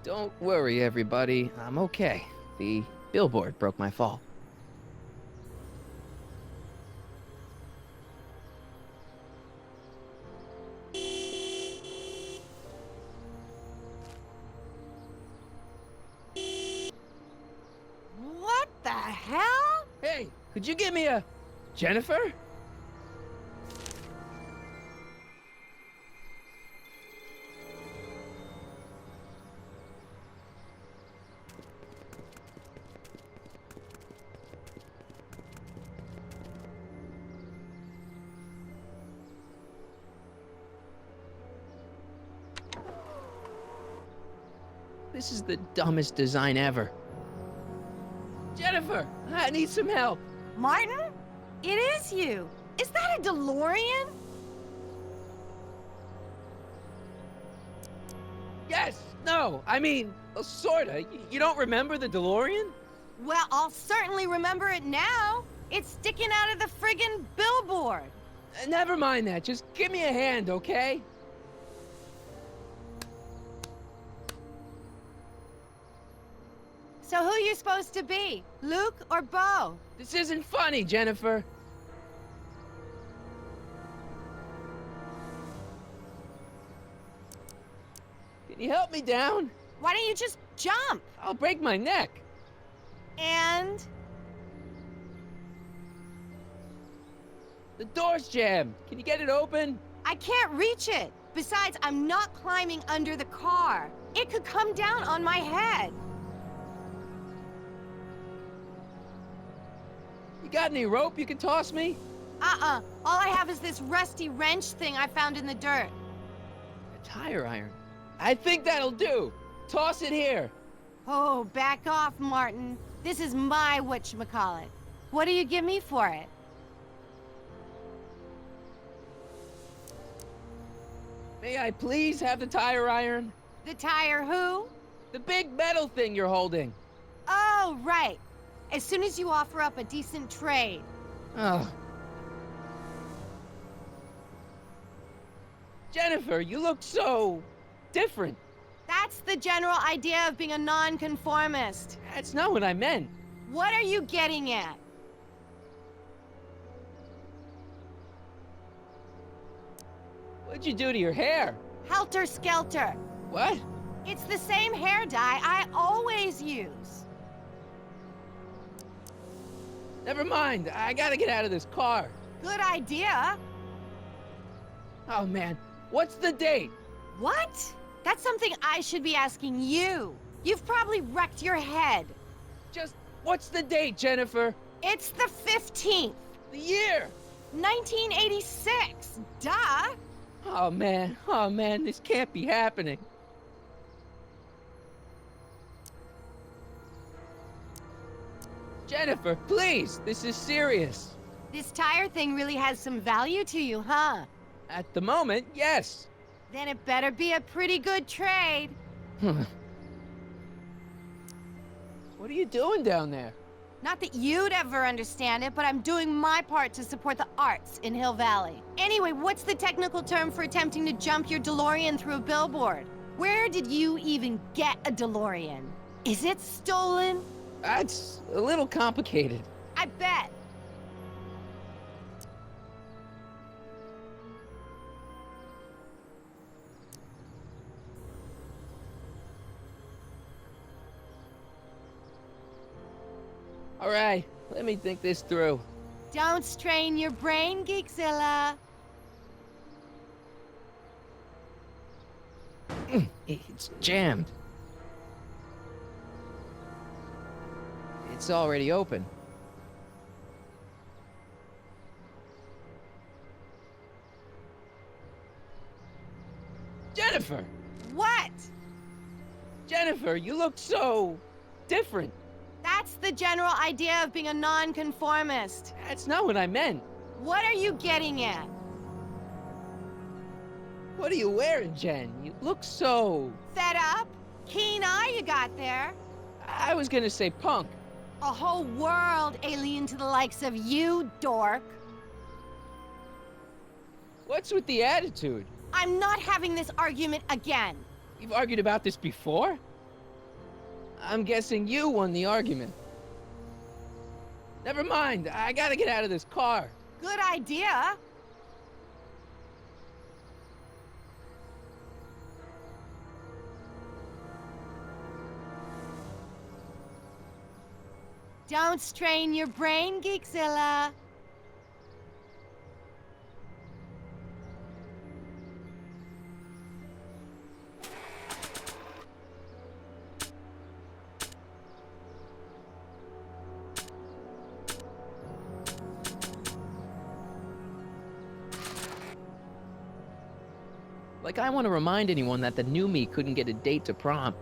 Don't worry, everybody. I'm okay. The billboard broke my fall. What the hell? Hey, could you give me a... Jennifer? This is the dumbest design ever. Jennifer, I need some help. Martin? It is you. Is that a DeLorean? Yes, no, I mean, sorta. You don't remember the DeLorean? Well, I'll certainly remember it now. It's sticking out of the friggin' billboard. Never mind that. Just give me a hand, okay? So who you supposed to be? Luke or Bo? This isn't funny, Jennifer. Can you help me down? Why don't you just jump? I'll break my neck. And... The door's jammed. Can you get it open? I can't reach it. Besides, I'm not climbing under the car. It could come down on my head. You got any rope you can toss me? All I have is this rusty wrench thing I found in the dirt. A tire iron. I think that'll do. Toss it here. Oh, back off, Martin. This is my whatchamacallit. What do you give me for it? May I please have the tire iron? The tire who? The big metal thing you're holding. Oh, right. As soon as you offer up a decent trade. Oh. Jennifer, you look so... different. That's the general idea of being a nonconformist. That's not what I meant. What are you getting at? What'd you do to your hair? Helter-skelter. What? It's the same hair dye I always use. Never mind. I gotta get out of this car. Good idea. Oh, man. What's the date? What? That's something I should be asking you. You've probably wrecked your head. Just, what's the date, Jennifer? It's the 15th. The year? 1986. Duh. Oh, man. Oh, man. This can't be happening. Jennifer, please. This is serious. This tire thing really has some value to you, huh? At the moment, yes. Then it better be a pretty good trade. What are you doing down there? Not that you'd ever understand it, but I'm doing my part to support the arts in Hill Valley. Anyway, what's the technical term for attempting to jump your DeLorean through a billboard? Where did you even get a DeLorean? Is it stolen? That's a little complicated. I bet. All right, let me think this through. Don't strain your brain, Geekzilla. It's jammed. It's already open. Jennifer! What? Jennifer, you look so... different. That's the general idea of being a nonconformist. That's not what I meant. What are you getting at? What are you wearing, Jen? You look so... Fed up? Keen eye you got there. I was gonna say punk. A whole world alien to the likes of you, dork. What's with the attitude? I'm not having this argument again. We've argued about this before? I'm guessing you won the argument. Never mind, I gotta get out of this car. Good idea. Don't strain your brain, Geekzilla. Like I want to remind anyone that the new me couldn't get a date to prom.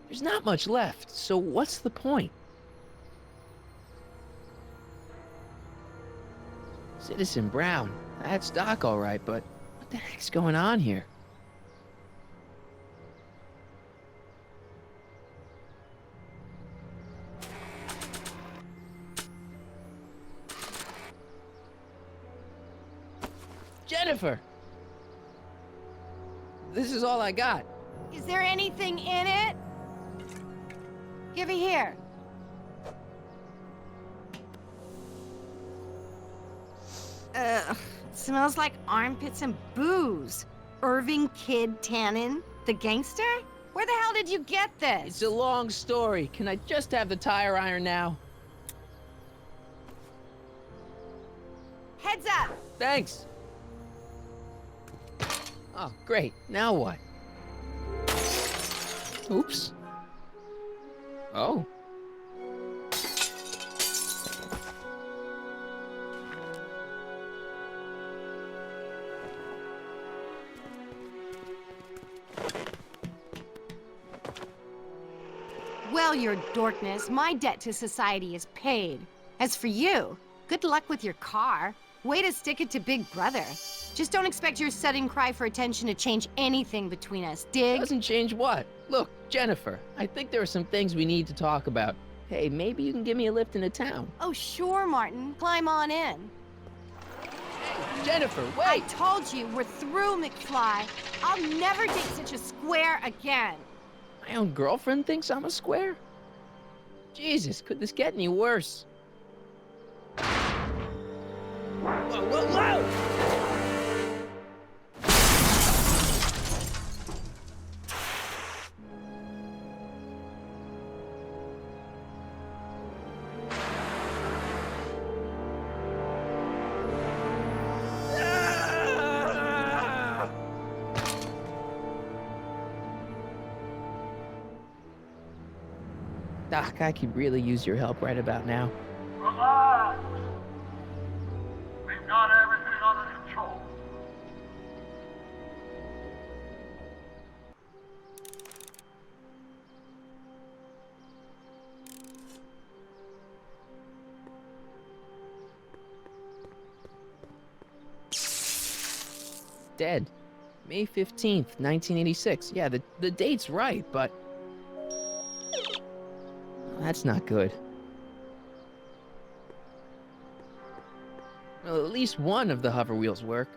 There's not much left, so what's the point? Citizen Brown. That's Doc, all right, but what the heck's going on here? Jennifer! This is all I got. Is there anything in it? Give it here. Smells like armpits and booze. Irving Kid Tannen, the gangster? Where the hell did you get this? It's a long story. Can I just have the tire iron now? Heads up! Thanks. Oh, great. Now what? Oops. Oh. Well, your dorkness, my debt to society is paid. As for you, good luck with your car. Way to stick it to Big Brother. Just don't expect your sudden cry for attention to change anything between us, dig? Doesn't change what? Look, Jennifer, I think there are some things we need to talk about. Hey, maybe you can give me a lift into town. Oh, sure, Martin. Climb on in. Hey, Jennifer, I wait! told you, we're through, McFly. I'll never date such a square again. My own girlfriend thinks I'm a square? Jesus, could this get any worse? Whoa, whoa, whoa! Ah! Doc, I could really use your help right about now. Relax. We've got everything under control. Dead. May 15th, 1986. Yeah, the date's right, but... that's not good. Well, at least one of the hover wheels work.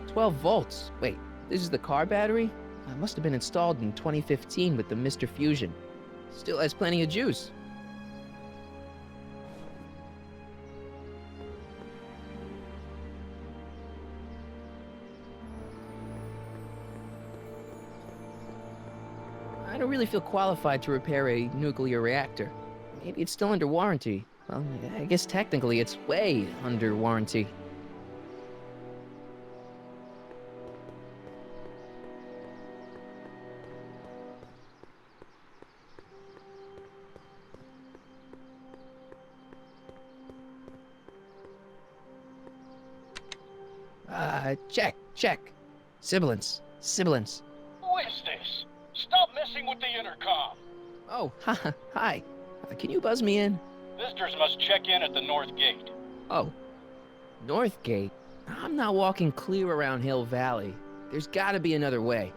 $12 volts. Wait, this is the car battery? It must have been installed in 2015 with the Mr. Fusion. Still has plenty of juice. I don't really feel qualified to repair a nuclear reactor. Maybe it's still under warranty. Well, I guess technically it's way under warranty. Check. Sibilance. Who is this? Stop messing with the intercom. Oh, hi. Can you buzz me in? Visitors must check in at the north gate. Oh, North Gate? I'm not walking clear around Hill Valley. There's gotta be another way.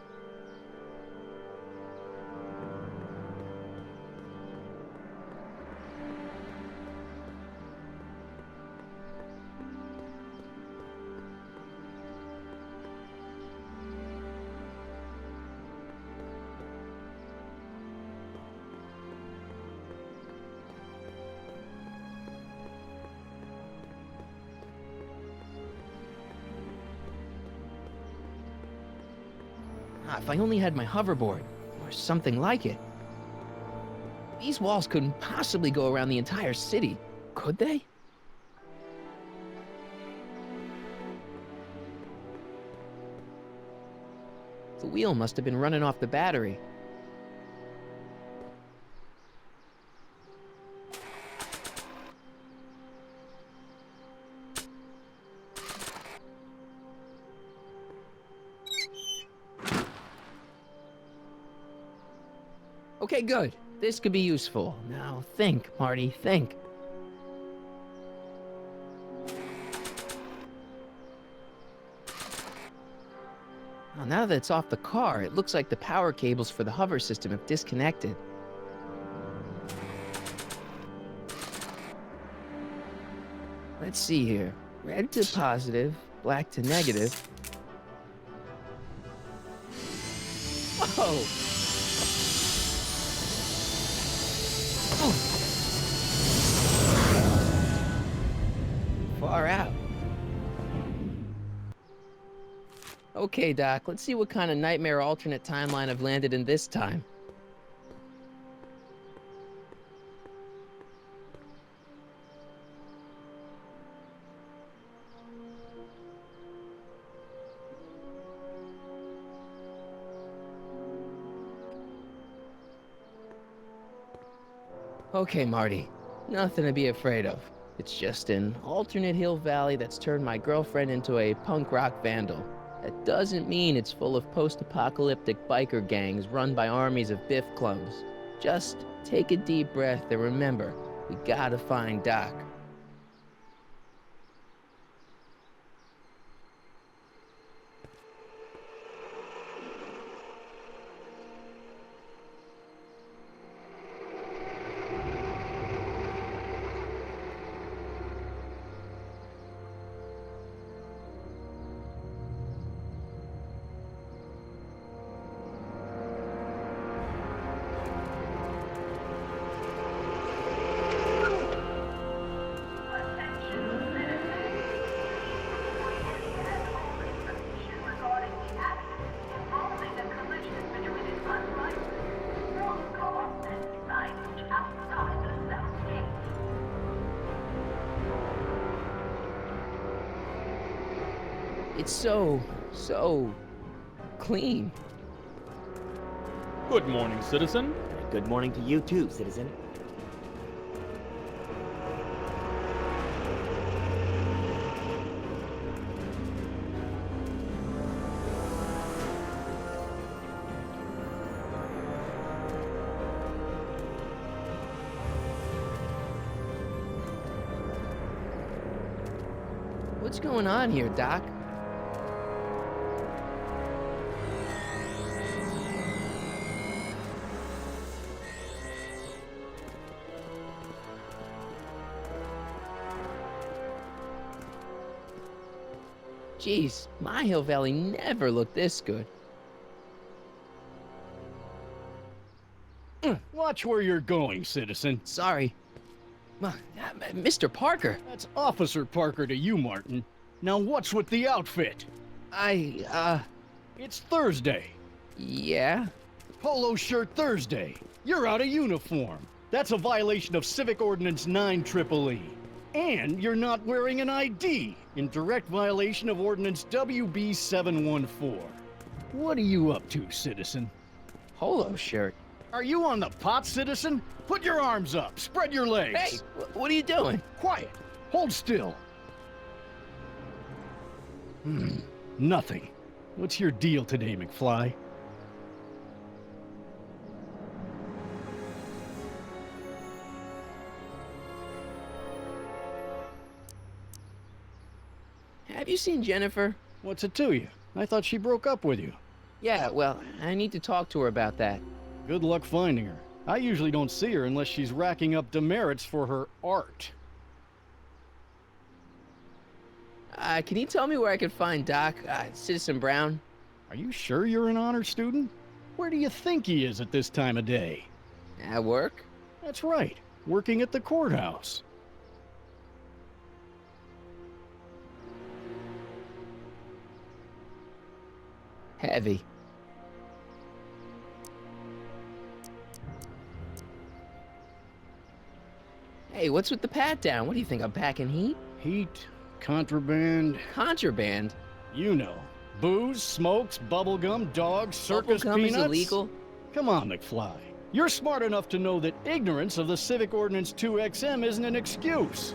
If I only had my hoverboard, or something like it. These walls couldn't possibly go around the entire city, could they? The wheel must have been running off the battery. Okay, good. This could be useful. Now think, Marty, think. Well, now that it's off the car, it looks like the power cables for the hover system have disconnected. Let's see here. Red to positive, black to negative. Whoa! Far out. Okay, Doc, let's see what kind of nightmare alternate timeline I've landed in this time. Okay, Marty. Nothing to be afraid of. It's just an alternate Hill Valley that's turned my girlfriend into a punk rock vandal. That doesn't mean it's full of post-apocalyptic biker gangs run by armies of Biff clones. Just take a deep breath and remember, we gotta find Doc. It's so clean. Good morning, citizen. Good morning to you too, citizen. What's going on here, Doc? Jeez, my Hill Valley never looked this good. Watch where you're going, citizen. Sorry. Mr. Parker, That's Officer Parker to you, Martin. Now what's with the outfit? It's Thursday. yeah? Polo shirt Thursday. You're out of uniform. That's a violation of Civic Ordinance 9EEE. And you're not wearing an ID, in direct violation of Ordinance WB 714. What are you up to, citizen? Polo shirt. Are you on the pot, citizen? Put your arms up, spread your legs. Hey, what are you doing? Quiet. Hold still. Nothing. What's your deal today, McFly? Have you seen Jennifer? What's it to you? I thought she broke up with you. Yeah, well, I need to talk to her about that. Good luck finding her. I usually don't see her unless she's racking up demerits for her art. Can you tell me where I can find Doc, Citizen Brown? Are you sure you're an honor student? Where do you think he is at this time of day? At work? That's right, working at the courthouse. Heavy. Hey, what's with the pat down? What do you think, I'm packing heat? Heat, contraband, Contraband? you know. Booze, smokes, bubblegum, dogs, circus Bubblegum peanuts. is illegal? Come on, McFly. You're smart enough to know that ignorance of the Civic Ordinance 2XM isn't an excuse.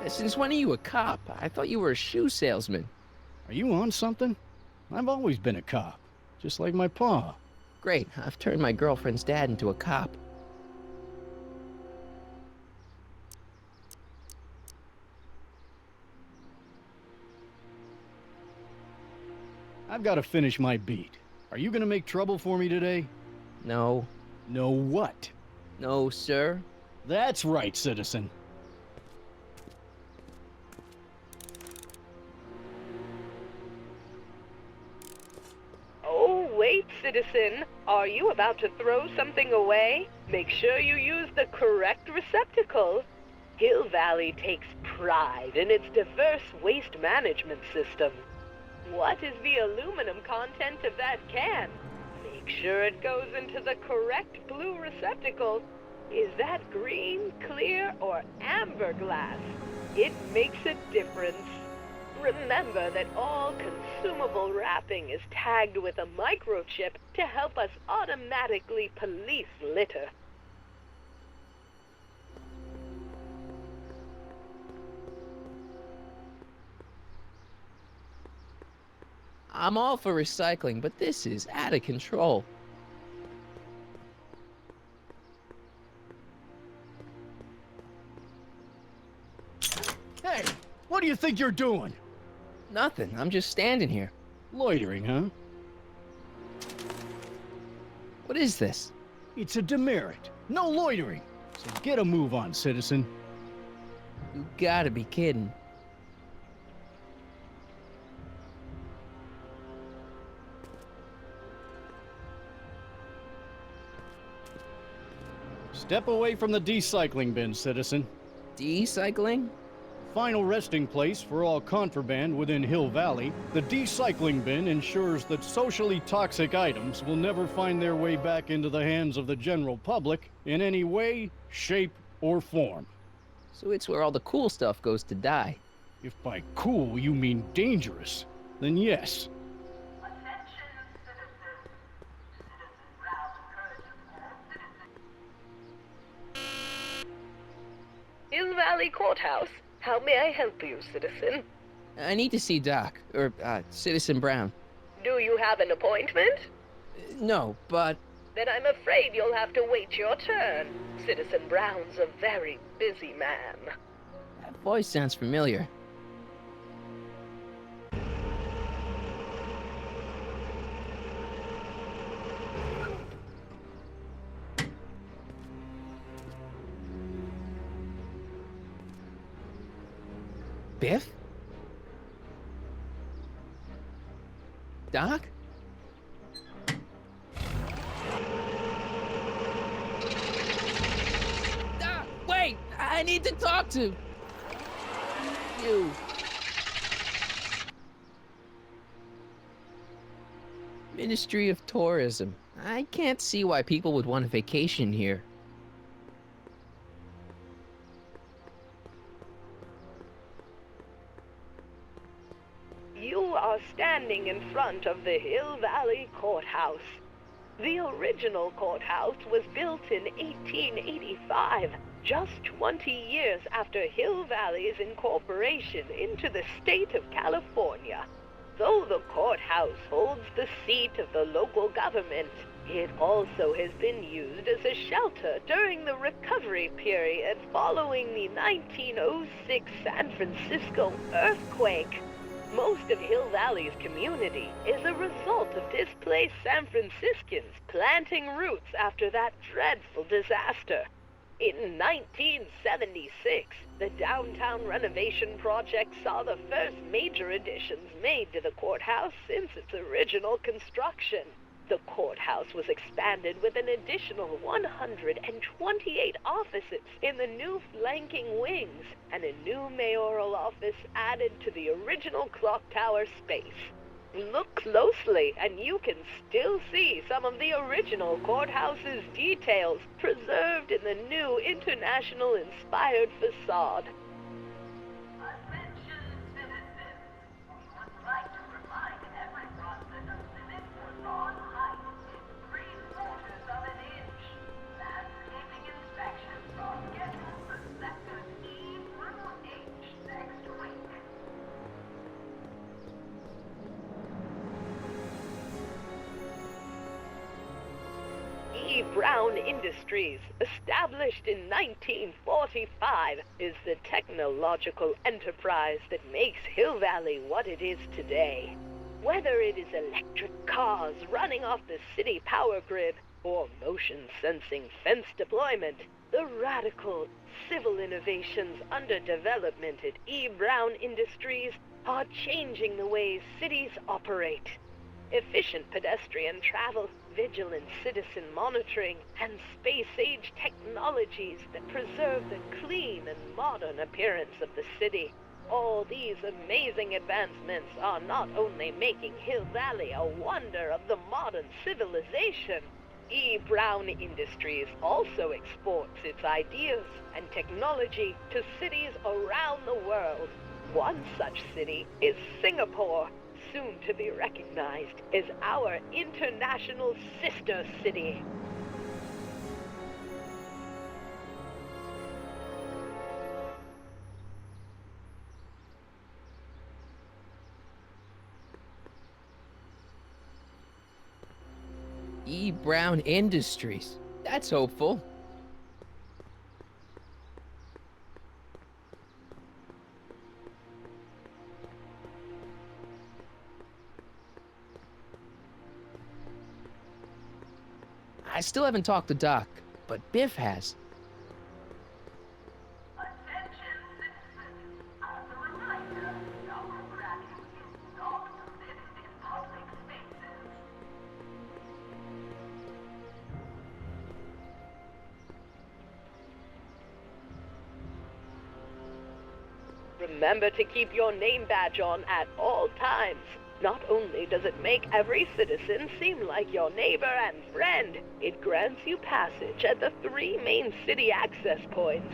Since when are you a cop? I thought you were a shoe salesman. Are you on something? I've always been a cop, just like my pa. Great, I've turned my girlfriend's dad into a cop. I've got to finish my beat. Are you gonna make trouble for me today? No. No what? No, sir. That's right, citizen. Oh, wait, citizen. Are you about to throw something away? Make sure you use the correct receptacle. Hill Valley takes pride in its diverse waste management system. What is the aluminum content of that can? Make sure it goes into the correct blue receptacle. Is that green, clear, or amber glass? It makes a difference. Remember that all consumable wrapping is tagged with a microchip to help us automatically police litter. I'm all for recycling, but this is out of control. Hey, what do you think you're doing? Nothing, I'm just standing here. Loitering, huh? What is this? It's a demerit. No loitering. So get a move on, citizen. You gotta be kidding. Step away from the decycling bin, citizen. Decycling? Final resting place for all contraband within Hill Valley, the decycling bin ensures that socially toxic items will never find their way back into the hands of the general public in any way, shape, or form. So it's where all the cool stuff goes to die. If by cool you mean dangerous, then yes. Attention, citizens. Citizen Brown encourages all citizens. Hill Valley Courthouse. How may I help you, citizen? I need to see Doc, or, Citizen Brown. Do you have an appointment? No, but... Then I'm afraid you'll have to wait your turn. Citizen Brown's a very busy man. That voice sounds familiar. Biff? Doc? Wait! I need to talk to you. Ministry of Tourism. I can't see why people would want a vacation here. You are standing in front of the Hill Valley Courthouse. The original courthouse was built in 1885, just 20 years after Hill Valley's incorporation into the state of California. Though the courthouse holds the seat of the local government, It also has been used as a shelter during the recovery period following the 1906 San Francisco earthquake. Most of Hill Valley's community is a result of displaced San Franciscans planting roots after that dreadful disaster. In 1976, the downtown renovation project saw the first major additions made to the courthouse since its original construction. The courthouse was expanded with an additional 128 offices in the new flanking wings, and a new mayoral office added to the original clock tower space. Look closely, and you can still see some of the original courthouse's details preserved in the new international-inspired facade. Attention citizens! We would like to remind everyone that the limit for lawn height is 3/4 of an inch. Landscaping inspections are scheduled for sectors E through H next week. E. Brown Industries, established in 1945, is the technological enterprise that makes Hill Valley what it is today. Whether it is electric cars running off the city power grid or motion-sensing fence deployment, the radical civil innovations under development at E. Brown Industries are changing the ways cities operate. Efficient pedestrian travel, vigilant citizen monitoring, and space-age technologies that preserve the clean and modern appearance of the city. All these amazing advancements are not only making Hill Valley a wonder of the modern civilization. E. Brown Industries also exports its ideas and technology to cities around the world. One such city is Singapore, soon to be recognized as our international sister city. E. Brown Industries. That's hopeful. I still haven't talked to Doc, but Biff has. Attention citizens! As a reminder, photographing is not permitted in public spaces. Remember to keep your name badge on at all times. Not only does it make every citizen seem like your neighbor and friend, it grants you passage at the 3 main city access points.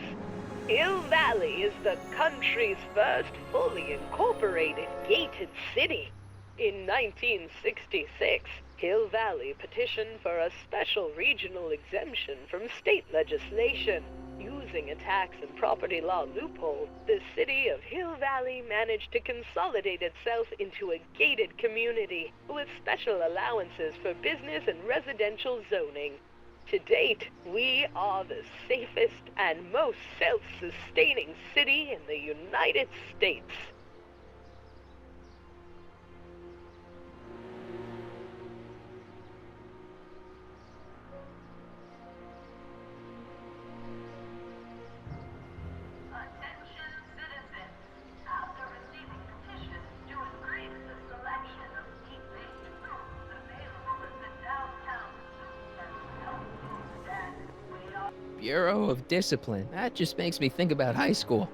Hill Valley is the country's first fully incorporated gated city. In 1966, Hill Valley petitioned for a special regional exemption from state legislation. Using a tax and property law loophole, the city of Hill Valley managed to consolidate itself into a gated community with special allowances for business and residential zoning. To date, we are the safest and most self-sustaining city in the United States. Attention citizens! After receiving petitions to increase the selection of meat-based foods available at the downtown soup and health food stand, we are Bureau of Discipline. That just makes me think about high school.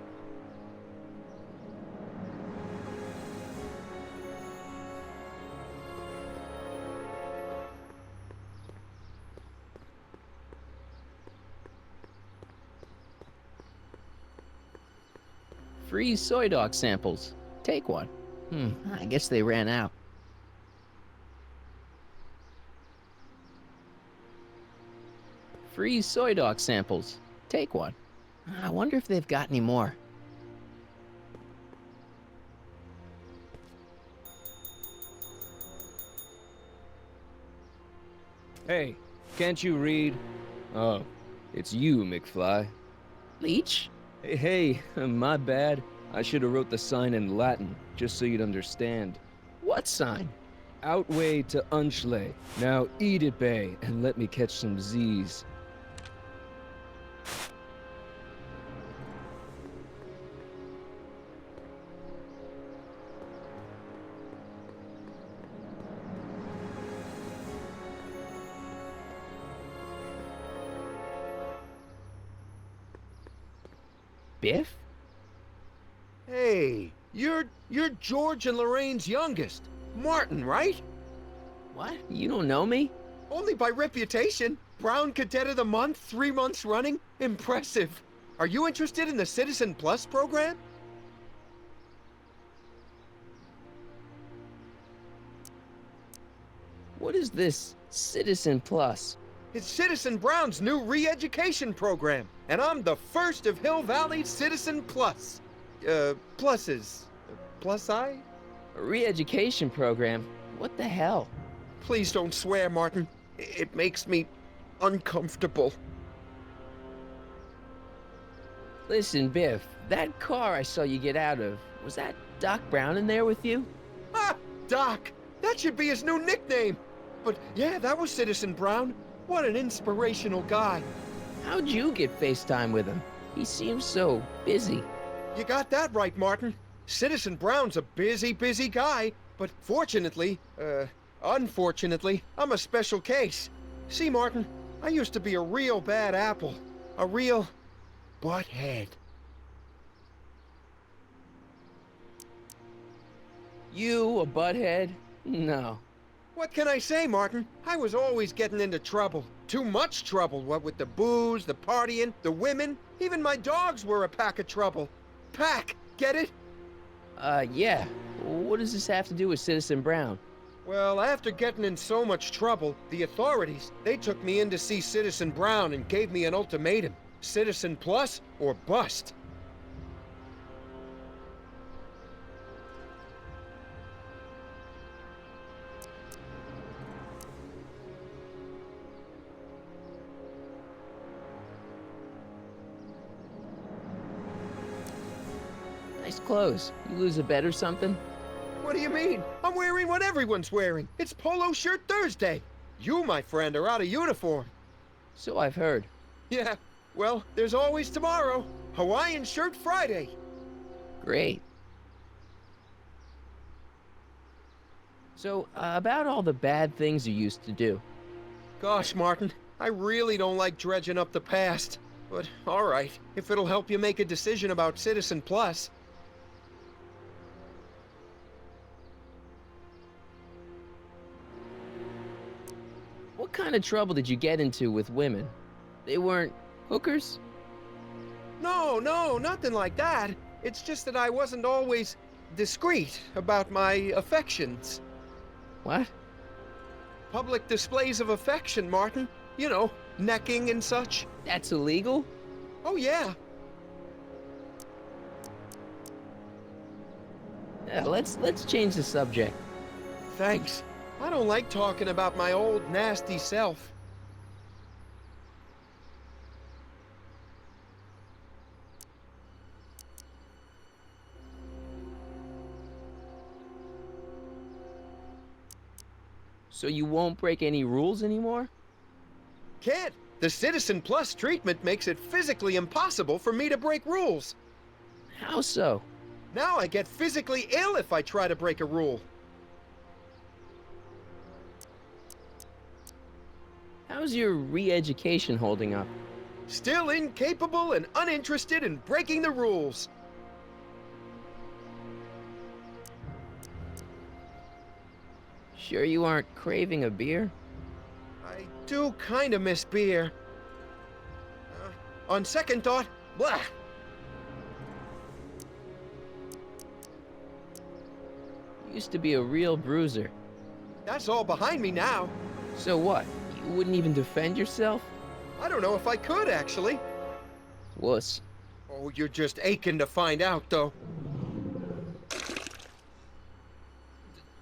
Free soy dog samples. Take one. I guess they ran out. Free soy dog samples. Take one. I wonder if they've got any more. Hey, can't you read? Oh, it's you, McFly. Leech? Hey, my bad. I should have wrote the sign in Latin, just so you'd understand. What sign? Outway to Unchley. Now eat it, Bay, and let me catch some Z's. Biff? Hey, you're George and Lorraine's youngest. Martin, right? What? You don't know me? Only by reputation. Brown Cadet of the Month, 3 months running. Impressive. Are you interested in the Citizen Plus program? What is this Citizen Plus? It's Citizen Brown's new re-education program, and I'm the first of Hill Valley's Citizen Plus. Pluses. Plus-I? A re-education program? What the hell? Please don't swear, Martin. It makes me uncomfortable. Listen, Biff, that car I saw you get out of, was that Doc Brown in there with you? Ah, Doc! That should be his new nickname! But yeah, that was Citizen Brown. What an inspirational guy. How'd you get FaceTime with him? He seems so busy. You got that right, Martin. Citizen Brown's a busy guy, but unfortunately, I'm a special case. See, Martin, I used to be a real bad apple. A real butthead. You a butthead? No. What can I say, Martin? I was always getting into trouble. Too much trouble, what with the booze, the partying, the women. Even my dogs were a pack of trouble. Pack, get it? Yeah. What does this have to do with Citizen Brown? Well, after getting in so much trouble, the authorities, they took me in to see Citizen Brown and gave me an ultimatum. Citizen Plus or bust. Nice clothes. You lose a bet or something? What do you mean? I'm wearing what everyone's wearing. It's Polo Shirt Thursday. You, my friend, are out of uniform. So I've heard. Yeah, well, there's always tomorrow. Hawaiian Shirt Friday. Great. So, about all the bad things you used to do. Gosh, Martin, I really don't like dredging up the past. But, all right, if it'll help you make a decision about Citizen Plus. What kind of trouble did you get into with women? They weren't hookers? No, nothing like that. It's just that I wasn't always discreet about my affections. What? Public displays of affection, Martin. You know, necking and such. That's illegal? Oh, yeah. Yeah, let's change the subject. Thanks. I don't like talking about my old, nasty self. So you won't break any rules anymore? Can't. The Citizen Plus treatment makes it physically impossible for me to break rules. How so? Now I get physically ill if I try to break a rule. How's your re-education holding up? Still incapable and uninterested in breaking the rules. Sure you aren't craving a beer? I do kinda miss beer. On second thought, blah! You used to be a real bruiser. That's all behind me now. So what? You wouldn't even defend yourself? I don't know if I could, actually. Wuss. Oh, you're just aching to find out, though.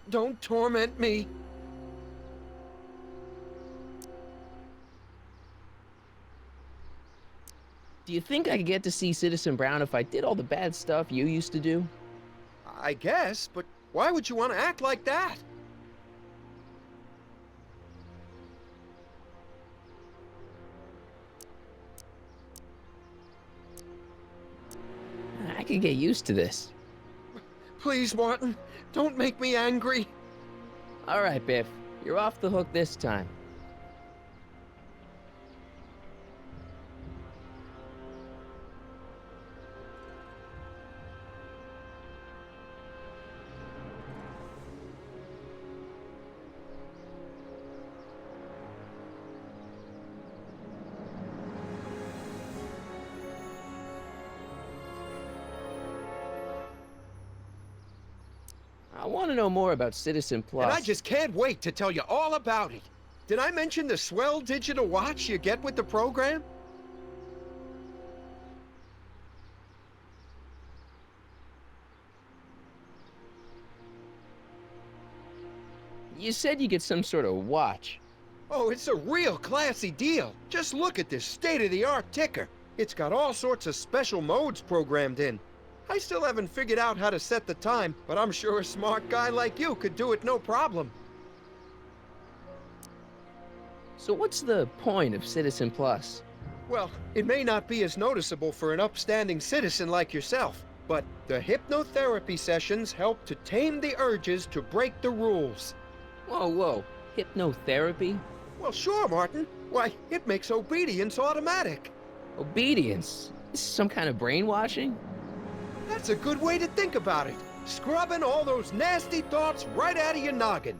Don't torment me. Do you think I could get to see Citizen Brown if I did all the bad stuff you used to do? I guess, but why would you want to act like that? I could get used to this. Please, Martin, don't make me angry. All right, Biff. You're off the hook this time. I want to know more about Citizen Plus. And I just can't wait to tell you all about it. Did I mention the swell digital watch you get with the program? You said you get some sort of watch. Oh, it's a real classy deal. Just look at this state-of-the-art ticker. It's got all sorts of special modes programmed in. I still haven't figured out how to set the time, but I'm sure a smart guy like you could do it no problem. So what's the point of Citizen Plus? Well, it may not be as noticeable for an upstanding citizen like yourself, but the hypnotherapy sessions help to tame the urges to break the rules. Whoa, whoa. Hypnotherapy? Well, sure, Martin. Why, it makes obedience automatic. Obedience? This is some kind of brainwashing? That's a good way to think about it. Scrubbing all those nasty thoughts right out of your noggin.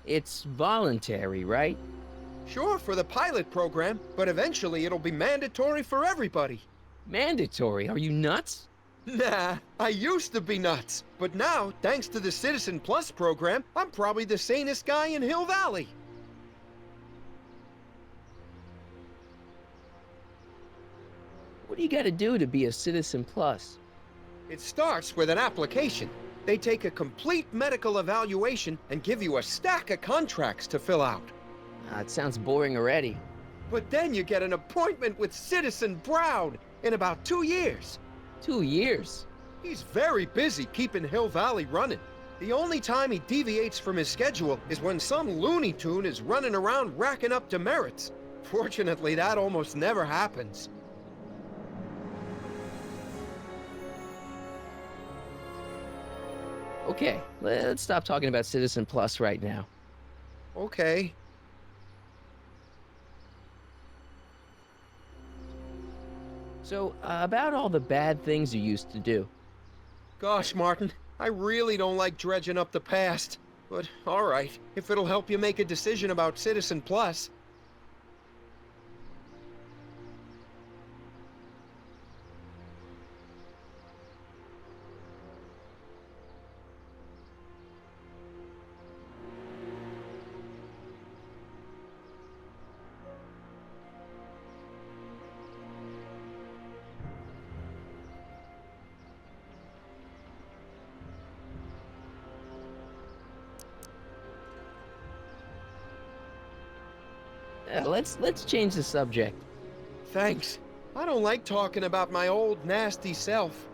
It's voluntary, right? Sure, for the pilot program, but eventually it'll be mandatory for everybody. Mandatory? Are you nuts? Nah, I used to be nuts. But now, thanks to the Citizen Plus program, I'm probably the sanest guy in Hill Valley. What do you gotta do to be a Citizen Plus? It starts with an application. They take a complete medical evaluation and give you a stack of contracts to fill out. It sounds boring already. But then you get an appointment with Citizen Brown in about 2 years. 2 years? He's very busy keeping Hill Valley running. The only time he deviates from his schedule is when some Looney Tune is running around racking up demerits. Fortunately, that almost never happens. Okay, let's stop talking about Citizen Plus right now. Okay. So, about all the bad things you used to do. Gosh, Martin, I really don't like dredging up the past. But, all right, if it'll help you make a decision about Citizen Plus. Let's change the subject. Thanks. I don't like talking about my old, nasty self.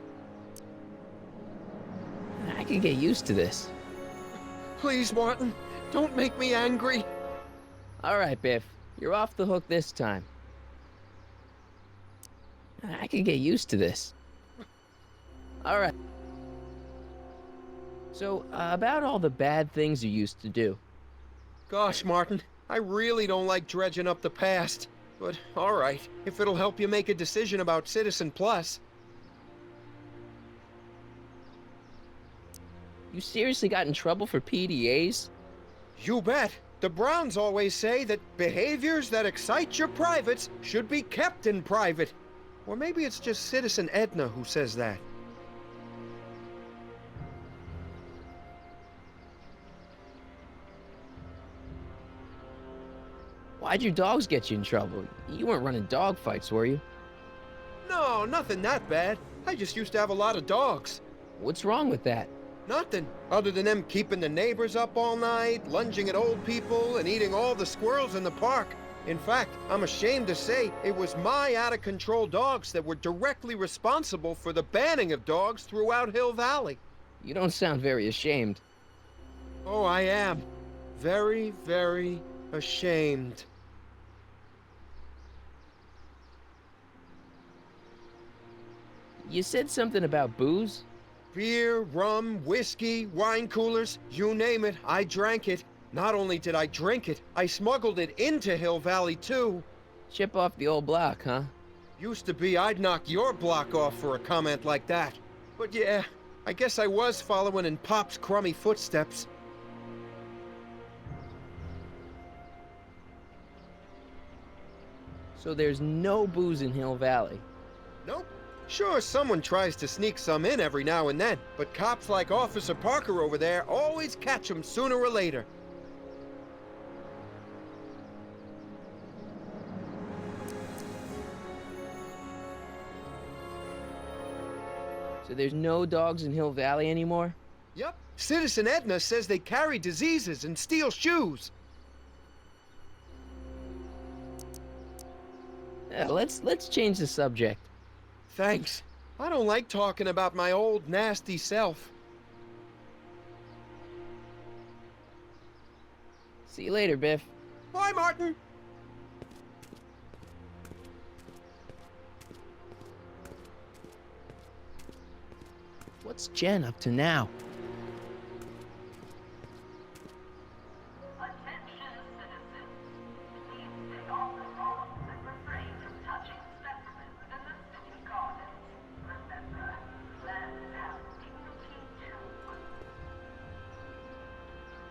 I can get used to this. Please, Martin, don't make me angry. All right, Biff. You're off the hook this time. I can get used to this. All right. So, about all the bad things you used to do. Gosh, Martin, I really don't like dredging up the past. But, all right, if it'll help you make a decision about Citizen Plus. You seriously got in trouble for PDAs? You bet. The Browns always say that behaviors that excite your privates should be kept in private. Or maybe it's just Citizen Edna who says that. Why'd your dogs get you in trouble? You weren't running dog fights, were you? No, nothing that bad. I just used to have a lot of dogs. What's wrong with that? Nothing, other than them keeping the neighbors up all night, lunging at old people, and eating all the squirrels in the park. In fact, I'm ashamed to say it was my out-of-control dogs that were directly responsible for the banning of dogs throughout Hill Valley. You don't sound very ashamed. Oh, I am. Very, very ashamed. You said something about booze? Beer, rum, whiskey, wine coolers, you name it, I drank it. Not only did I drink it, I smuggled it into Hill Valley, too. Chip off the old block, huh? Used to be I'd knock your block off for a comment like that. But yeah, I guess I was following in Pop's crummy footsteps. So there's no booze in Hill Valley. Nope. Sure, someone tries to sneak some in every now and then, but cops like Officer Parker over there always catch 'em sooner or later. So there's no dogs in Hill Valley anymore? Yep. Citizen Edna says they carry diseases and steal shoes. Yeah, let's change the subject. Thanks. I don't like talking about my old, nasty self. See you later, Biff. Bye, Martin. What's Jen up to now? Attention, citizens. Please stay off the road and refrain from touching specimens in the city gardens. Remember, plants have dignity too.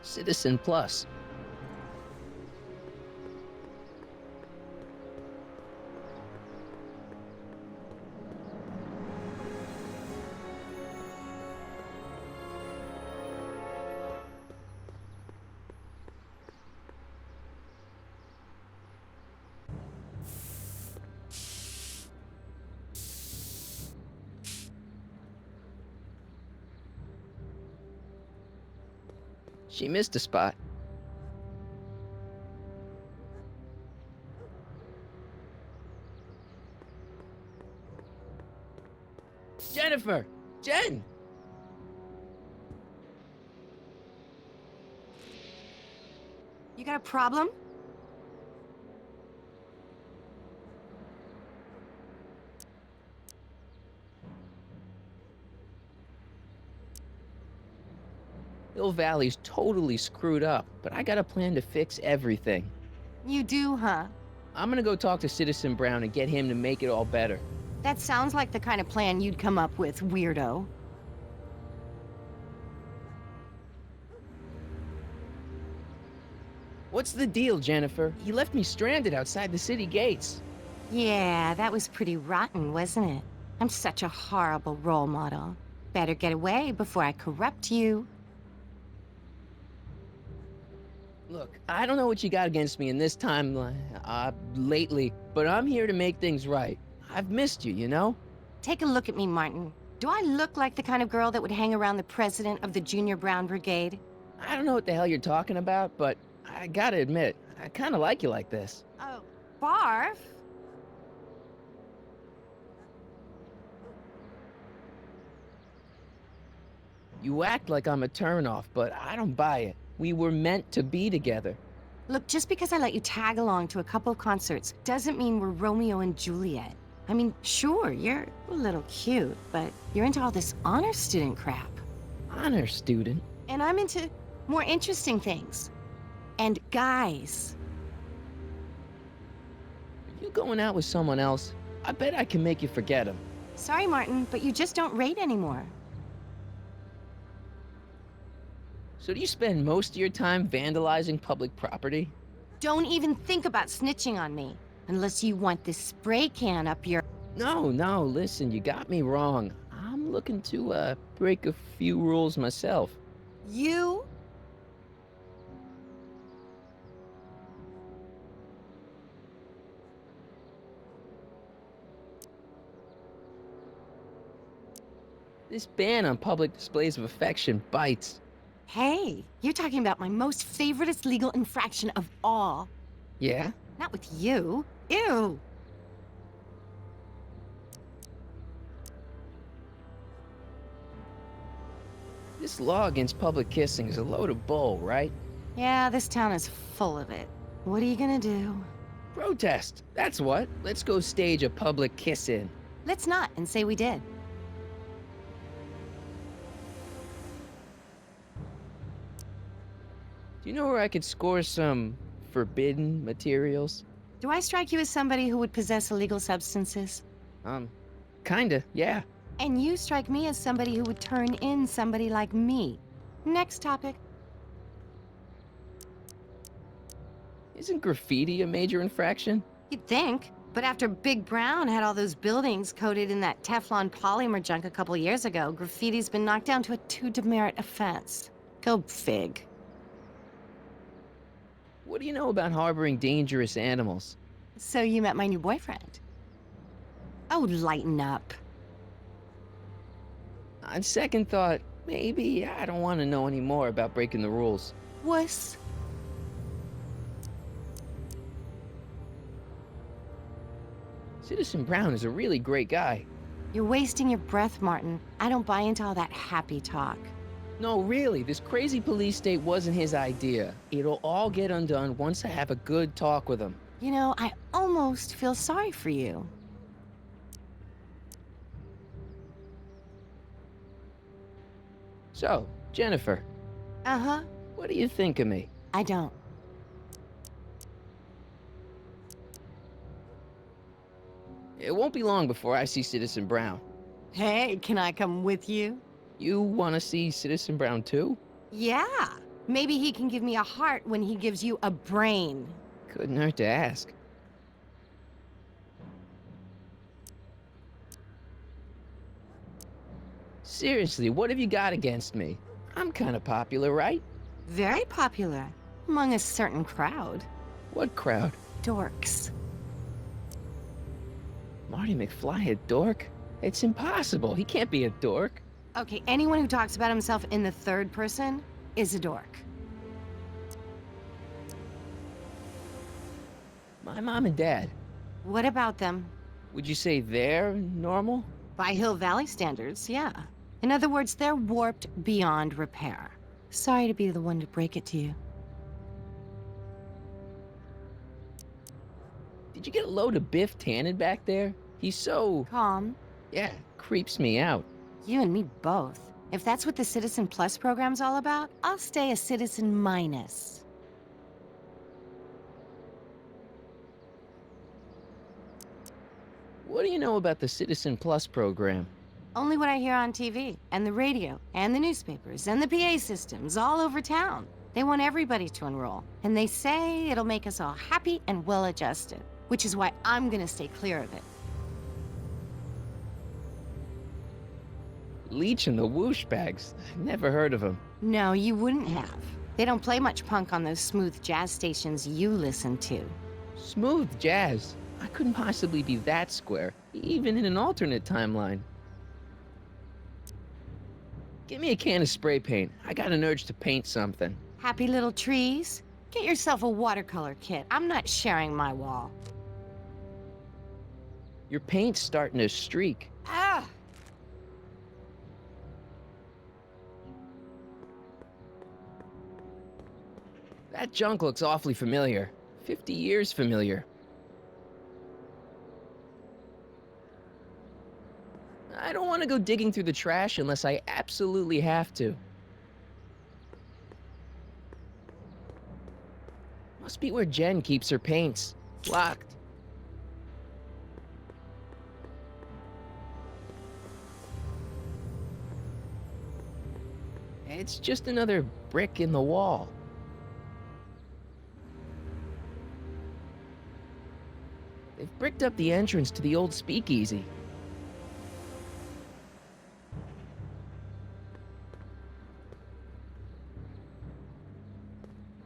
Citizen Plus. She missed a spot. Jennifer! Jen! You got a problem? Hill Valley's totally screwed up, but I got a plan to fix everything. You do, huh? I'm gonna go talk to Citizen Brown and get him to make it all better. That sounds like the kind of plan you'd come up with, weirdo. What's the deal, Jennifer? You left me stranded outside the city gates. Yeah, that was pretty rotten, wasn't it? I'm such a horrible role model. Better get away before I corrupt you. Look, I don't know what you got against me in this time, lately, but I'm here to make things right. I've missed you, you know? Take a look at me, Martin. Do I look like the kind of girl that would hang around the president of the Junior Brown Brigade? I don't know what the hell you're talking about, but I gotta admit, I kinda like you like this. Oh, barf? You act like I'm a turnoff, but I don't buy it. We were meant to be together. Look, just because I let you tag along to a couple of concerts doesn't mean we're Romeo and Juliet. I mean, sure, you're a little cute, but you're into all this honor student crap. Honor student? And I'm into more interesting things. And guys. Are you going out with someone else? I bet I can make you forget him. Sorry, Martin, but you just don't rate anymore. So do you spend most of your time vandalizing public property? Don't even think about snitching on me, unless you want this spray can up your... No, listen, you got me wrong. I'm looking to, break a few rules myself. You? This ban on public displays of affection bites. Hey, you're talking about my most favoriteest legal infraction of all. Yeah? Not with you. Ew. This law against public kissing is a load of bull, right? Yeah, this town is full of it. What are you gonna do? Protest! That's what. Let's go stage a public kiss-in. Let's not and say we did. Do you know where I could score some forbidden materials? Do I strike you as somebody who would possess illegal substances? Kinda, yeah. And you strike me as somebody who would turn in somebody like me. Next topic. Isn't graffiti a major infraction? You'd think. But after Big Brown had all those buildings coated in that Teflon polymer junk a couple years ago, graffiti's been knocked down to a 2 demerit offense. Go fig. What do you know about harboring dangerous animals? So you met my new boyfriend. Oh, lighten up. On second thought, maybe I don't want to know any more about breaking the rules. Wuss. Citizen Brown is a really great guy. You're wasting your breath, Martin. I don't buy into all that happy talk. No, really, this crazy police state wasn't his idea. It'll all get undone once I have a good talk with him. You know, I almost feel sorry for you. So, Jennifer, Uh-huh. what do you think of me? I don't. It won't be long before I see Citizen Brown. Hey, can I come with you? You want to see Citizen Brown too? Yeah. Maybe he can give me a heart when he gives you a brain. Couldn't hurt to ask. Seriously, what have you got against me? I'm kind of popular, right? Very popular. Among a certain crowd. What crowd? Dorks. Marty McFly a dork? It's impossible. He can't be a dork. Okay, anyone who talks about himself in the third person is a dork. My mom and dad, What about them? would you say they're normal? By Hill Valley standards, yeah. In other words, they're warped beyond repair. Sorry to be the one to break it to you. Did you get a load of Biff Tannen back there? He's so... Calm. yeah, creeps me out. You and me both. If that's what the Citizen Plus program's all about, I'll stay a Citizen Minus. What do you know about the Citizen Plus program? Only what I hear on TV, and the radio, and the newspapers, and the PA systems all over town. They want everybody to enroll, and they say it'll make us all happy and well-adjusted, which is why I'm gonna stay clear of it. Leech and the Whoosh Bags. Never heard of them. No, you wouldn't have. They don't play much punk on those smooth jazz stations you listen to. Smooth jazz. I couldn't possibly be that square, even in an alternate timeline. Give me a can of spray paint. I got an urge to paint something. Happy little trees? Get yourself a watercolor kit. I'm not sharing my wall. Your paint's starting to streak. Ah! That junk looks awfully familiar. 50 years familiar. I don't want to go digging through the trash unless I absolutely have to. Must be where Jen keeps her paints. Locked. It's just another brick in the wall. They've bricked up the entrance to the old speakeasy.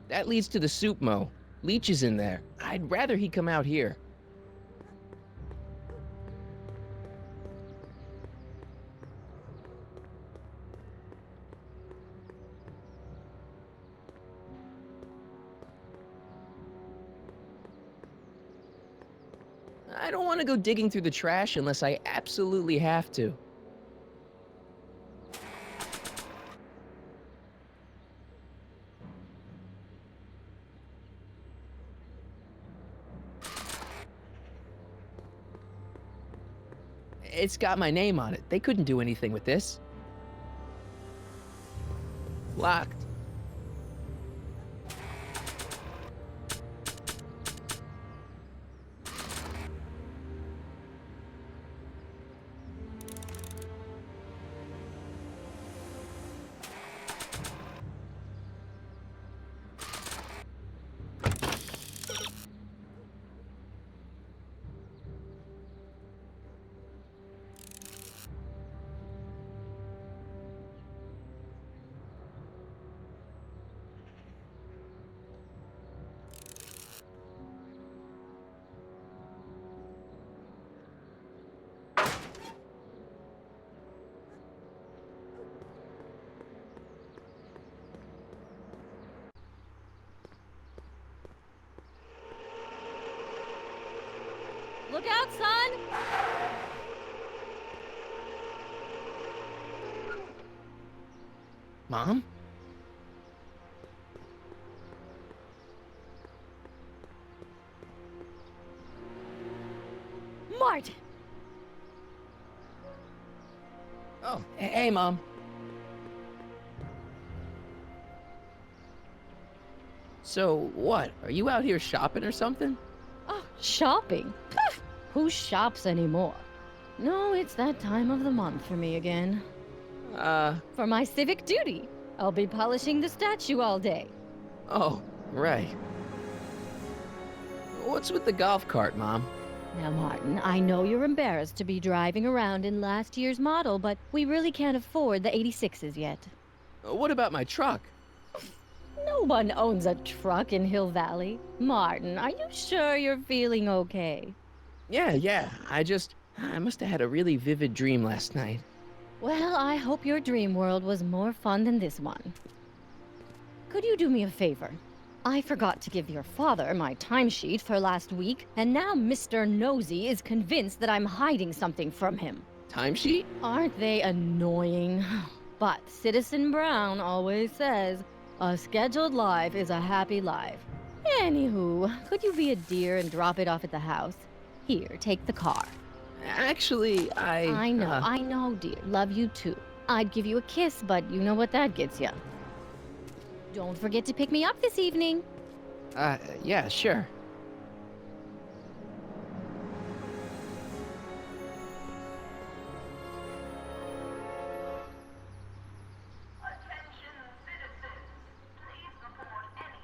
That leads to the soup mo. Leech is in there. I'd rather he come out here. I don't want to go digging through the trash unless I absolutely have to. It's got my name on it. They couldn't do anything with this. Locked. Look out, son! Mom? Martin! Oh, hey, Mom. So, what? Are you out here shopping or something? Oh, shopping? Pah! Who shops anymore? No, it's that time of the month for me again. For my civic duty. I'll be polishing the statue all day. Oh, right. What's with the golf cart, Mom? Now, Martin, I know you're embarrassed to be driving around in last year's model, but we really can't afford the 86s yet. What about my truck? No one owns a truck in Hill Valley. Martin, are you sure you're feeling okay? Yeah. I must have had a really vivid dream last night. Well, I hope your dream world was more fun than this one. Could you do me a favor? I forgot to give your father my timesheet for last week, and now Mr. Nosy is convinced that I'm hiding something from him. Timesheet? Aren't they annoying? But Citizen Brown always says, a scheduled life is a happy life. Anywho, could you be a dear and drop it off at the house? Here, take the car. Actually, I know, dear. Love you too. I'd give you a kiss, but you know what that gets ya. Don't forget to pick me up this evening. Yeah, sure. Attention citizens. Please report any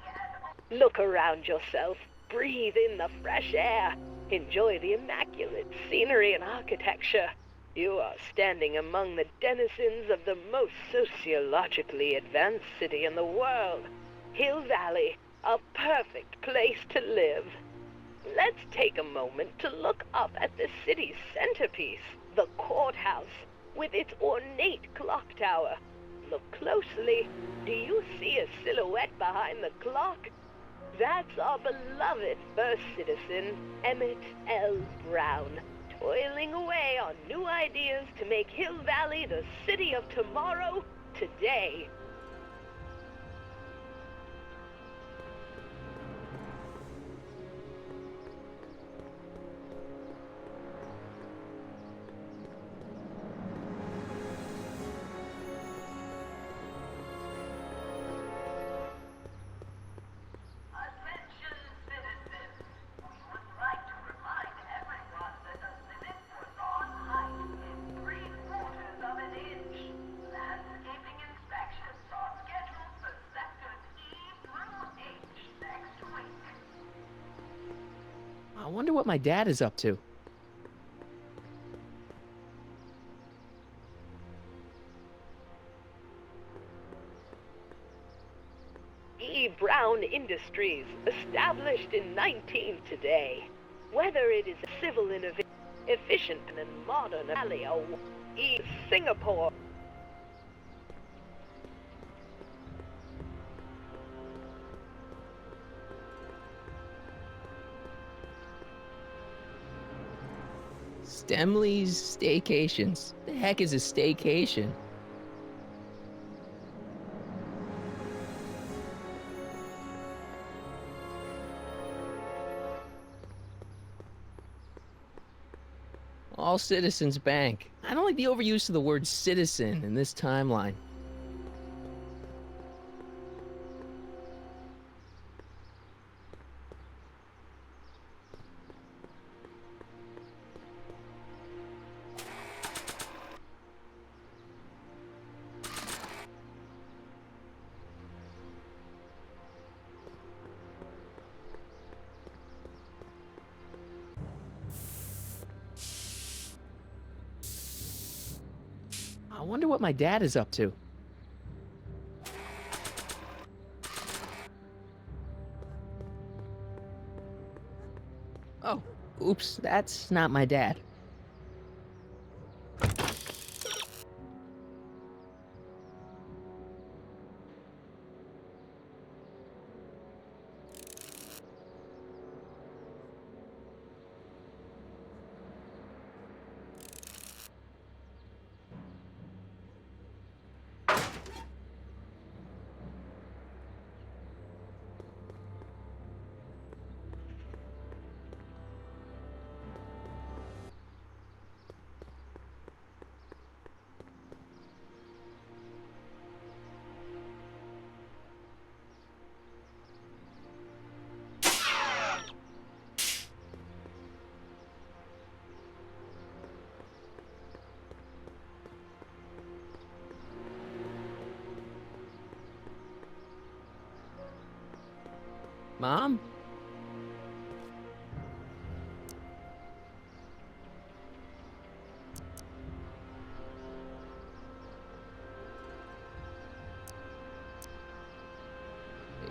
and Look around yourself. Breathe in the fresh air. Enjoy the immaculate scenery and architecture. You are standing among the denizens of the most sociologically advanced city in the world. Hill Valley, a perfect place to live. Let's take a moment to look up at the city's centerpiece, the courthouse, with its ornate clock tower. Look closely. Do you see a silhouette behind the clock? That's our beloved first citizen, Emmett L. Brown, toiling away on new ideas to make Hill Valley the city of tomorrow, today. Attention citizens. We would like to remind everyone that the limit for lawn height is 3/4 of an inch. Landscaping inspections are scheduled for sectors E through H next week. I wonder what my dad is up to. E. Brown Industries, established in 19 today. Whether it is a civil innovation, efficient and modern valley, or E. Singapore. Stemley's Staycations. The heck is a staycation? All Citizens Bank. I don't like the overuse of the word citizen in this timeline. I wonder what my dad is up to. Oh, oops, that's not my dad. Mom?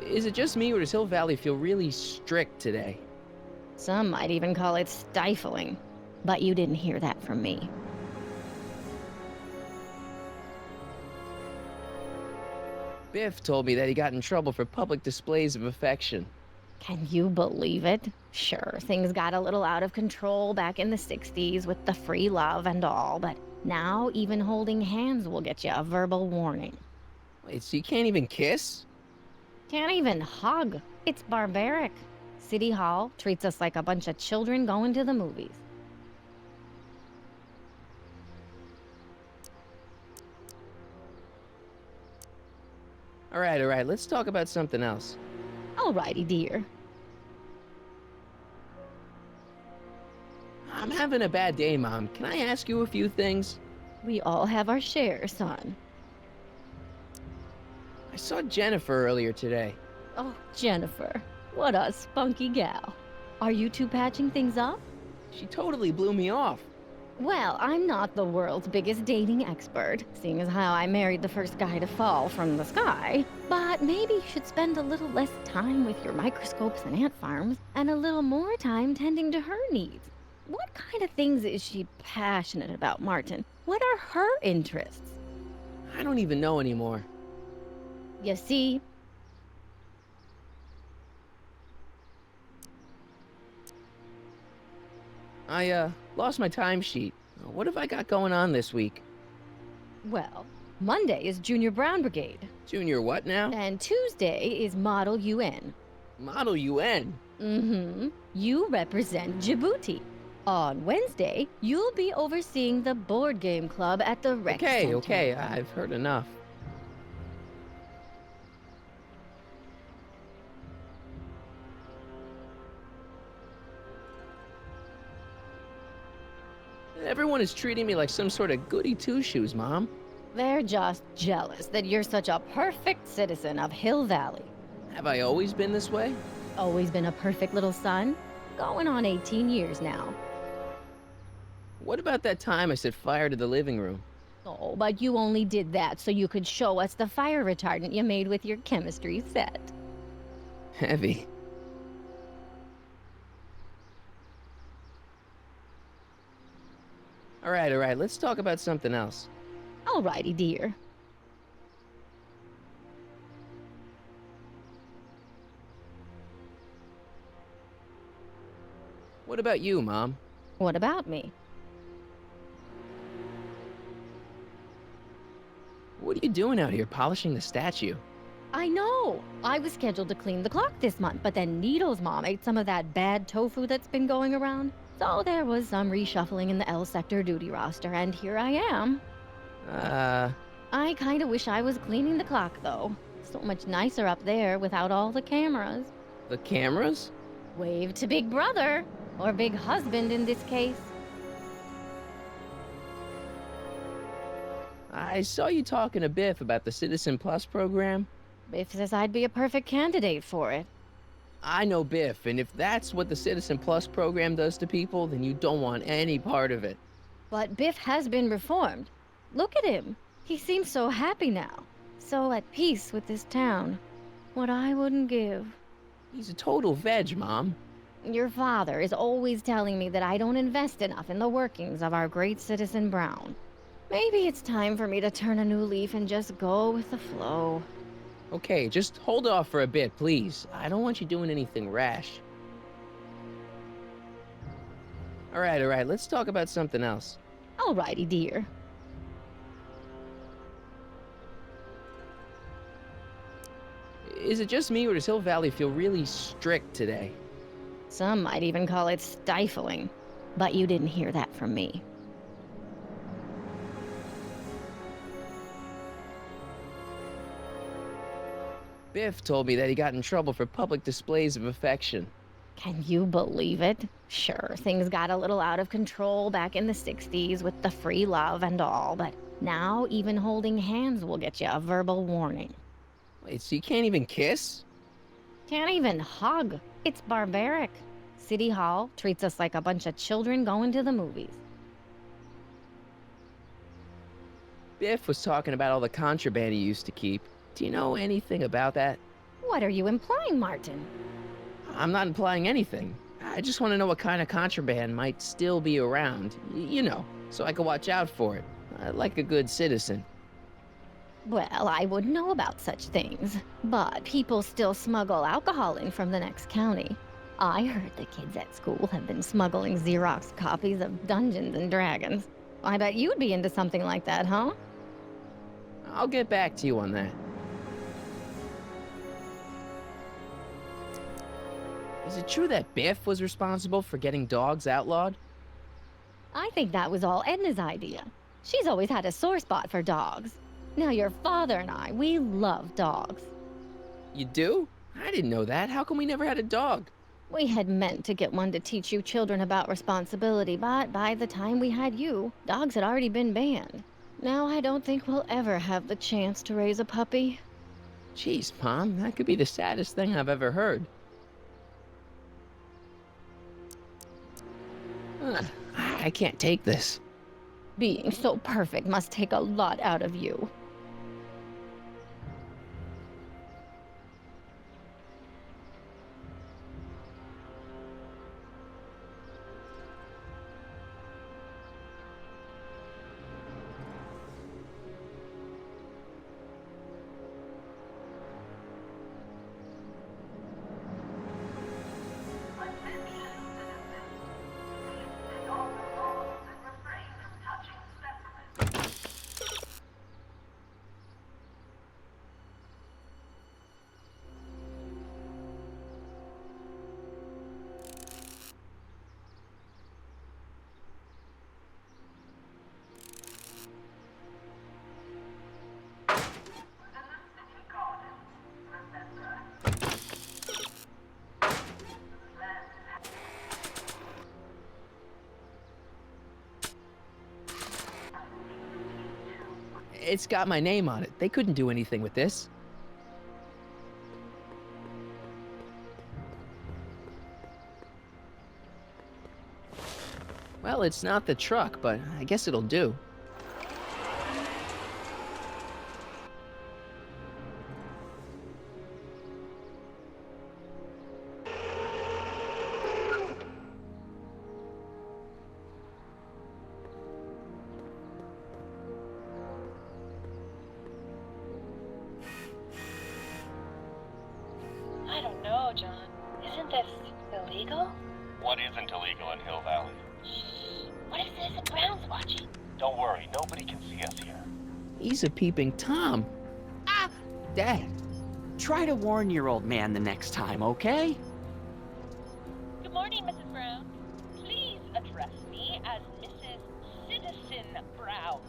Is it just me, or does Hill Valley feel really strict today? Some might even call it stifling. But you didn't hear that from me. Biff told me that he got in trouble for public displays of affection. Can you believe it? Sure, things got a little out of control back in the 60s with the free love and all, but now even holding hands will get you a verbal warning. Wait, so you can't even kiss? Can't even hug. It's barbaric. City Hall treats us like a bunch of children going to the movies. All right, let's talk about something else. Alrighty, dear. I'm having a bad day, Mom. Can I ask you a few things? We all have our share, son. I saw Jennifer earlier today. Oh, Jennifer. What a spunky gal. Are you two patching things up? She totally blew me off. Well, I'm not the world's biggest dating expert, seeing as how I married the first guy to fall from the sky. But maybe you should spend a little less time with your microscopes and ant farms, and a little more time tending to her needs. What kind of things is she passionate about, Martin? What are her interests? I don't even know anymore. You see? I, lost my timesheet. What have I got going on this week? Well, Monday is Junior Brown Brigade, Junior what now? and Tuesday is Model UN. Model UN. Mm-hmm. You represent Djibouti. On Wednesday, you'll be overseeing the board game club at the rec center. Okay, I've heard enough. Everyone is treating me like some sort of goody two-shoes, Mom. They're just jealous that you're such a perfect citizen of Hill Valley. Have I always been this way? Always been a perfect little son. Going on 18 years now. What about that time I set fire to the living room? Oh, but you only did that so you could show us the fire retardant you made with your chemistry set. Heavy. All right, let's talk about something else. Alrighty, dear. What about you, Mom? What about me? What are you doing out here, polishing the statue? I know! I was scheduled to clean the clock this month, but then Needle's mom ate some of that bad tofu that's been going around. So there was some reshuffling in the L sector duty roster, and here I am. I kinda wish I was cleaning the clock, though. So much nicer up there without all the cameras. The cameras? Wave to Big Brother, or Big Husband in this case. I saw you talking to Biff about the Citizen Plus program. Biff says I'd be a perfect candidate for it. I know Biff, and if that's what the Citizen Plus program does to people, then you don't want any part of it. But Biff has been reformed. Look at him. He seems so happy now. So at peace with this town. What I wouldn't give. He's a total veg, Mom. Your father is always telling me that I don't invest enough in the workings of our great citizen Brown. Maybe it's time for me to turn a new leaf and just go with the flow. Okay, just hold off for a bit, please. I don't want you doing anything rash. All right, let's talk about something else. Alrighty, dear. Is it just me, or does Hill Valley feel really strict today? Some might even call it stifling. But you didn't hear that from me. Biff told me that he got in trouble for public displays of affection. Can you believe it? Sure, things got a little out of control back in the 60s with the free love and all, but now even holding hands will get you a verbal warning. Wait, so you can't even kiss? Can't even hug. It's barbaric. City Hall treats us like a bunch of children going to the movies. Biff was talking about all the contraband he used to keep. Do you know anything about that? What are you implying, Martin? I'm not implying anything. I just want to know what kind of contraband might still be around. You know, so I can watch out for it. Like a good citizen. Well, I wouldn't know about such things. But people still smuggle alcohol in from the next county. I heard the kids at school have been smuggling Xerox copies of Dungeons and Dragons. I bet you'd be into something like that, huh? I'll get back to you on that. Is it true that Biff was responsible for getting dogs outlawed? I think that was all Edna's idea. She's always had a sore spot for dogs. Now your father and I, we love dogs. You do? I didn't know that. How come we never had a dog? We had meant to get one to teach you children about responsibility, but by the time we had you, dogs had already been banned. Now I don't think we'll ever have the chance to raise a puppy. Jeez, Mom, that could be the saddest thing I've ever heard. I can't take this. Being so perfect must take a lot out of you. It's got my name on it. They couldn't do anything with this. Well, it's not the truck, but I guess it'll do. I don't know, John. Isn't this illegal? What isn't illegal in Hill Valley? Shh. What if Citizen Brown's watching? Don't worry, nobody can see us here. He's a peeping Tom. Ah! Dad. Try to warn your old man the next time, okay? Good morning, Mrs. Brown. Please address me as Mrs. Citizen Brown.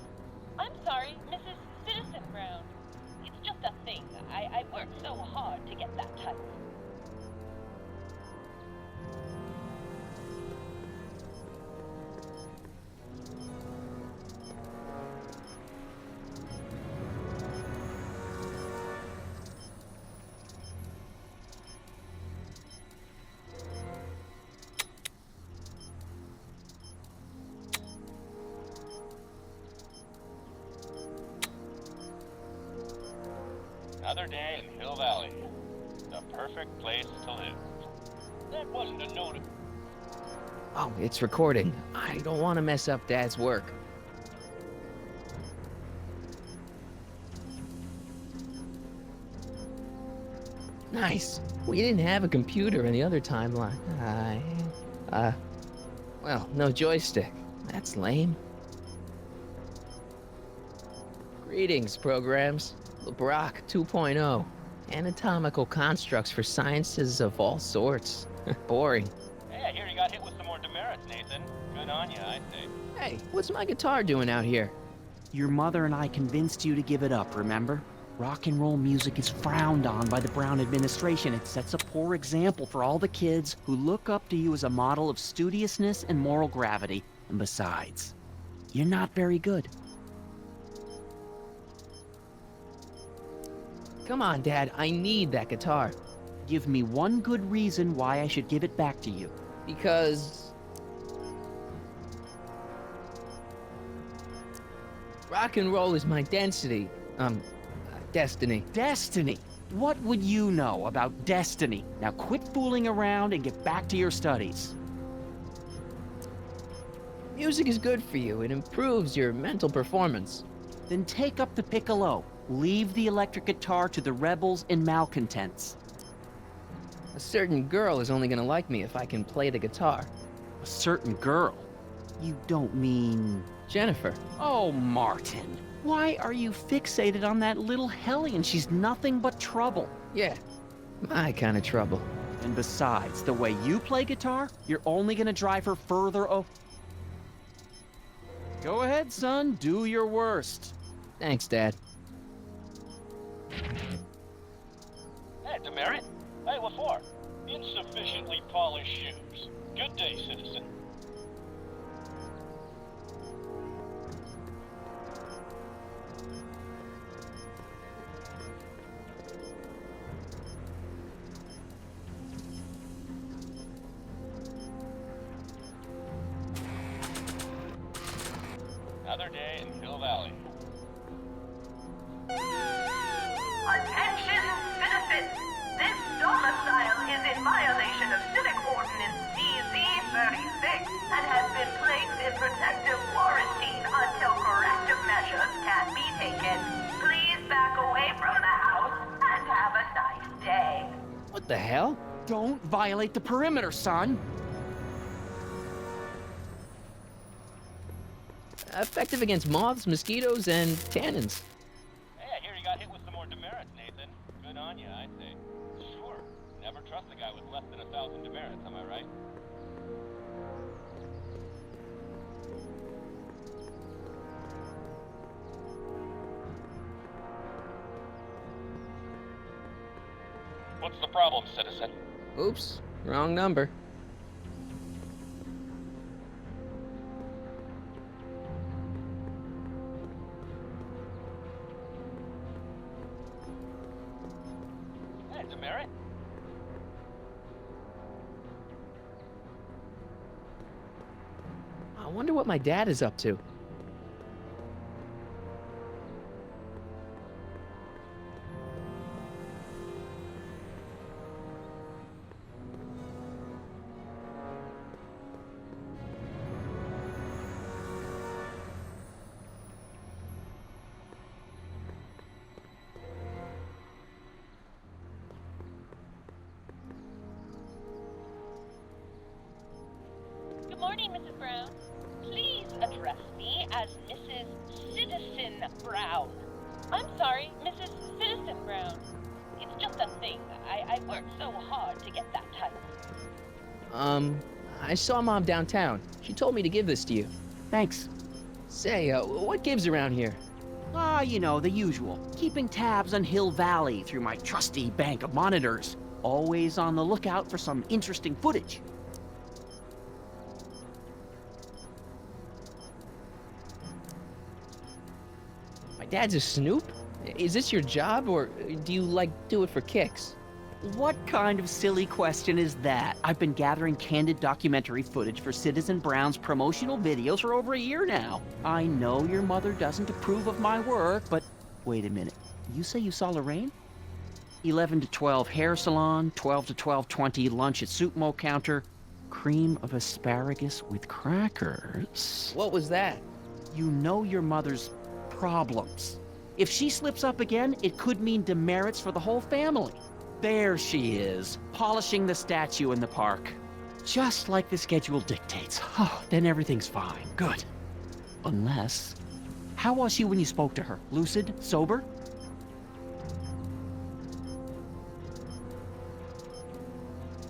I'm sorry, Mrs. Citizen Brown. It's just a thing. I worked so hard to get that title. Another day in Hill Valley. The perfect place to live. That wasn't a note. Oh, it's recording. I don't want to mess up Dad's work. Nice. We didn't have a computer in the other timeline. Well, no joystick. That's lame. Greetings, programs. LeBrock 2.0. Anatomical constructs for sciences of all sorts. Boring. Hey, I hear you got hit with some more demerits, Nathan. Good on you, I say. Hey, what's my guitar doing out here? Your mother and I convinced you to give it up, remember? Rock and roll music is frowned on by the Brown administration. It sets a poor example for all the kids who look up to you as a model of studiousness and moral gravity. And besides, you're not very good. Come on, Dad, I need that guitar. Give me one good reason why I should give it back to you. Because... rock and roll is my density. Destiny. Destiny? What would you know about destiny? Now quit fooling around and get back to your studies. Music is good for you. It improves your mental performance. Then take up the piccolo. Leave the electric guitar to the rebels and malcontents. A certain girl is only gonna like me if I can play the guitar. A certain girl? You don't mean... Jennifer. Oh, Martin. Why are you fixated on that little hellion? She's nothing but trouble. Yeah, my kind of trouble. And besides, the way you play guitar, you're only gonna drive her further Go ahead, son. Do your worst. Thanks, Dad. Hey, demerit? Hey, what for? Insufficiently polished shoes. Good day, citizen. Another day in Hill Valley. Attention, citizens! This domicile is in violation of Civic Ordinance CZ-36 and has been placed in protective quarantine until corrective measures can be taken. Please back away from the house and have a nice day. What the hell? Don't violate the perimeter, son. Effective against moths, mosquitoes, and tannins. Hey, I hear you got hit with some more demerits, Nathan. Good on you, I say. Sure. Never trust a guy with less than 1,000 demerits, am I right? What's the problem, citizen? Oops, wrong number. Hey, demerit? I wonder what my dad is up to. Good morning, Mrs. Brown. Please address me as Mrs. Citizen Brown. I'm sorry, Mrs. Citizen Brown. It's just a thing. I worked so hard to get that title. I saw Mom downtown. She told me to give this to you. Thanks. Say, what gives around here? Ah, you know, the usual. Keeping tabs on Hill Valley through my trusty bank of monitors. Always on the lookout for some interesting footage. My dad's a snoop? Is this your job, or do you, like, do it for kicks? What kind of silly question is that? I've been gathering candid documentary footage for Citizen Brown's promotional videos for over a year now. I know your mother doesn't approve of my work, but wait a minute. You say you saw Lorraine? 11 to 12 hair salon, 12 to 12:20 lunch at soup mo counter, cream of asparagus with crackers. What was that? You know your mother's problems. If she slips up again, it could mean demerits for the whole family. There she is, polishing the statue in the park. Just like the schedule dictates. Oh, then everything's fine. Good. Unless... How was she when you spoke to her? Lucid? Sober?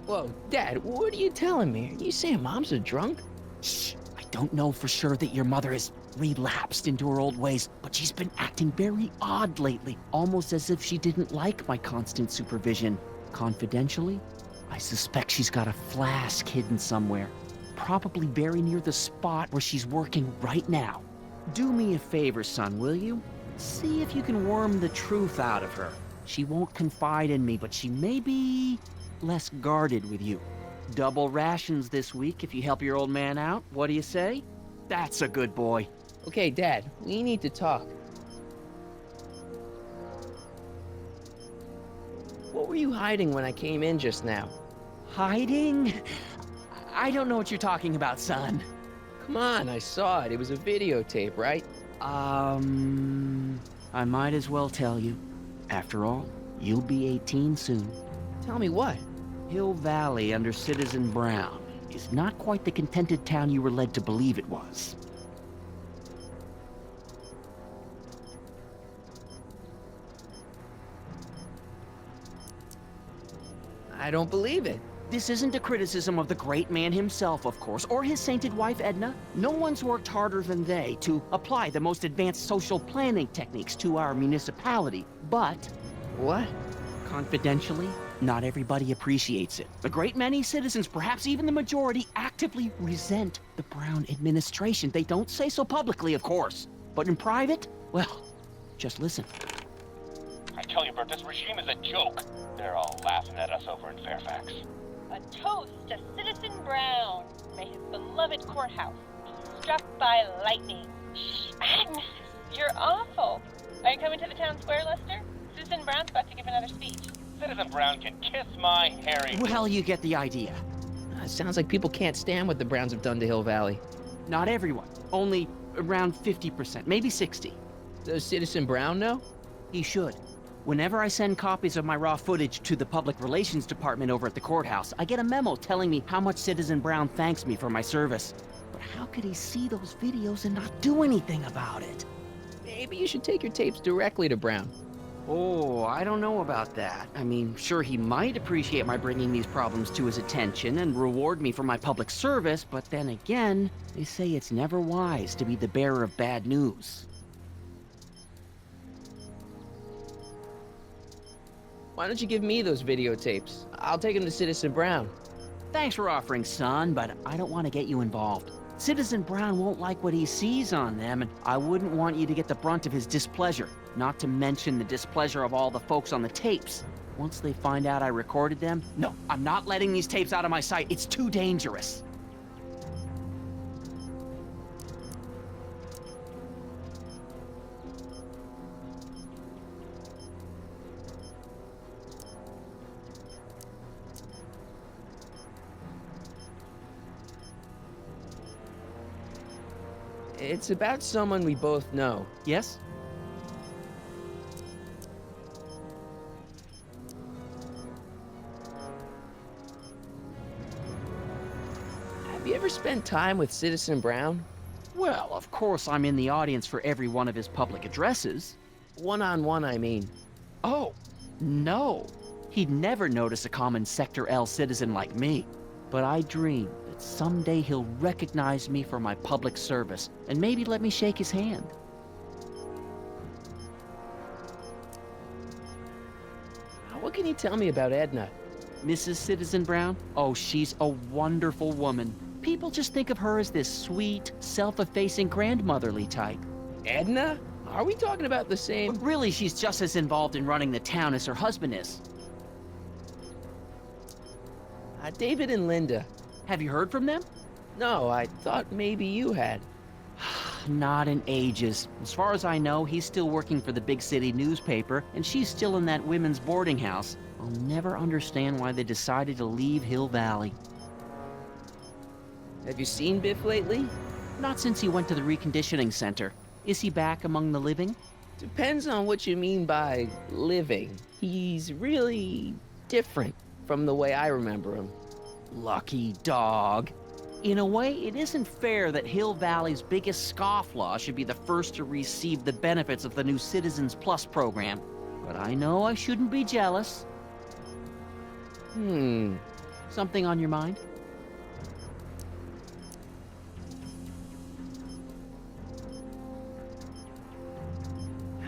Whoa, Dad, what are you telling me? Are you saying Mom's a drunk? Shh. I don't know for sure that your mother has relapsed into her old ways, but she's been acting very odd lately, almost as if she didn't like my constant supervision. Confidentially, I suspect she's got a flask hidden somewhere, probably very near the spot where she's working right now. Do me a favor, son, will you? See if you can worm the truth out of her. She won't confide in me, but she may be less guarded with you. Double rations this week if you help your old man out. What do you say? That's a good boy. Okay, Dad, we need to talk. What were you hiding when I came in just now? Hiding? I don't know what you're talking about, son. Come on, I saw it. It was a videotape, right? I might as well tell you. After all, you'll be 18 soon. Tell me what? Hill Valley under Citizen Brown is not quite the contented town you were led to believe it was. I don't believe it. This isn't a criticism of the great man himself, of course, or his sainted wife, Edna. No one's worked harder than they to apply the most advanced social planning techniques to our municipality. But... What? Confidentially, not everybody appreciates it. A great many citizens, perhaps even the majority, actively resent the Brown administration. They don't say so publicly, of course. But in private, well, just listen. I tell you, Bert, this regime is a joke. They're all laughing at us over in Fairfax. A toast to Citizen Brown. May his beloved courthouse be struck by lightning. Shh, Agnes, you're awful. Are you coming to the town square, Lester? Citizen Brown's about to give another speech. Citizen Brown can kiss my hairy... Well, you get the idea. It sounds like people can't stand what the Browns have done to Hill Valley. Not everyone. Only around 50%, maybe 60. Does Citizen Brown know? He should. Whenever I send copies of my raw footage to the Public Relations Department over at the courthouse, I get a memo telling me how much Citizen Brown thanks me for my service. But how could he see those videos and not do anything about it? Maybe you should take your tapes directly to Brown. Oh, I don't know about that. I mean, sure, he might appreciate my bringing these problems to his attention and reward me for my public service, but then again, they say it's never wise to be the bearer of bad news. Why don't you give me those videotapes? I'll take them to Citizen Brown. Thanks for offering, son, but I don't want to get you involved. Citizen Brown won't like what he sees on them, and I wouldn't want you to get the brunt of his displeasure, not to mention the displeasure of all the folks on the tapes. Once they find out I recorded them, no, I'm not letting these tapes out of my sight. It's too dangerous. It's about someone we both know. Yes? Have you ever spent time with Citizen Brown? Well, of course I'm in the audience for every one of his public addresses. One-on-one, I mean. Oh, no. He'd never notice a common Sector L citizen like me. But I dream that someday he'll recognize me for my public service and maybe let me shake his hand. What can you tell me about Edna? Mrs. Citizen Brown? Oh, she's a wonderful woman. People just think of her as this sweet, self-effacing grandmotherly type. Edna? Are we talking about the But same? really, she's just as involved in running the town as her husband is. David and Linda. Have you heard from them? No, I thought maybe you had. Not in ages. As far as I know, he's still working for the big city newspaper, and she's still in that women's boarding house. I'll never understand why they decided to leave Hill Valley. Have you seen Biff lately? Not since he went to the reconditioning center. Is he back among the living? Depends on what you mean by living. He's really different from the way I remember him. Lucky dog. In a way, it isn't fair that Hill Valley's biggest scofflaw should be the first to receive the benefits of the new Citizens Plus program. But I know I shouldn't be jealous. Something on your mind?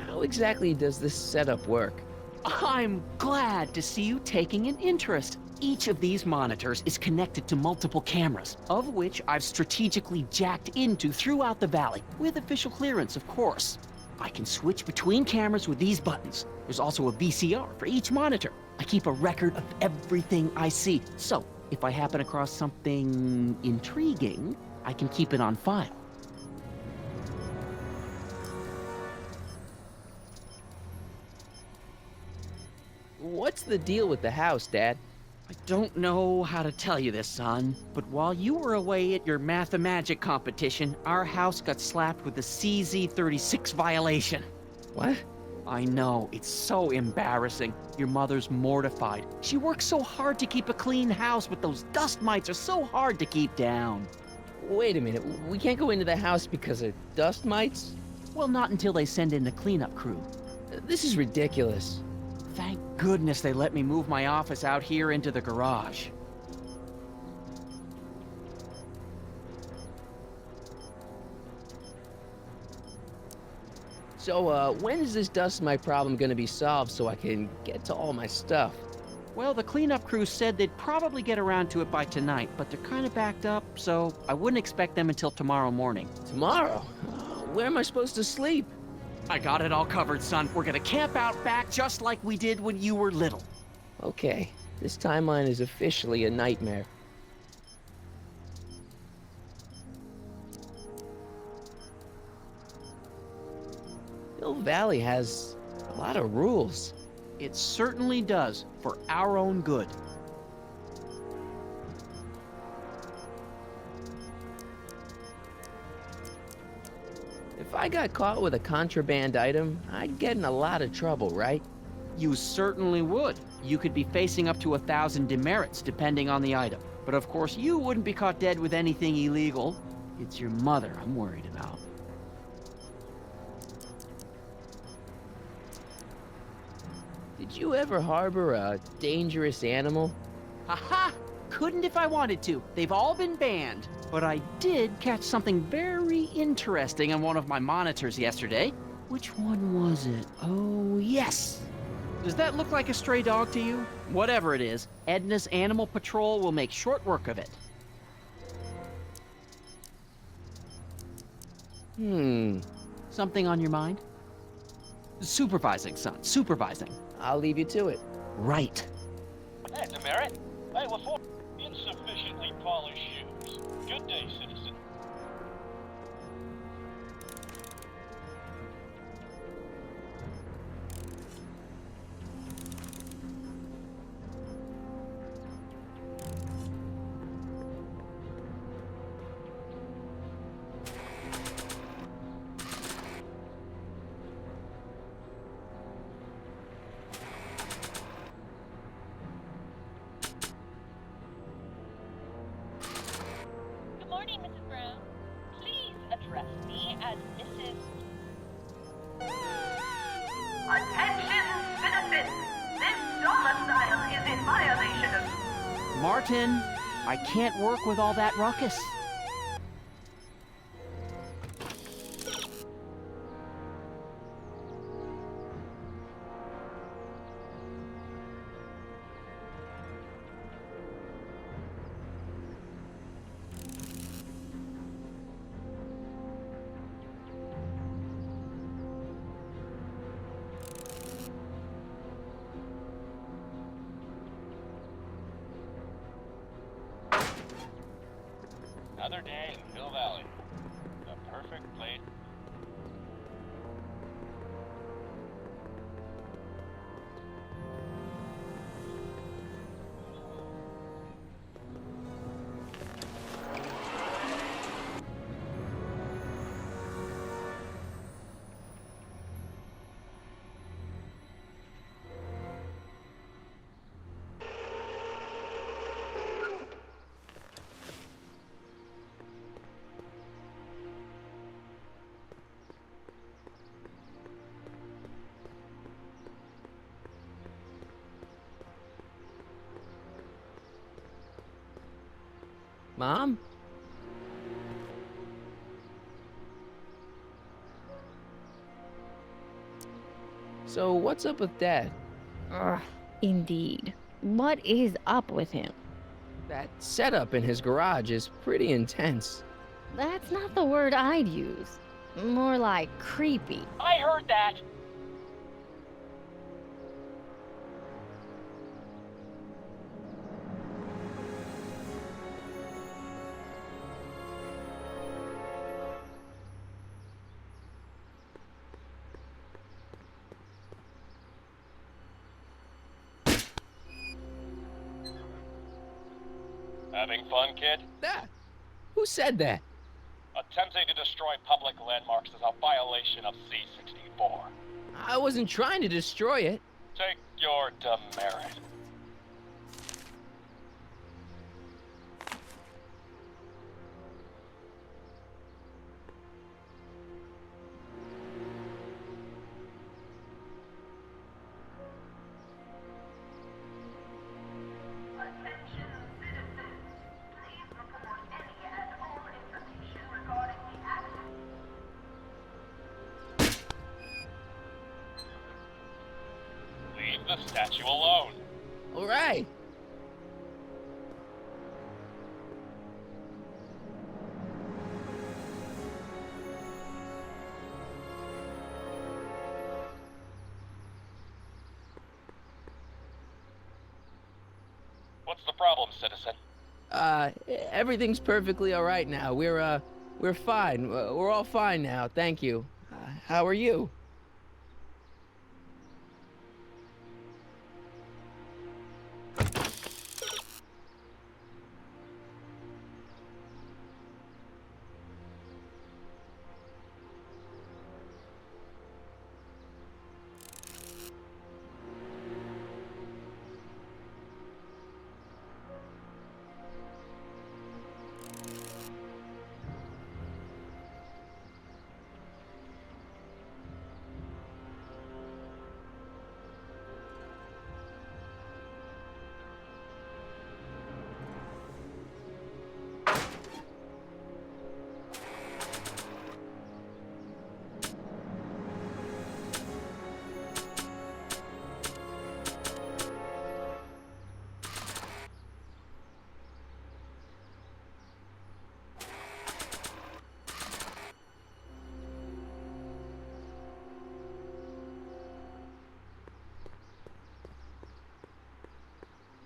How exactly does this setup work? I'm glad to see you taking an interest. Each of these monitors is connected to multiple cameras, of which I've strategically jacked into throughout the valley, with official clearance, of course. I can switch between cameras with these buttons. There's also a VCR for each monitor. I keep a record of everything I see, so if I happen across something intriguing, I can keep it on file. What's the deal with the house, Dad? I don't know how to tell you this, son, but while you were away at your Mathemagic competition, our house got slapped with a CZ36 violation. What? I know, it's so embarrassing. Your mother's mortified. She works so hard to keep a clean house, but those dust mites are so hard to keep down. Wait a minute, we can't go into the house because of dust mites? Well, not until they send in the cleanup crew. This is ridiculous. Thank goodness they let me move my office out here into the garage. So, when is this dust mite problem gonna be solved so I can get to all my stuff? Well, the cleanup crew said they'd probably get around to it by tonight, but they're kind of backed up, so I wouldn't expect them until tomorrow morning. Tomorrow? Where am I supposed to sleep? I got it all covered, son. We're gonna camp out back just like we did when you were little. Okay, this timeline is officially a nightmare. Hill Valley has a lot of rules. It certainly does, for our own good. If I got caught with a contraband item, I'd get in a lot of trouble, right? You certainly would. You could be facing up to 1,000 demerits, depending on the item. But of course, you wouldn't be caught dead with anything illegal. It's your mother I'm worried about. Did you ever harbor a dangerous animal? Haha! Couldn't if I wanted to. They've all been banned. But I did catch something very interesting on one of my monitors yesterday. Which one was it? Oh, yes! Does that look like a stray dog to you? Whatever it is, Edna's Animal Patrol will make short work of it. Something on your mind? Supervising, son. Supervising. I'll leave you to it. Right. Hey, Demerit. Hey, what's for? Insufficiently polished shoes. Good day, citizen. Good morning, Mrs. Martin, I can't work with all that ruckus. Another day in Hill Valley. The perfect place. Mom? So what's up with Dad? Ugh, indeed. What is up with him? That setup in his garage is pretty intense. That's not the word I'd use. More like creepy. I heard that! Having fun, kid? Ah, who said that? Attempting to destroy public landmarks is a violation of C-64. I wasn't trying to destroy it. Take your demerit. Attention citizens. Please report any and all information regarding the accident. Leave the statue alone. All right. What's the problem, citizen? Everything's perfectly all right now. We're fine. We're all fine now. Thank you. How are you?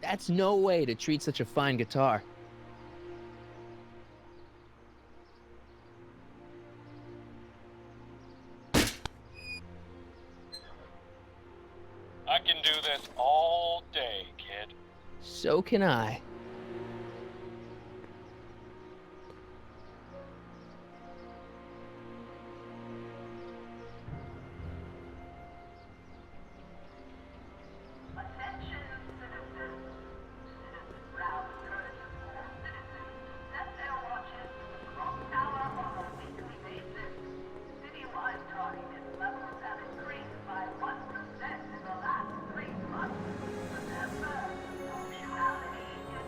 That's no way to treat such a fine guitar. I can do this all day, kid. So can I. Attention citizens. Citizen Brown encourages all citizens to set their watches to the clock tower on a weekly basis. Citywide tardiness levels have increased by 1% in the last 3 months. Remember, punctuality is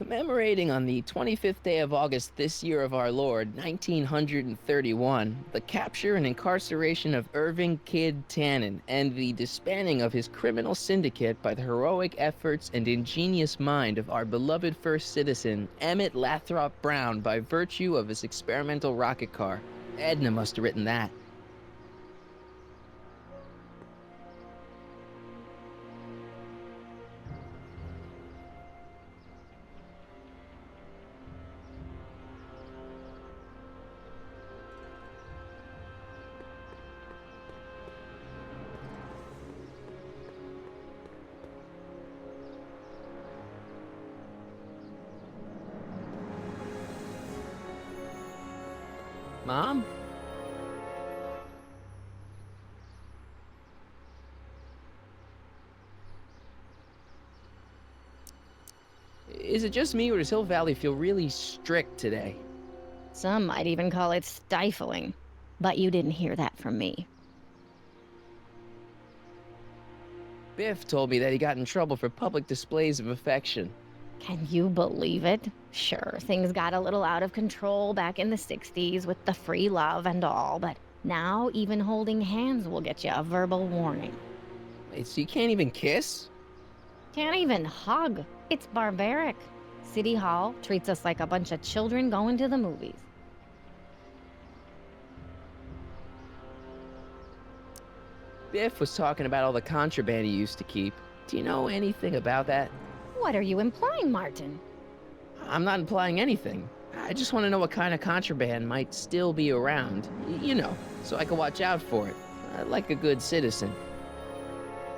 Commemorating on the 25th day of August this year of our Lord, 1931, the capture and incarceration of Irving Kid Tannen and the disbanding of his criminal syndicate by the heroic efforts and ingenious mind of our beloved first citizen, Emmett Lathrop Brown, by virtue of his experimental rocket car. Edna must have written that. Mom? Is it just me, or does Hill Valley feel really strict today? Some might even call it stifling. But you didn't hear that from me. Biff told me that he got in trouble for public displays of affection. Can you believe it? Sure, things got a little out of control back in the 60s with the free love and all, but now even holding hands will get you a verbal warning. Wait, so you can't even kiss? Can't even hug. It's barbaric. City Hall treats us like a bunch of children going to the movies. Biff was talking about all the contraband he used to keep. Do you know anything about that? What are you implying, Martin? I'm not implying anything. I just want to know what kind of contraband might still be around. You know, so I can watch out for it. Like a good citizen.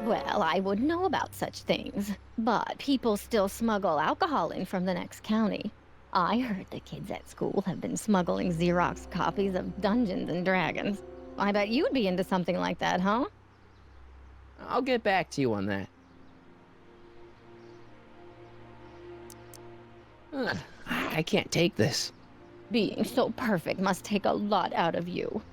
Well, I would know about such things, but people still smuggle alcohol in from the next county. I heard the kids at school have been smuggling Xerox copies of Dungeons and Dragons. I bet you'd be into something like that, huh? I'll get back to you on that. I can't take this. Being so perfect must take a lot out of you.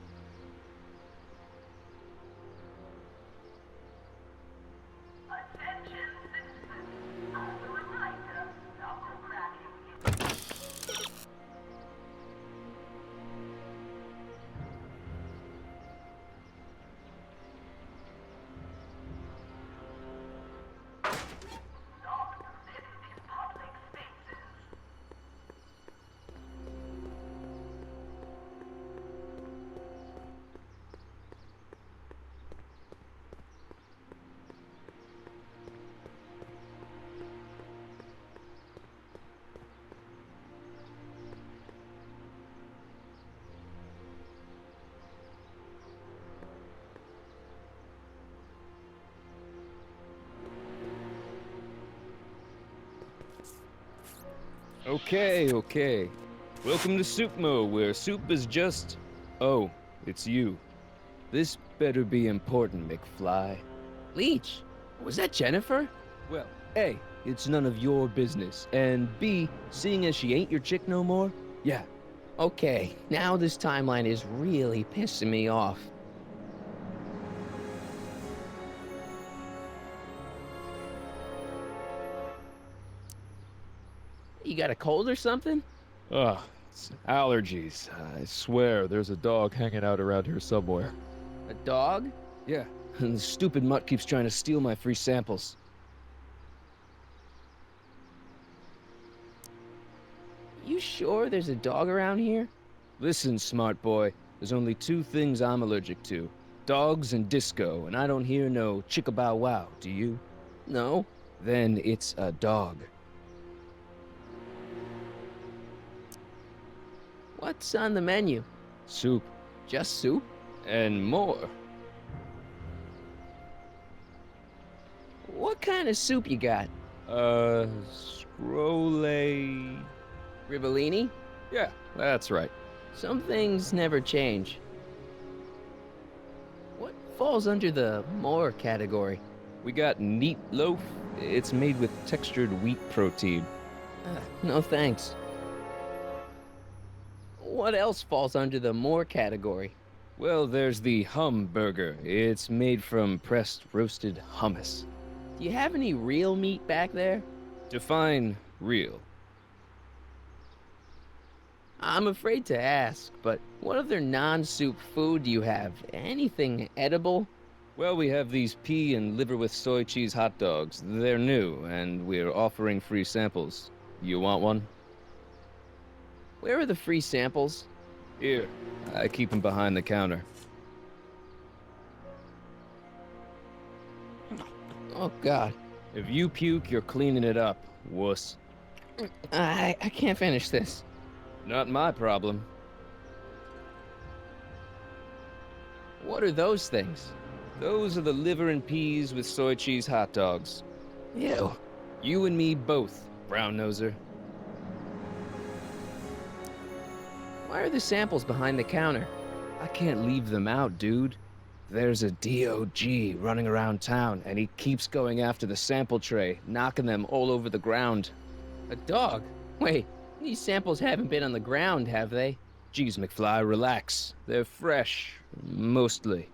Attention citizens. As a reminder, knuckle cracking is... Not permitted in public spaces. Okay. Welcome to Soupmo, where soup is just... Oh, it's you. This better be important, McFly. Leech, was that Jennifer? Well, A, it's none of your business, and B, seeing as she ain't your chick no more, yeah. Okay, now this timeline is really pissing me off. You got a cold or something? Ugh, it's allergies. I swear there's a dog hanging out around here somewhere. A dog? Yeah, and the stupid mutt keeps trying to steal my free samples. You sure there's a dog around here? Listen, smart boy, there's only two things I'm allergic to. Dogs and disco, and I don't hear no chicka-bow-wow, do you? No. Then it's a dog. What's on the menu? Soup. Just soup? And more. What kind of soup you got? Scrolle... Ribellini? Yeah, that's right. Some things never change. What falls under the more category? We got neat loaf. It's made with textured wheat protein. No thanks. What else falls under the more category? Well, there's the hum burger. It's made from pressed roasted hummus. Do you have any real meat back there? Define real. I'm afraid to ask, but what other non-soup food do you have? Anything edible? Well, we have these pea and liver with soy cheese hot dogs. They're new, and we're offering free samples. You want one? Where are the free samples? Here. I keep them behind the counter. Oh, God. If you puke, you're cleaning it up, wuss. I can't finish this. Not my problem. What are those things? Those are the liver and peas with soy cheese hot dogs. Ew. You and me both, brown noser. Why are the samples behind the counter? I can't leave them out, dude. There's a DOG running around town, and he keeps going after the sample tray, knocking them all over the ground. A dog? Wait, these samples haven't been on the ground, have they? Geez, McFly, relax. They're fresh. Mostly.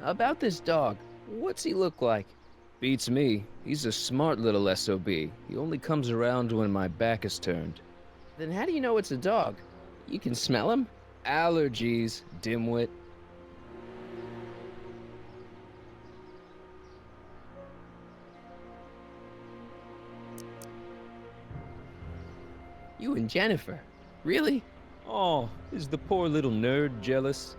About this dog, what's he look like? Beats me. He's a smart little SOB. He only comes around when my back is turned. Then how do you know it's a dog? You can smell him? Allergies, dimwit. You and Jennifer? Really? Oh, is the poor little nerd jealous?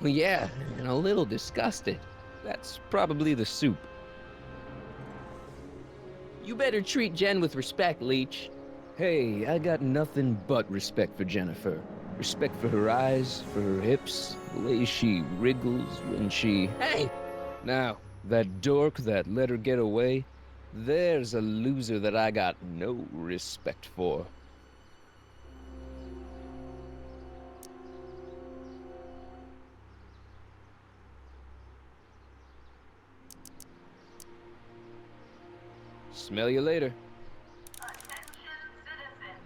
Well, yeah, and a little disgusted. That's probably the soup. You better treat Jen with respect, Leech. Hey, I got nothing but respect for Jennifer. Respect for her eyes, for her hips, the way she wriggles when she... Hey! Now, that dork that let her get away, there's a loser that I got no respect for. Smell you later. Attention citizens.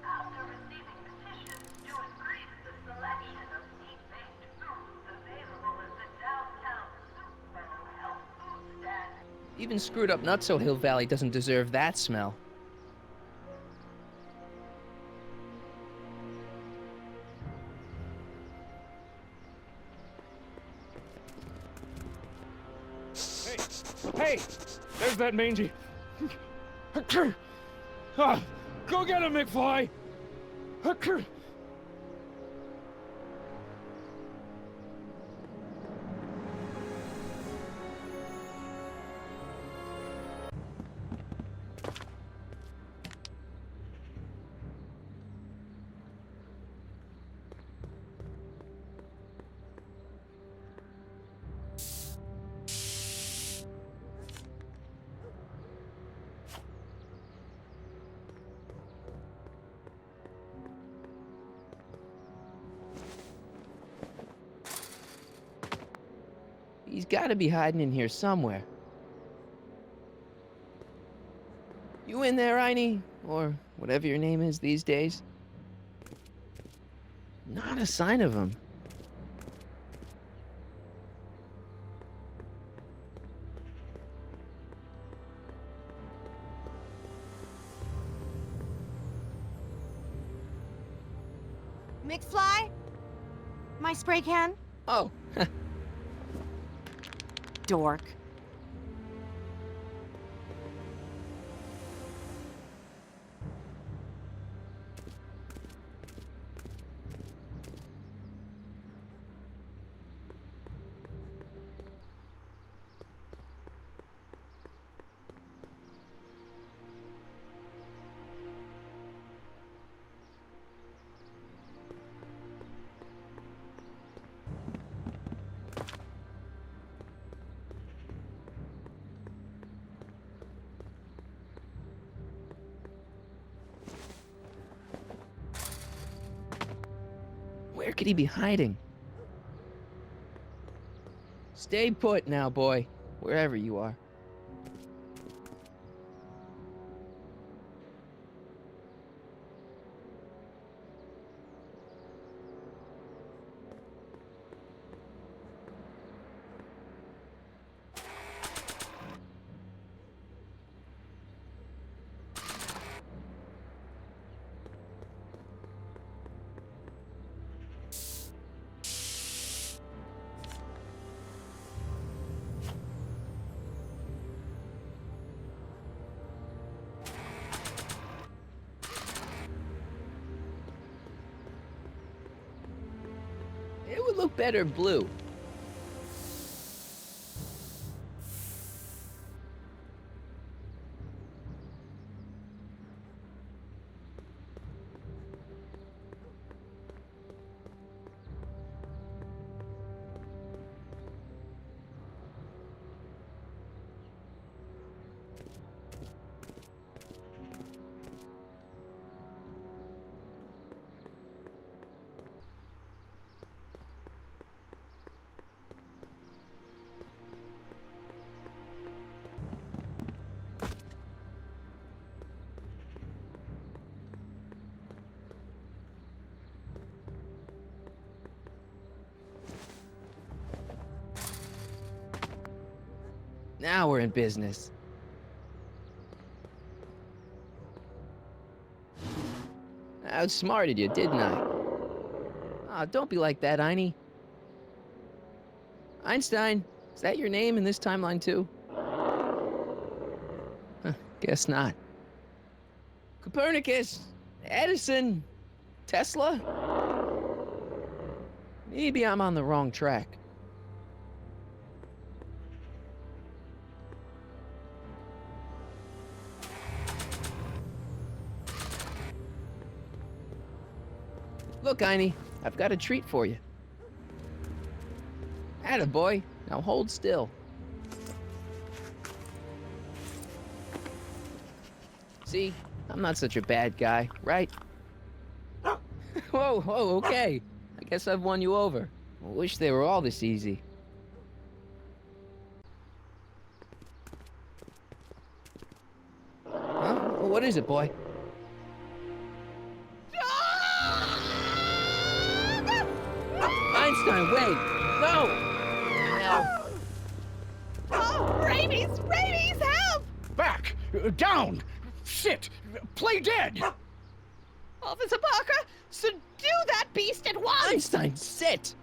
After receiving petitions to increase the selection of meat-based foods available at the downtown Super health food stand. Even screwed up Nutso Hill Valley doesn't deserve that smell. Hey! There's that mangy. Go get him, McFly! He's gotta be hiding in here somewhere. You in there, Einie? Or whatever your name is these days? Not a sign of him. McFly? My spray can? Oh, Dork. where could he be hiding? Stay put now, boy. Wherever you are. look better blue. Now we're in business. I outsmarted you, didn't I? Ah, don't be like that, Einie. Einstein, is that your name in this timeline too? Huh, guess not. Copernicus, Edison, Tesla? Maybe I'm on the wrong track. Look, Einie, I've got a treat for you. Attaboy, now hold still. See, I'm not such a bad guy, right? Whoa, okay. I guess I've won you over. I wish they were all this easy. Huh? What is it, boy? Einstein, wait! No! Oh, rabies! Rabies, help! Back! Down! Sit! Play dead! Officer Parker, subdue that beast at once! Einstein, sit!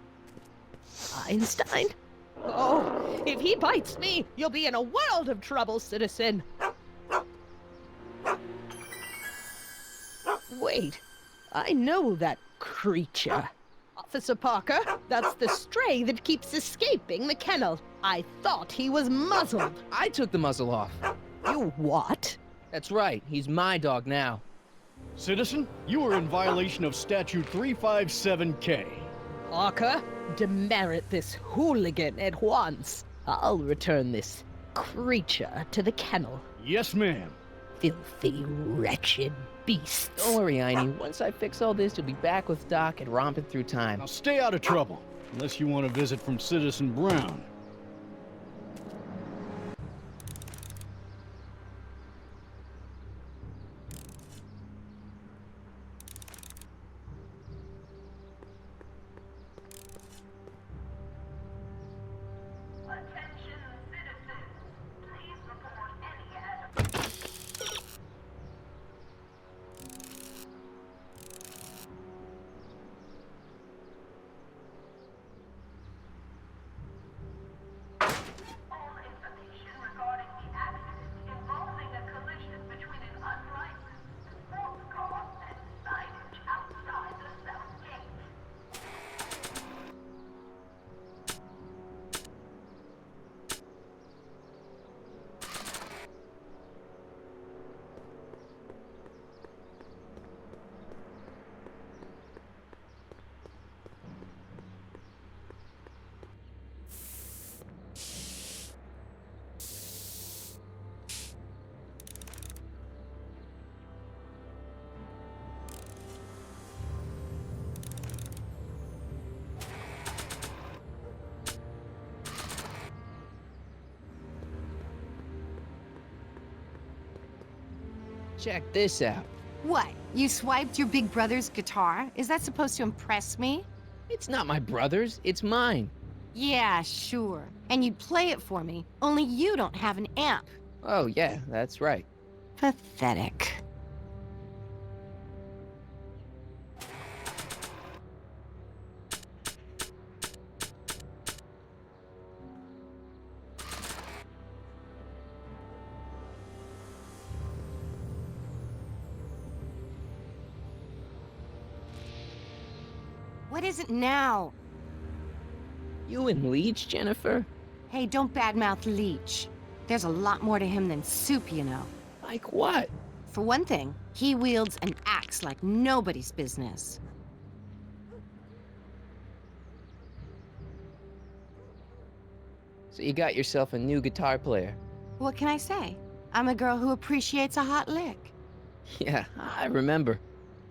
Einstein? Oh, if he bites me, you'll be in a world of trouble, citizen. Wait, I know that creature. Officer Parker, that's the stray that keeps escaping the kennel. I thought he was muzzled. I took the muzzle off. You what? That's right, he's my dog now. Citizen, you are in violation of Statute 357K. Parker, demerit this hooligan at once. I'll return this creature to the kennel. Yes, ma'am. Filthy, wretched beasts. Don't worry, Einie. Once I fix all this, you'll be back with Doc and romping through time. Now stay out of trouble, unless you want a visit from Citizen Brown. Attention citizens, please report any ad. All information regarding the accident involving a collision between an unlicensed sports car and signage outside the south gate. Check this out. What? You swiped your big brother's guitar? Is that supposed to impress me? It's not my brother's, it's mine. Yeah, sure. And you'd play it for me, only you don't have an amp. Oh, yeah, that's right. Pathetic. What is it now? You and Leech, Jennifer? Hey, don't badmouth Leech. There's a lot more to him than soup, you know. Like what? For one thing, he wields an axe like nobody's business. So you got yourself a new guitar player. What can I say? I'm a girl who appreciates a hot lick. Yeah, I remember.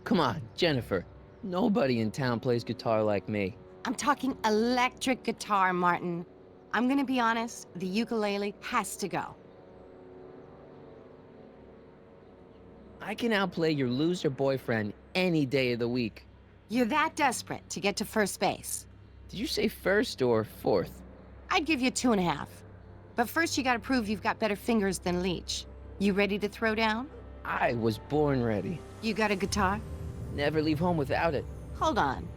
Come on, Jennifer. Nobody in town plays guitar like me. I'm talking electric guitar, Martin. I'm gonna be honest, the ukulele has to go. I can outplay your loser boyfriend any day of the week. You're that desperate to get to first base. Did you say first or fourth? I'd give you 2.5. But first you gotta prove you've got better fingers than Leech. You ready to throw down? I was born ready. You got a guitar? Never leave home without it. Hold on.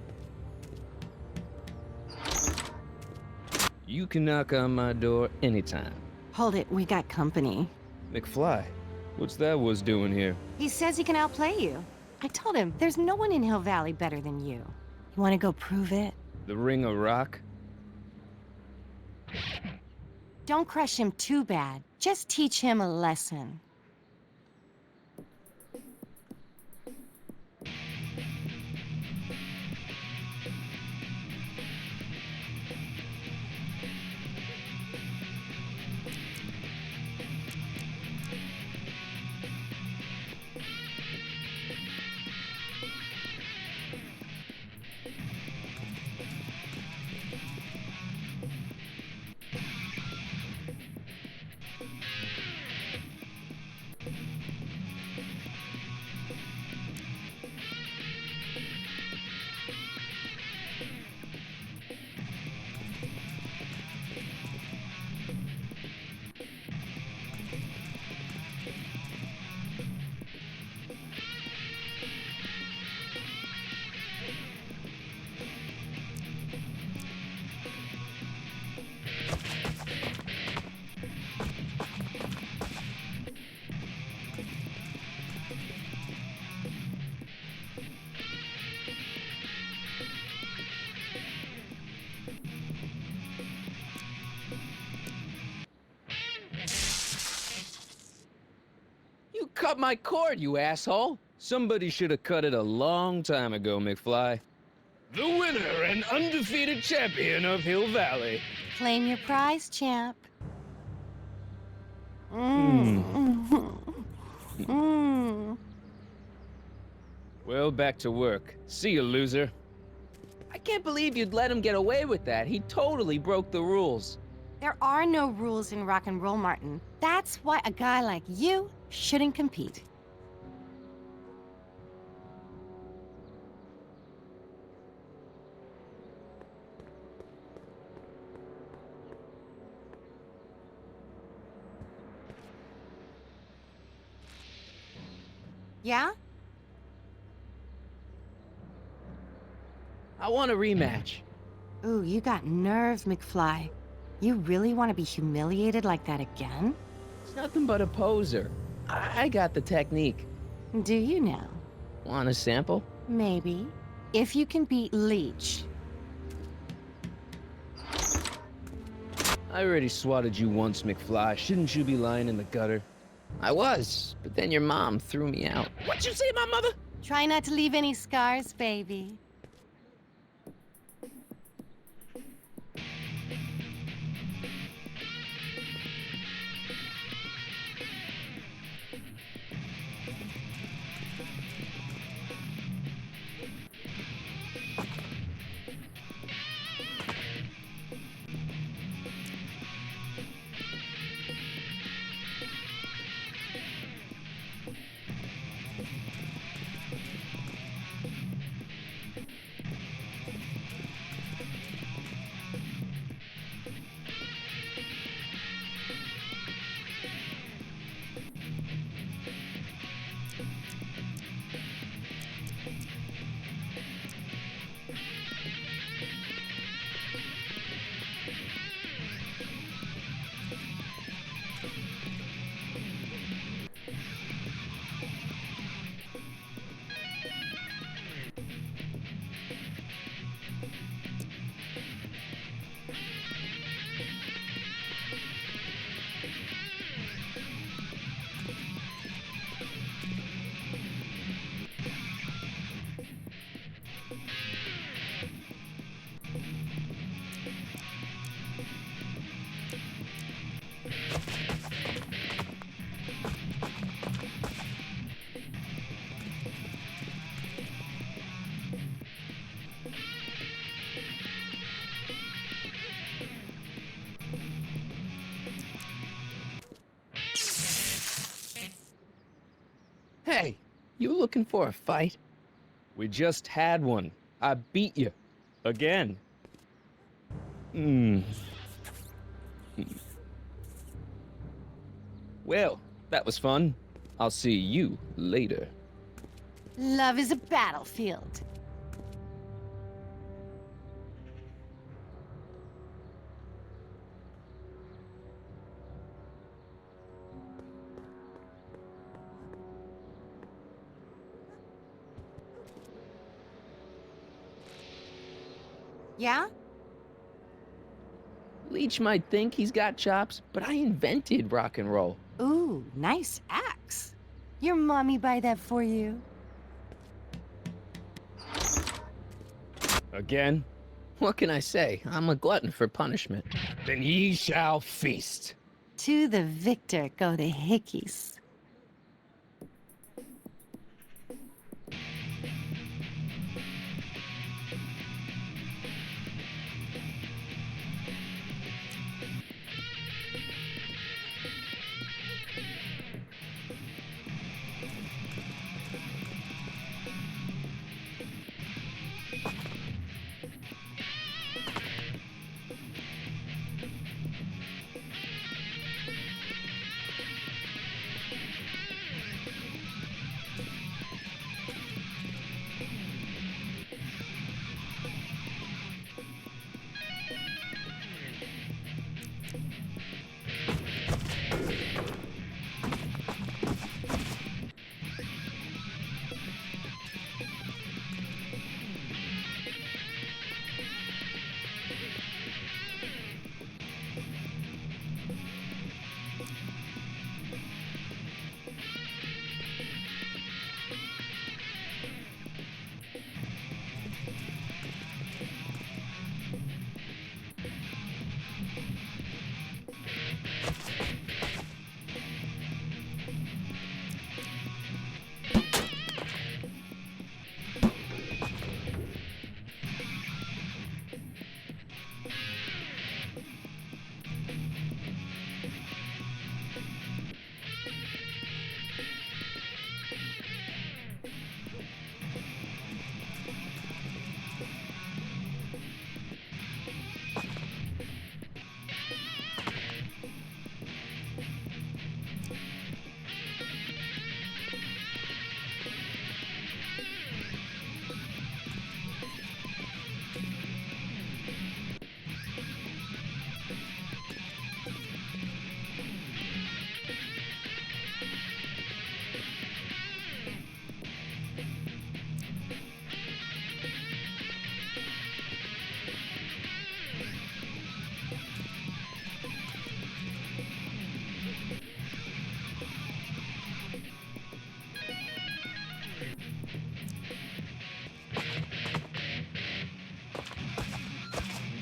You can knock on my door anytime. Hold it, we got company. McFly, what's that was doing here? He says he can outplay you. I told him, there's no one in Hill Valley better than you. You wanna go prove it? The Ring of Rock? Don't crush him too bad. Just teach him a lesson. You cut my cord, you asshole! Somebody should have cut it a long time ago, McFly. The winner and undefeated champion of Hill Valley. Claim your prize, champ. Well, back to work. See you, loser. I can't believe you'd let him get away with that. He totally broke the rules. There are no rules in rock and roll, Martin. That's why a guy like you shouldn't compete. Yeah? I want a rematch. Ooh, you got nerve, McFly. You really want to be humiliated like that again? It's nothing but a poser. I got the technique. Do you now? Want a sample? Maybe. If you can beat Leech. I already swatted you once, McFly. Shouldn't you be lying in the gutter? I was, but then your mom threw me out. What'd you say, my mother? Try not to leave any scars, baby. You looking for a fight? We just had one. I beat you. Again. Well, that was fun. I'll see you later. Love is a battlefield. Yeah? Leech might think he's got chops, but I invented rock and roll. Ooh, nice axe. Your mommy buy that for you? Again? What can I say? I'm a glutton for punishment. Then ye shall feast. To the victor go the hickeys.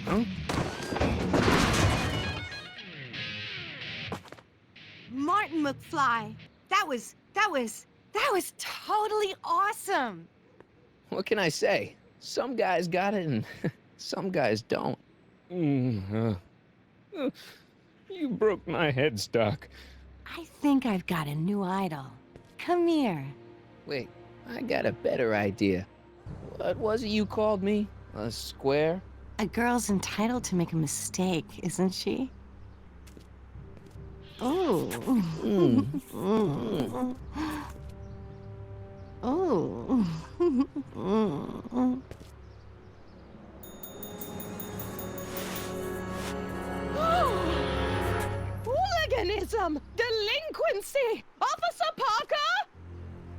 Huh? Martin McFly. That was totally awesome. What can I say? Some guys got it and some guys don't. You broke my headstock. I think I've got a new idol. Come here. Wait, I got a better idea. What was it you called me? A square? A girl's entitled to make a mistake, isn't she? Oh. Oh. Hooliganism! Delinquency! Officer Parker!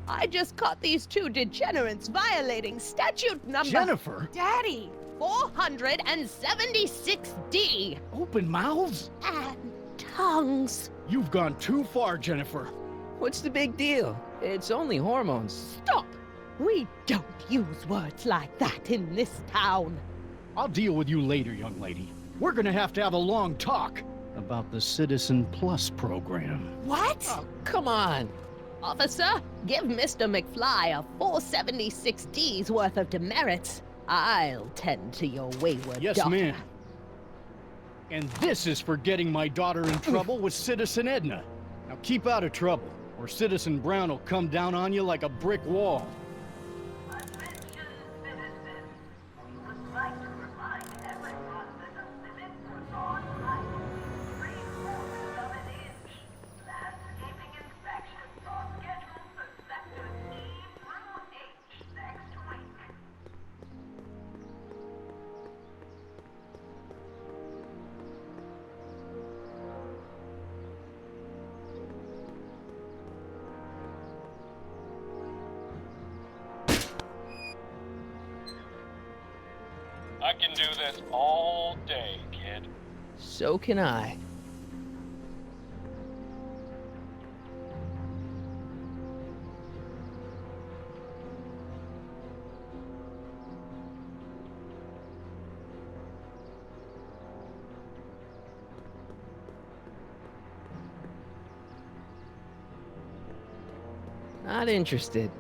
I just caught these two degenerates violating statute number... Jennifer! Daddy! 476D! Open mouths? And tongues. You've gone too far, Jennifer. What's the big deal? It's only hormones. Stop! We don't use words like that in this town. I'll deal with you later, young lady. We're gonna have to have a long talk about the Citizen Plus program. What? Oh, come on. Officer, give Mr. McFly a 476D's worth of demerits. I'll tend to your wayward Yes, daughter. ma'am. And this is for getting my daughter in trouble with Citizen Edna. Now keep out of trouble, or Citizen Brown will come down on you like a brick wall. Attention, citizens. We would like to remind everyone that the limit for lawn height is 3/4 of an inch. Landscaping inspections are scheduled for sectors E through H next week. I can do this all day, kid. So can I. Not interested.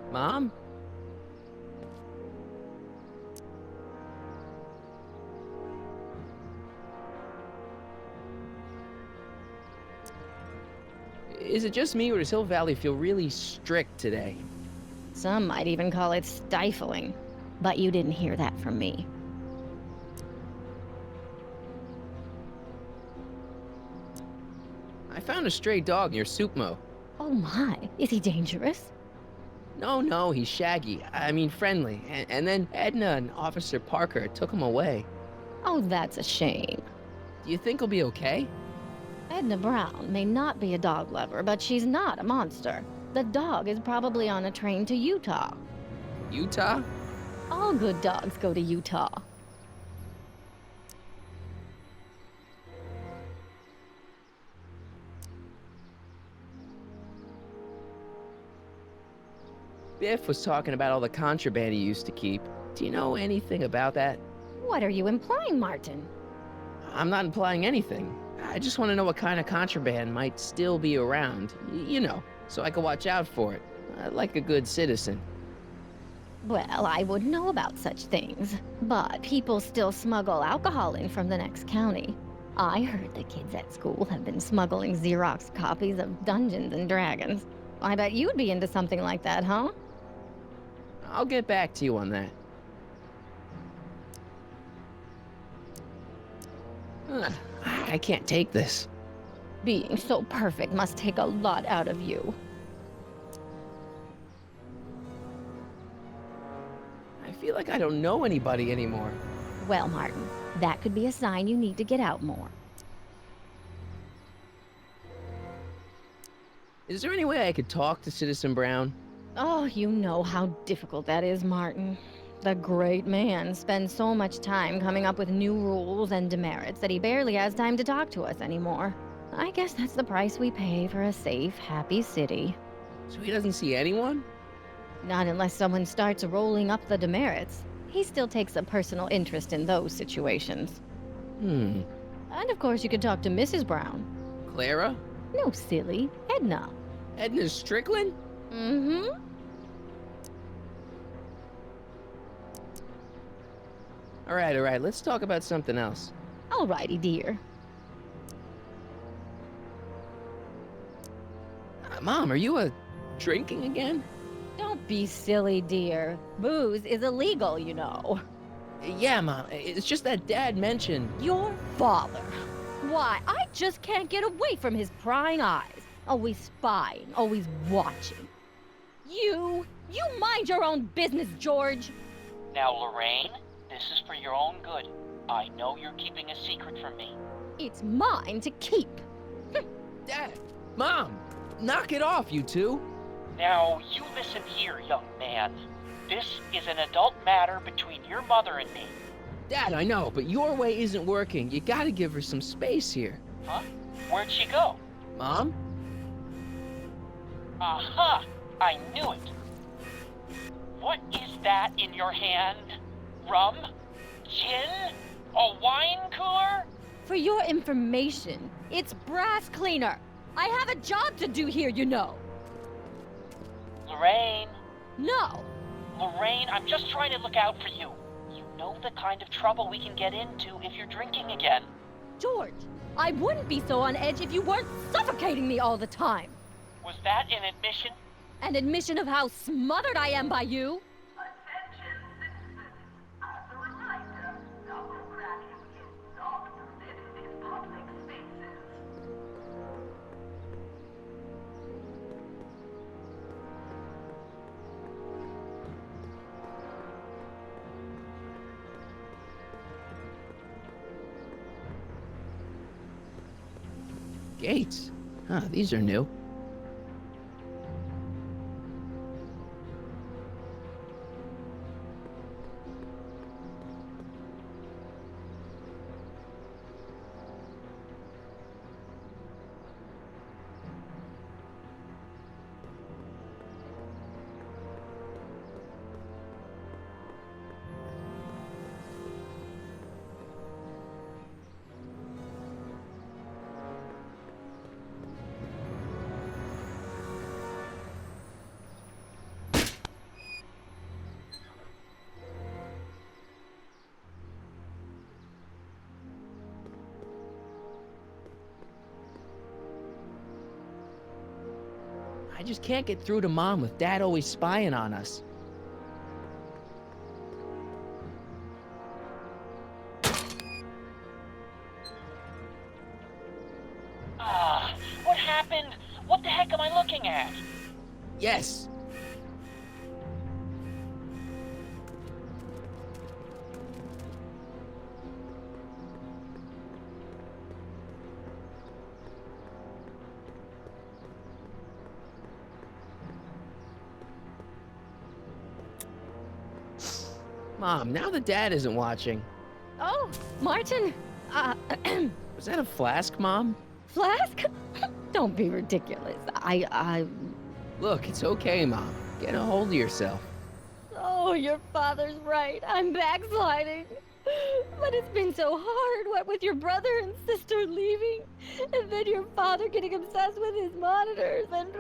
Mom? Is it just me, or does Hill Valley feel really strict today? Some might even call it stifling. But you didn't hear that from me. I found a stray dog near Supmo. Oh my, is he dangerous? No, he's shaggy. I mean friendly. And then Edna and Officer Parker took him away. Oh, that's a shame. Do you think he'll be okay? Edna Brown may not be a dog lover, but she's not a monster. The dog is probably on a train to Utah. Utah? All good dogs go to Utah. Biff was talking about all the contraband he used to keep. Do you know anything about that? What are you implying, Martin? I'm not implying anything. I just want to know what kind of contraband might still be around. You know, so I can watch out for it. Like a good citizen. Well, I wouldn't know about such things. But people still smuggle alcohol in from the next county. I heard the kids at school have been smuggling Xerox copies of Dungeons and Dragons. I bet you'd be into something like that, huh? I'll get back to you on that. I can't take this. Being so perfect must take a lot out of you. I feel like I don't know anybody anymore. Well, Martin, that could be a sign you need to get out more. Is there any way I could talk to Citizen Brown? Oh, you know how difficult that is, Martin. The great man spends so much time coming up with new rules and demerits that he barely has time to talk to us anymore. I guess that's the price we pay for a safe, happy city. So he doesn't see anyone? Not unless someone starts rolling up the demerits. He still takes a personal interest in those situations. And of course you could talk to Mrs. Brown. Clara? No, silly. Edna. Edna Strickland? Mm-hmm. All right, let's talk about something else. Alrighty, dear. Mom, are you drinking again? Don't be silly, dear. Booze is illegal, you know. Yeah, Mom. It's just that Dad mentioned... Your father. Why, I just can't get away from his prying eyes. Always spying, always watching. You mind your own business, George. Now, Lorraine, this is for your own good. I know you're keeping a secret from me. It's mine to keep. Dad! Mom! Knock it off, you two! Now, you listen here, young man. This is an adult matter between your mother and me. Dad, I know, but your way isn't working. You gotta give her some space here. Huh? Where'd she go? Mom? Aha! I knew it. What is that in your hand? Rum? Gin? A wine cooler? For your information, it's brass cleaner. I have a job to do here, you know. Lorraine. No. Lorraine, I'm just trying to look out for you. You know the kind of trouble we can get into if you're drinking again. George, I wouldn't be so on edge if you weren't suffocating me all the time. Was that an admission? An admission of how smothered I am by you. Attention citizens. As a reminder, knuckle cracking is not permitted in public spaces. Gates? Huh, these are new. I just can't get through to Mom with Dad always spying on us. What happened? What the heck am I looking at? Yes! Mom, now that Dad isn't watching. Oh, Martin. Was that a flask, Mom? Flask? Don't be ridiculous. Look, it's okay, Mom. Get a hold of yourself. Oh, your father's right. I'm backsliding. But it's been so hard, what with your brother and sister leaving, and then your father getting obsessed with his monitors, and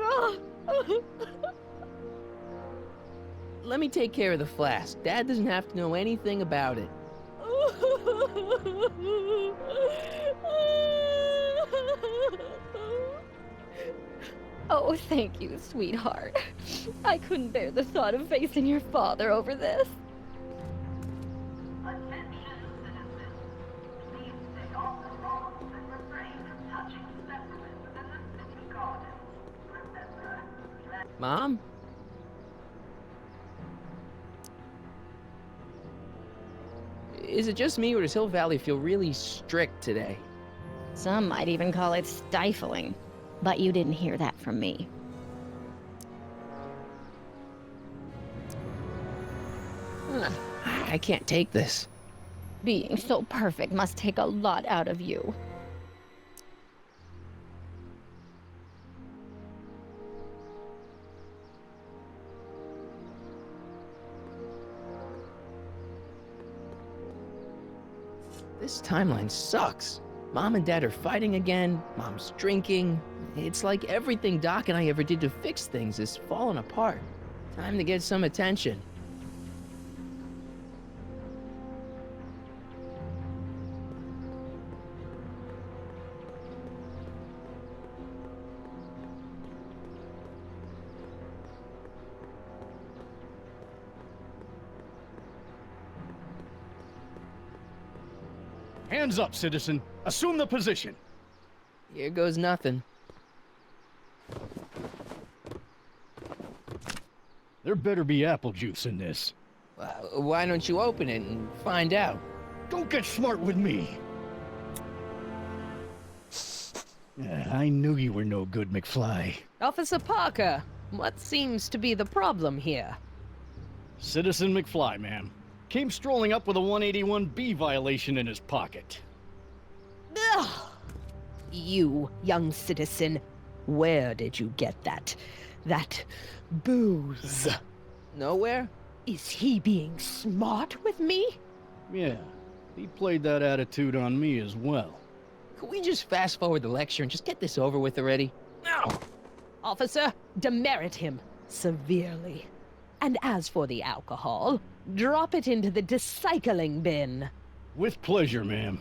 Let me take care of the flask. Dad doesn't have to know anything about it. Oh, thank you, sweetheart. I couldn't bear the thought of facing your father over this. Attention citizens. Please stay off the lawns and refrain from touching specimens in the city gardens. Remember, Mom? Is it just me, or does Hill Valley feel really strict today? Some might even call it stifling. But you didn't hear that from me. I can't take this. Being so perfect must take a lot out of you. This timeline sucks. Mom and Dad are fighting again. Mom's drinking. It's like everything Doc and I ever did to fix things is falling apart. Time to get some attention. Hands up, citizen. Assume the position. Here goes nothing. There better be apple juice in this. Why don't you open it and find out? Don't get smart with me. I knew you were no good, McFly. Officer Parker, what seems to be the problem here? Citizen McFly, ma'am. Came strolling up with a 181B violation in his pocket. Ugh. You, young citizen, where did you get that booze? Nowhere? Is he being smart with me? Yeah, he played that attitude on me as well. Could we just fast forward the lecture and just get this over with already? No! Officer, demerit him severely. And as for the alcohol, drop it into the recycling bin. With pleasure, ma'am.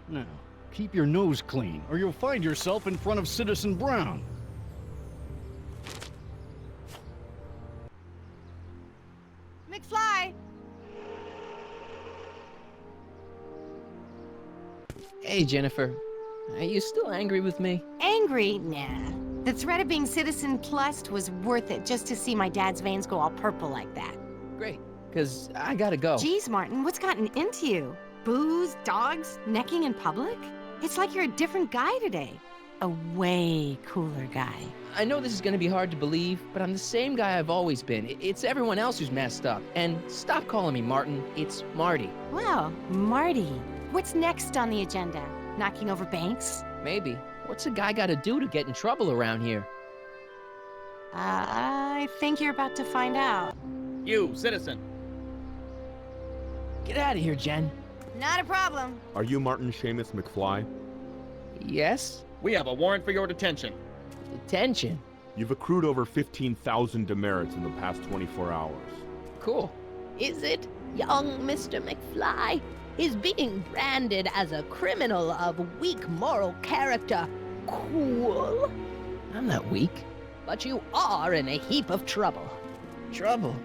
Now, keep your nose clean, or you'll find yourself in front of Citizen Brown. McFly! Hey, Jennifer. Are you still angry with me? Angry? Nah. The threat of being Citizen Plus was worth it just to see my dad's veins go all purple like that. Great, because I gotta go. Geez, Martin, what's gotten into you? Booze, dogs, necking in public? It's like you're a different guy today. A way cooler guy. I know this is gonna be hard to believe, but I'm the same guy I've always been. It's everyone else who's messed up. And stop calling me Martin. It's Marty. Well, Marty, what's next on the agenda? Knocking over banks? Maybe. What's a guy gotta do to get in trouble around here? I think you're about to find out. You, citizen. Get out of here, Jen. Not a problem. Are you Martin Seamus McFly? Yes? We have a warrant for your detention. Detention? You've accrued over 15,000 demerits in the past 24 hours. Cool. Is it, young Mr. McFly? Is being branded as a criminal of weak moral character cool? I'm not weak. But you are in a heap of trouble. Trouble?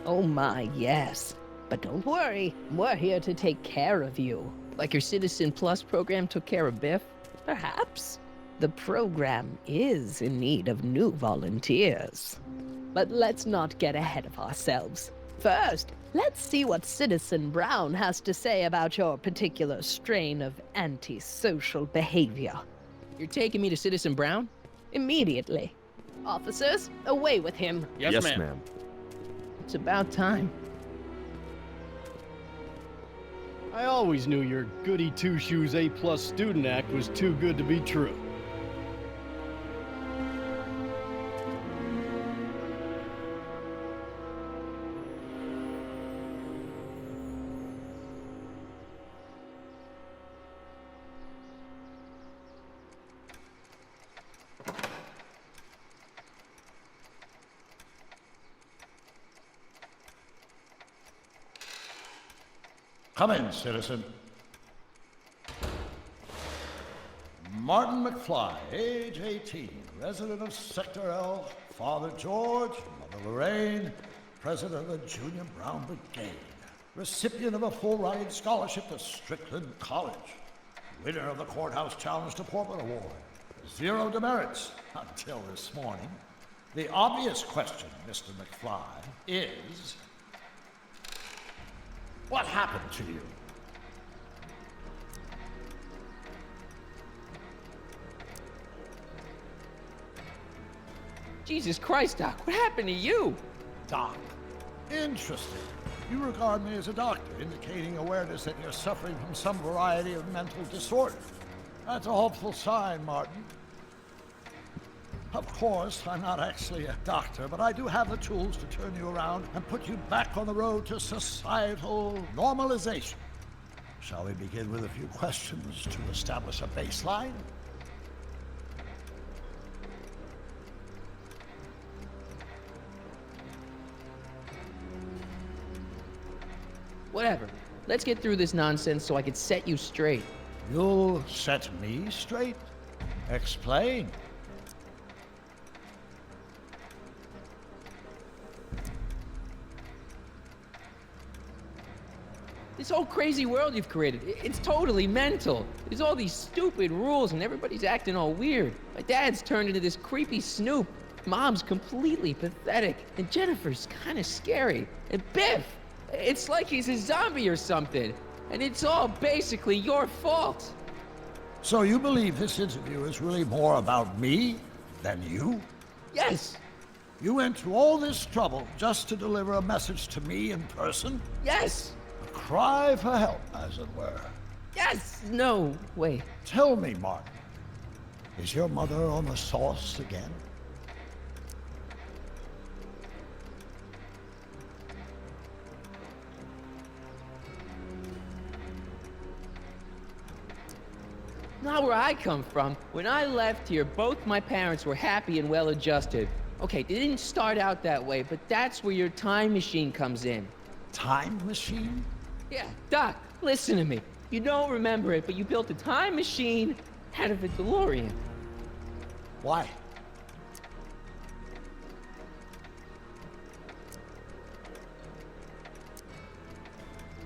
Oh my, yes. But don't worry, we're here to take care of you. Like your Citizen Plus program took care of Biff? Perhaps. The program is in need of new volunteers. But let's not get ahead of ourselves. First, let's see what Citizen Brown has to say about your particular strain of antisocial behavior. You're taking me to Citizen Brown? Immediately. Officers, away with him. Yes, ma'am. It's about time. I always knew your goody two-shoes A+ student act was too good to be true. Come in, citizen. Martin McFly, age 18, resident of Sector L, Father George, Mother Lorraine, president of the Junior Brown Brigade, recipient of a full-ride scholarship to Strickland College, winner of the Courthouse Challenge to Portland Award, 0 demerits until this morning. The obvious question, Mr. McFly, is... what happened to you? Jesus Christ, Doc, what happened to you? Doc. Interesting. You regard me as a doctor, indicating awareness that you're suffering from some variety of mental disorder. That's a hopeful sign, Martin. Of course, I'm not actually a doctor, but I do have the tools to turn you around and put you back on the road to societal normalization. Shall we begin with a few questions to establish a baseline? Whatever. Let's get through this nonsense so I can set you straight. You'll set me straight? Explain. This whole crazy world you've created, it's totally mental. There's all these stupid rules and everybody's acting all weird. My dad's turned into this creepy snoop. Mom's completely pathetic. And Jennifer's kind of scary. And Biff, it's like he's a zombie or something. And it's all basically your fault. So you believe this interview is really more about me than you? Yes. You went to all this trouble just to deliver a message to me in person? Yes. A cry for help, as it were. Yes. No, wait. Tell me, Martin, is your mother on the sauce again? not where I come from. When I left here, both my parents were happy and well-adjusted. Okay, they didn't start out that way, but that's where your time machine comes in. Time machine? Yeah, Doc, listen to me. You don't remember it, but you built a time machine out of a DeLorean. Why?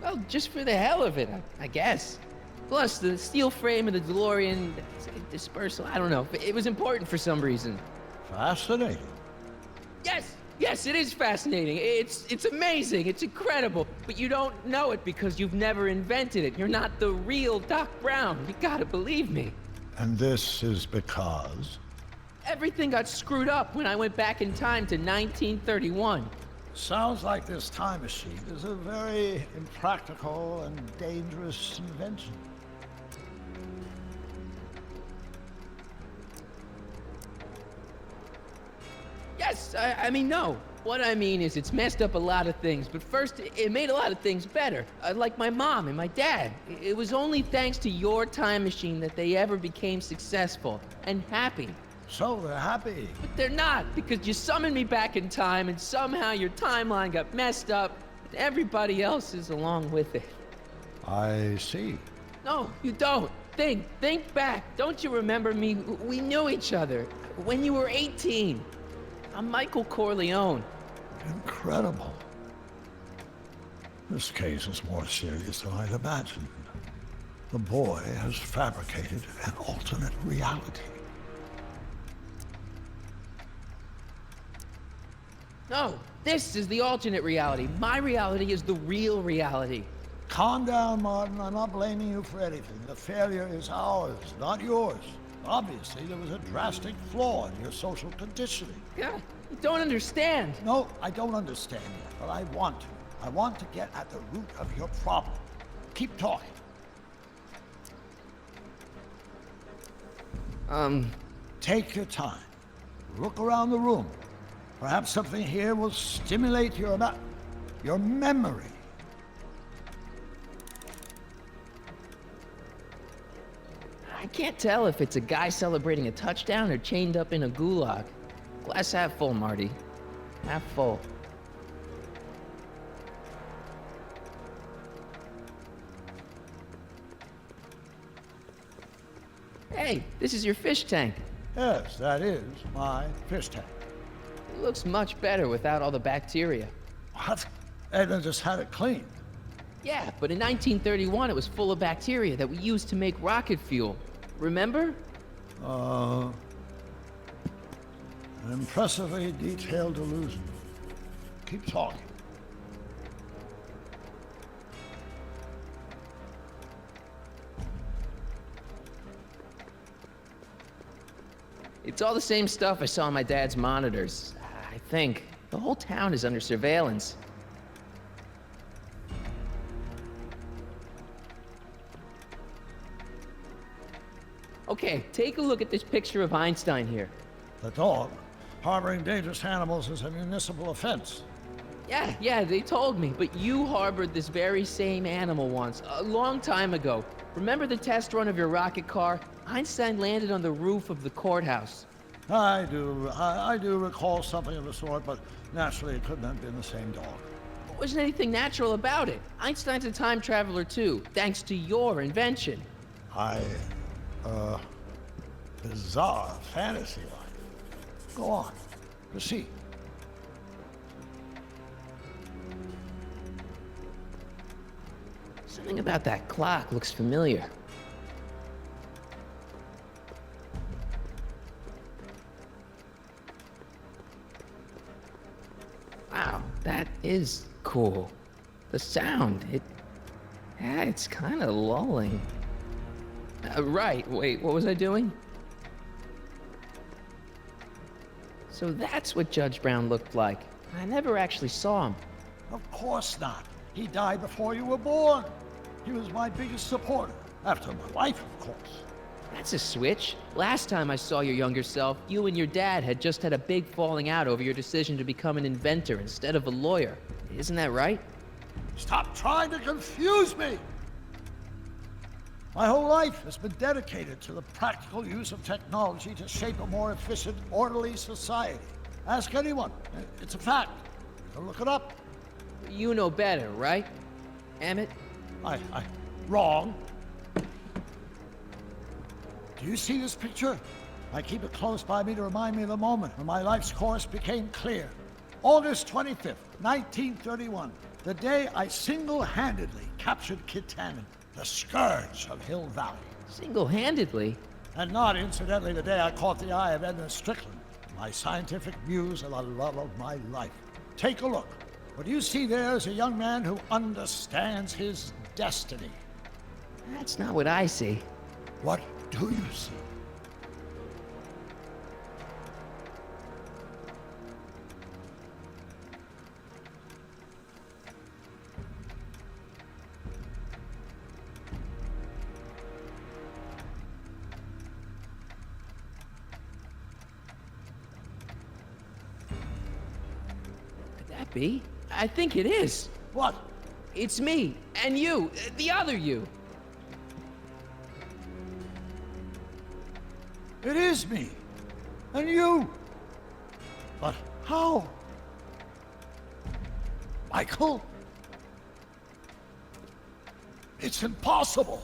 Well, just for the hell of it, I guess. Plus, the steel frame of the DeLorean, dispersal, I don't know. It was important for some reason. Fascinating. Yes, it is fascinating. It's amazing. It's incredible. But you don't know it because you've never invented it. You're not the real Doc Brown. You gotta believe me. And this is because? Everything got screwed up when I went back in time to 1931. Sounds like this time machine is a very impractical and dangerous invention. Yes, I mean, no. What I mean is it's messed up a lot of things, but first, it made a lot of things better. Like my mom and my dad. It was only thanks to your time machine that they ever became successful and happy. So they're happy. But they're not, because you summoned me back in time, and somehow your timeline got messed up, and everybody else is along with it. I see. No, you don't. Think back. Don't you remember me? We knew each other when you were 18. I'm Michael Corleone. Incredible. This case is more serious than I'd imagined. The boy has fabricated an alternate reality. No, this is the alternate reality. My reality is the real reality. Calm down, Martin. I'm not blaming you for anything. The failure is ours, not yours. Obviously, there was a drastic flaw in your social conditioning. Yeah, you don't understand. No, I don't understand yet, but I want to. I want to get at the root of your problem. Keep talking. Take your time. Look around the room. Perhaps something here will stimulate your memory. I can't tell if it's a guy celebrating a touchdown or chained up in a gulag. Glass half full, Marty. Half full. Hey, this is your fish tank. Yes, that is my fish tank. It looks much better without all the bacteria. What? Edna just had it cleaned. Yeah, but in 1931 it was full of bacteria that we used to make rocket fuel. Remember? An impressively detailed illusion. Keep talking. It's all the same stuff I saw on my dad's monitors. I think. The whole town is under surveillance. Okay, take a look at this picture of Einstein here. The dog. Harboring dangerous animals is a municipal offense. Yeah, they told me, but you harbored this very same animal once, a long time ago. Remember the test run of your rocket car? Einstein landed on the roof of the courthouse. I do recall something of the sort, but naturally it couldn't have been the same dog. There wasn't anything natural about it. Einstein's a time traveler too, thanks to your invention. Bizarre fantasy life. Go on, proceed. Something about that clock looks familiar. Wow, that is cool. The sound, it's kind of lulling. Right, wait, what was I doing? So that's what Judge Brown looked like. I never actually saw him. Of course not. He died before you were born. He was my biggest supporter, after my wife, of course. That's a switch. Last time I saw your younger self, you and your dad had just had a big falling out over your decision to become an inventor instead of a lawyer. Isn't that right? Stop trying to confuse me! My whole life has been dedicated to the practical use of technology to shape a more efficient, orderly society. Ask anyone. It's a fact. You can look it up. You know better, right? Emmett? Wrong. Do you see this picture? I keep it close by me to remind me of the moment when my life's course became clear. August 25th, 1931, the day I single-handedly captured Kit Tannen, the scourge of Hill Valley. Single-handedly? And not, incidentally, the day I caught the eye of Edna Strickland, my scientific muse and the love of my life. Take a look. What you see there is a young man who understands his destiny. That's not what I see. What do you see? Could that be? I think it is. What? It's me, and you, the other you. It is me. And you. But how? Michael? It's impossible.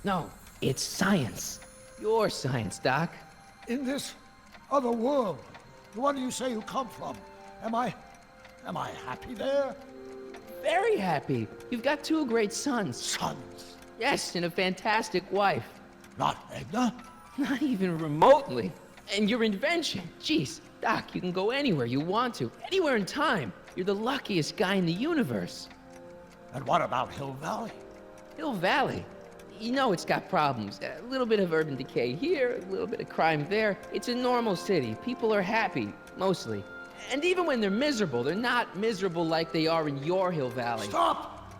No, it's science. Your science, Doc. In this other world, the one you say you come from, am I happy there? Very happy. You've got 2 great sons. Sons? Yes, and a fantastic wife. Not Edna? Not even remotely. And your invention. Jeez, Doc, you can go anywhere you want to. Anywhere in time. You're the luckiest guy in the universe. And what about Hill Valley? Hill Valley? You know it's got problems. A little bit of urban decay here, a little bit of crime there. It's a normal city. People are happy, mostly. And even when they're miserable, they're not miserable like they are in your Hill Valley. Stop!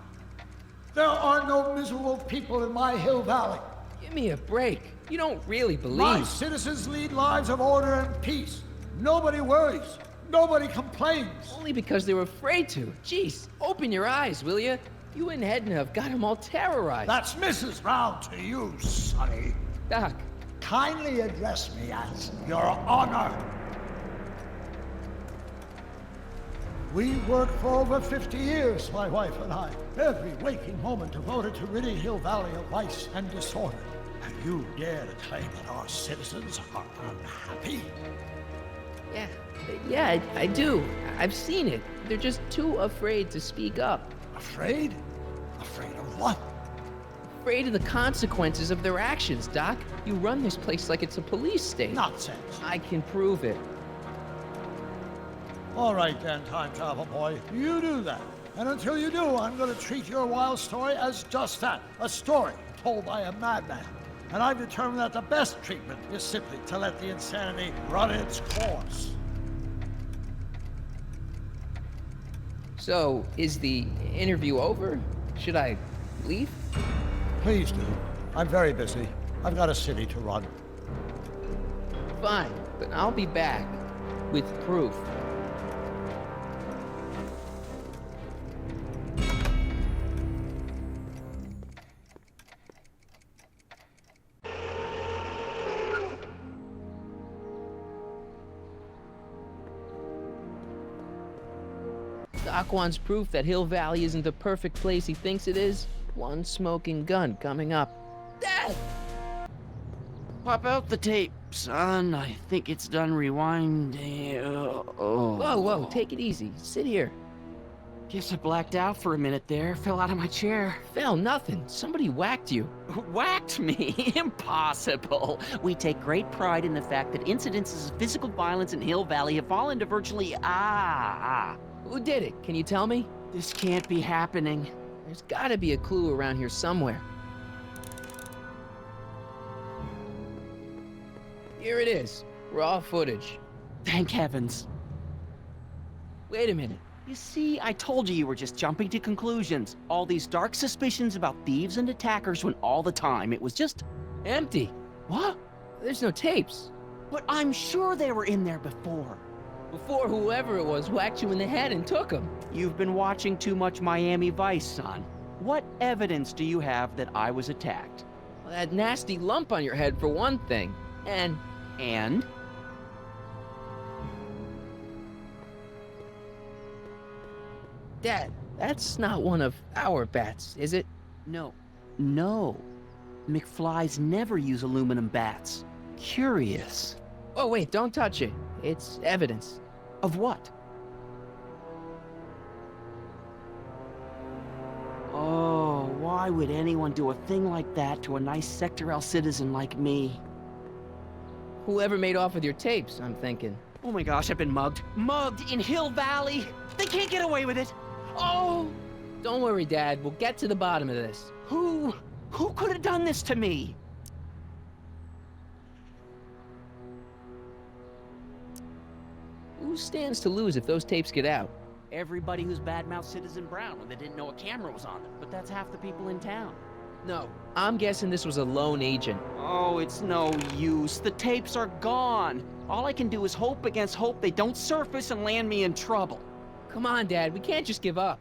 There are no miserable people in my Hill Valley. Give me a break. You don't really believe... My citizens lead lives of order and peace. Nobody worries. Nobody complains. Only because they were afraid to. Jeez, open your eyes, will you? You and Edna have got them all terrorized. That's Mrs. Brown to you, Sonny. Doc. Kindly address me as Your Honor. We worked for over 50 years, my wife and I. Every waking moment devoted to ridding Hill Valley of vice and disorder. And you dare to claim that our citizens are unhappy? Yeah, I do. I've seen it. They're just too afraid to speak up. Afraid? Afraid of what? Afraid of the consequences of their actions, Doc. You run this place like it's a police state. Nonsense. I can prove it. All right then, time travel boy. You do that. And until you do, I'm going to treat your wild story as just that. A story told by a madman. And I've determined that the best treatment is simply to let the insanity run its course. So, is the interview over? Should I leave? Please do. I'm very busy. I've got a city to run. Fine, but I'll be back with proof. Doc wants proof that Hill Valley isn't the perfect place he thinks it is. One smoking gun coming up. Death! Pop out the tape, son. I think it's done rewinding. Whoa, take it easy. Sit here. Guess I blacked out for a minute there. Fell out of my chair. Fell nothing. Somebody whacked you. Whacked me? Impossible. We take great pride in the fact that incidences of physical violence in Hill Valley have fallen to virtually Who did it? Can you tell me? This can't be happening. There's gotta be a clue around here somewhere. Here it is. Raw footage. Thank heavens. Wait a minute. You see, I told you were just jumping to conclusions. All these dark suspicions about thieves and attackers when all the time it was just... empty. What? There's no tapes. But I'm sure they were in there before. Before whoever it was whacked you in the head and took them. You've been watching too much Miami Vice, son. What evidence do you have that I was attacked? Well, that nasty lump on your head for one thing. And... Dad, that's not one of our bats, is it? No. No. McFlys never use aluminum bats. Curious. Oh, wait, don't touch it. It's evidence. Of what? Oh, why would anyone do a thing like that to a nice Sector L citizen like me? Whoever made off with your tapes, I'm thinking. Oh my gosh, I've been mugged. Mugged in Hill Valley! They can't get away with it! Oh! Don't worry, Dad. We'll get to the bottom of this. Who could have done this to me? Who stands to lose if those tapes get out? Everybody who's badmouthed Citizen Brown when they didn't know a camera was on them. But that's half the people in town. No, I'm guessing this was a lone agent. Oh, it's no use. The tapes are gone. All I can do is hope against hope they don't surface and land me in trouble. Come on, Dad. We can't just give up.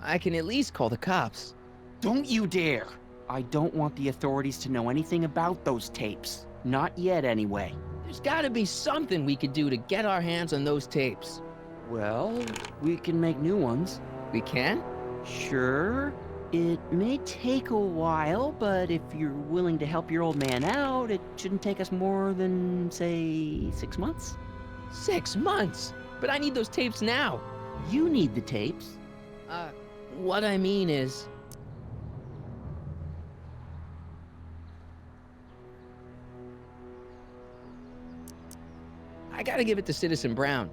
I can at least call the cops. Don't you dare! I don't want the authorities to know anything about those tapes. Not yet, anyway. There's gotta be something we could do to get our hands on those tapes. Well, we can make new ones. We can? Sure. It may take a while, but if you're willing to help your old man out, it shouldn't take us more than, say, 6 months? 6 months? But I need those tapes now. You need the tapes. What I mean is... I gotta give it to Citizen Brown.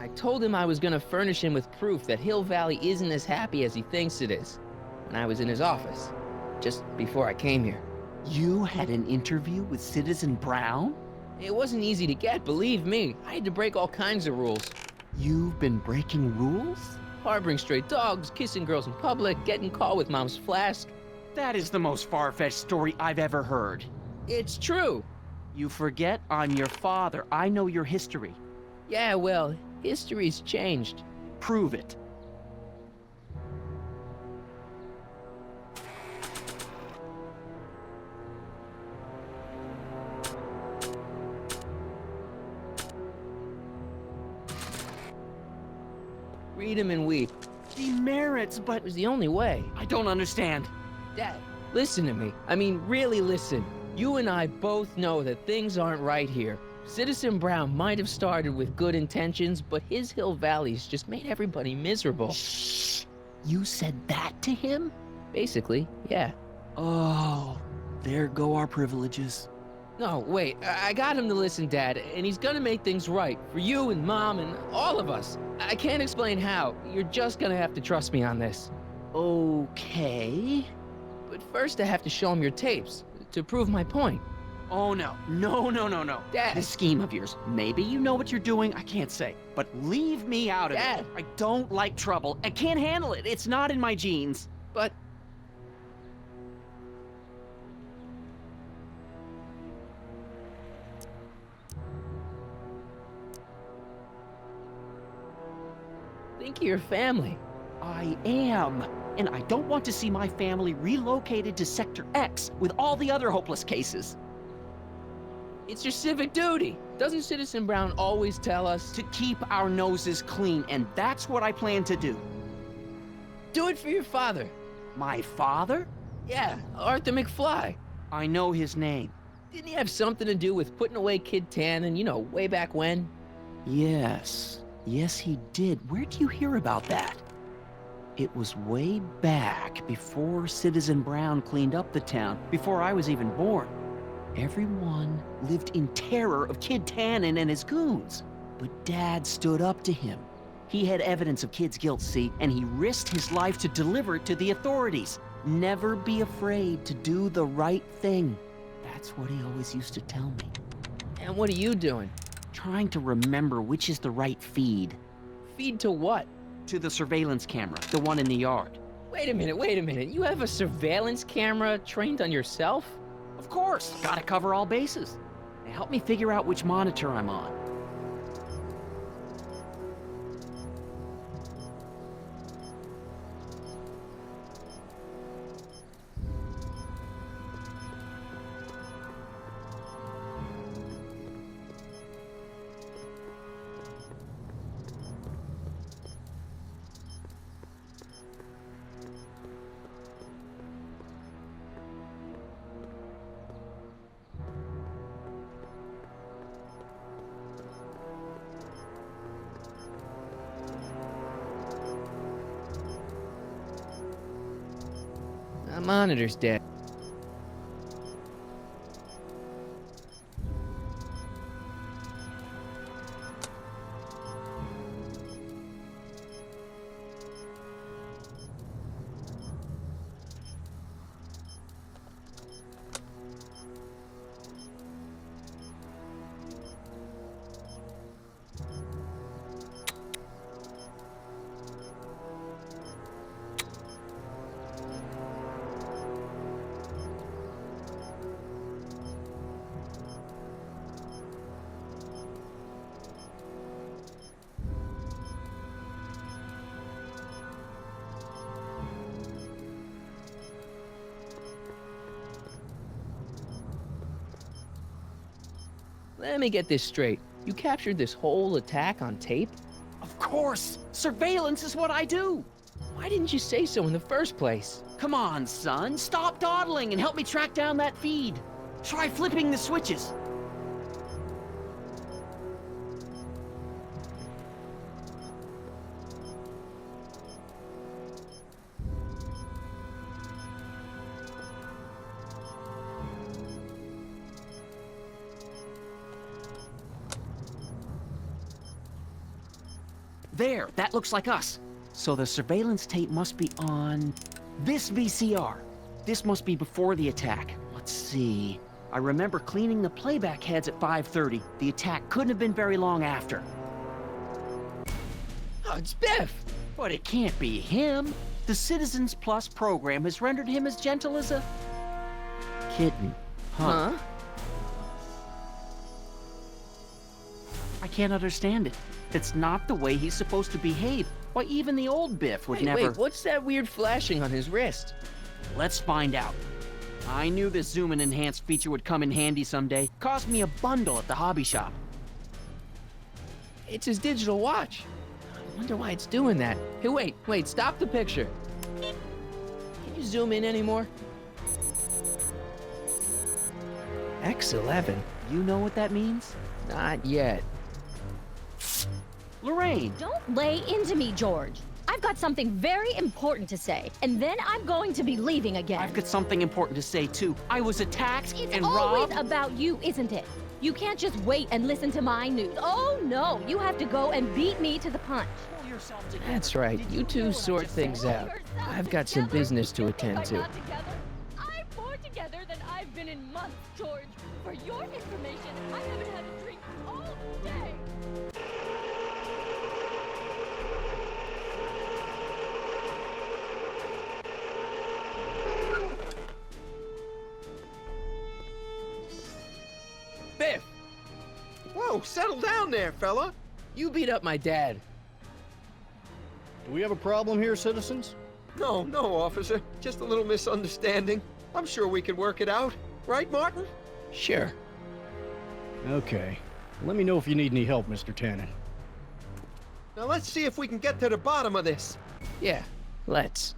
I told him I was gonna furnish him with proof that Hill Valley isn't as happy as he thinks it is when I was in his office, just before I came here. You had an interview with Citizen Brown? It wasn't easy to get, believe me. I had to break all kinds of rules. You've been breaking rules? Harboring stray dogs, kissing girls in public, getting caught with Mom's flask. That is the most far-fetched story I've ever heard. It's true. You forget I'm your father. I know your history. Yeah, well, history's changed. Prove it. Read him and weep. Demerits, but... It was the only way. I don't understand. Dad, listen to me. I mean, really listen. You and I both know that things aren't right here. Citizen Brown might have started with good intentions, but his Hill Valley's just made everybody miserable. Shh! You said that to him? Basically, yeah. Oh, there go our privileges. No, wait, I got him to listen, Dad, and he's gonna make things right for you and Mom and all of us. I can't explain how. You're just gonna have to trust me on this. Okay. But first I have to show him your tapes, to prove my point. Oh, no. No. Dad! This scheme of yours, maybe you know what you're doing, I can't say. But leave me out of Dad! it. I don't like trouble. I can't handle it. It's not in my genes. But... think of your family. I am. And I don't want to see my family relocated to Sector X with all the other hopeless cases. It's your civic duty. Doesn't Citizen Brown always tell us to keep our noses clean, and that's what I plan to do. Do it for your father. My father? Yeah, Arthur McFly. I know his name. Didn't he have something to do with putting away Kid Tannen, you know, way back when? Yes. Yes, he did. Where do you hear about that? It was way back before Citizen Brown cleaned up the town, before I was even born. Everyone lived in terror of Kid Tannen and his goons. But Dad stood up to him. He had evidence of Kid's guilt, see, and he risked his life to deliver it to the authorities. Never be afraid to do the right thing. That's what he always used to tell me. And what are you doing? Trying to remember which is the right feed. Feed to what? To the surveillance camera, the one in the yard. Wait a minute. You have a surveillance camera trained on yourself? Of course, gotta cover all bases. help me figure out which monitor I'm on. The monitor's dead. Let me get this straight. You captured this whole attack on tape? Of course! Surveillance is what I do! Why didn't you say so in the first place? Come on, son. Stop dawdling and help me track down that feed. Try flipping the switches. There, that looks like us. So the surveillance tape must be on this VCR. This must be before the attack. Let's see. I remember cleaning the playback heads at 5:30. The attack couldn't have been very long after. Oh, it's Biff! But it can't be him. The Citizens Plus program has rendered him as gentle as a kitten. Huh? I can't understand it. It's not the way he's supposed to behave. Why, even the old Biff would never... Wait, what's that weird flashing on his wrist? Let's find out. I knew this zoom and enhance feature would come in handy someday. Cost me a bundle at the hobby shop. It's his digital watch. I wonder why it's doing that. Hey, wait, stop the picture. Can you zoom in anymore? X11. You know what that means? Not yet. Lorraine! Don't lay into me, George. I've got something very important to say, and then I'm going to be leaving again. I've got something important to say, too. I was attacked and always robbed. about you, isn't it? You can't just wait and listen to my news. Oh, no. You have to go and beat me to the punch. That's right. You two sort things out. I've got some business to attend to. I'm more together than I've been in months, George. For your information, I haven't had a drink all day. Biff! Whoa, settle down there, fella. You beat up my dad. Do we have a problem here, citizens? No, officer. Just a little misunderstanding. I'm sure we can work it out. Right, Martin? Sure. Okay. Let me know if you need any help, Mr. Tannen. Now let's see if we can get to the bottom of this. Yeah, let's.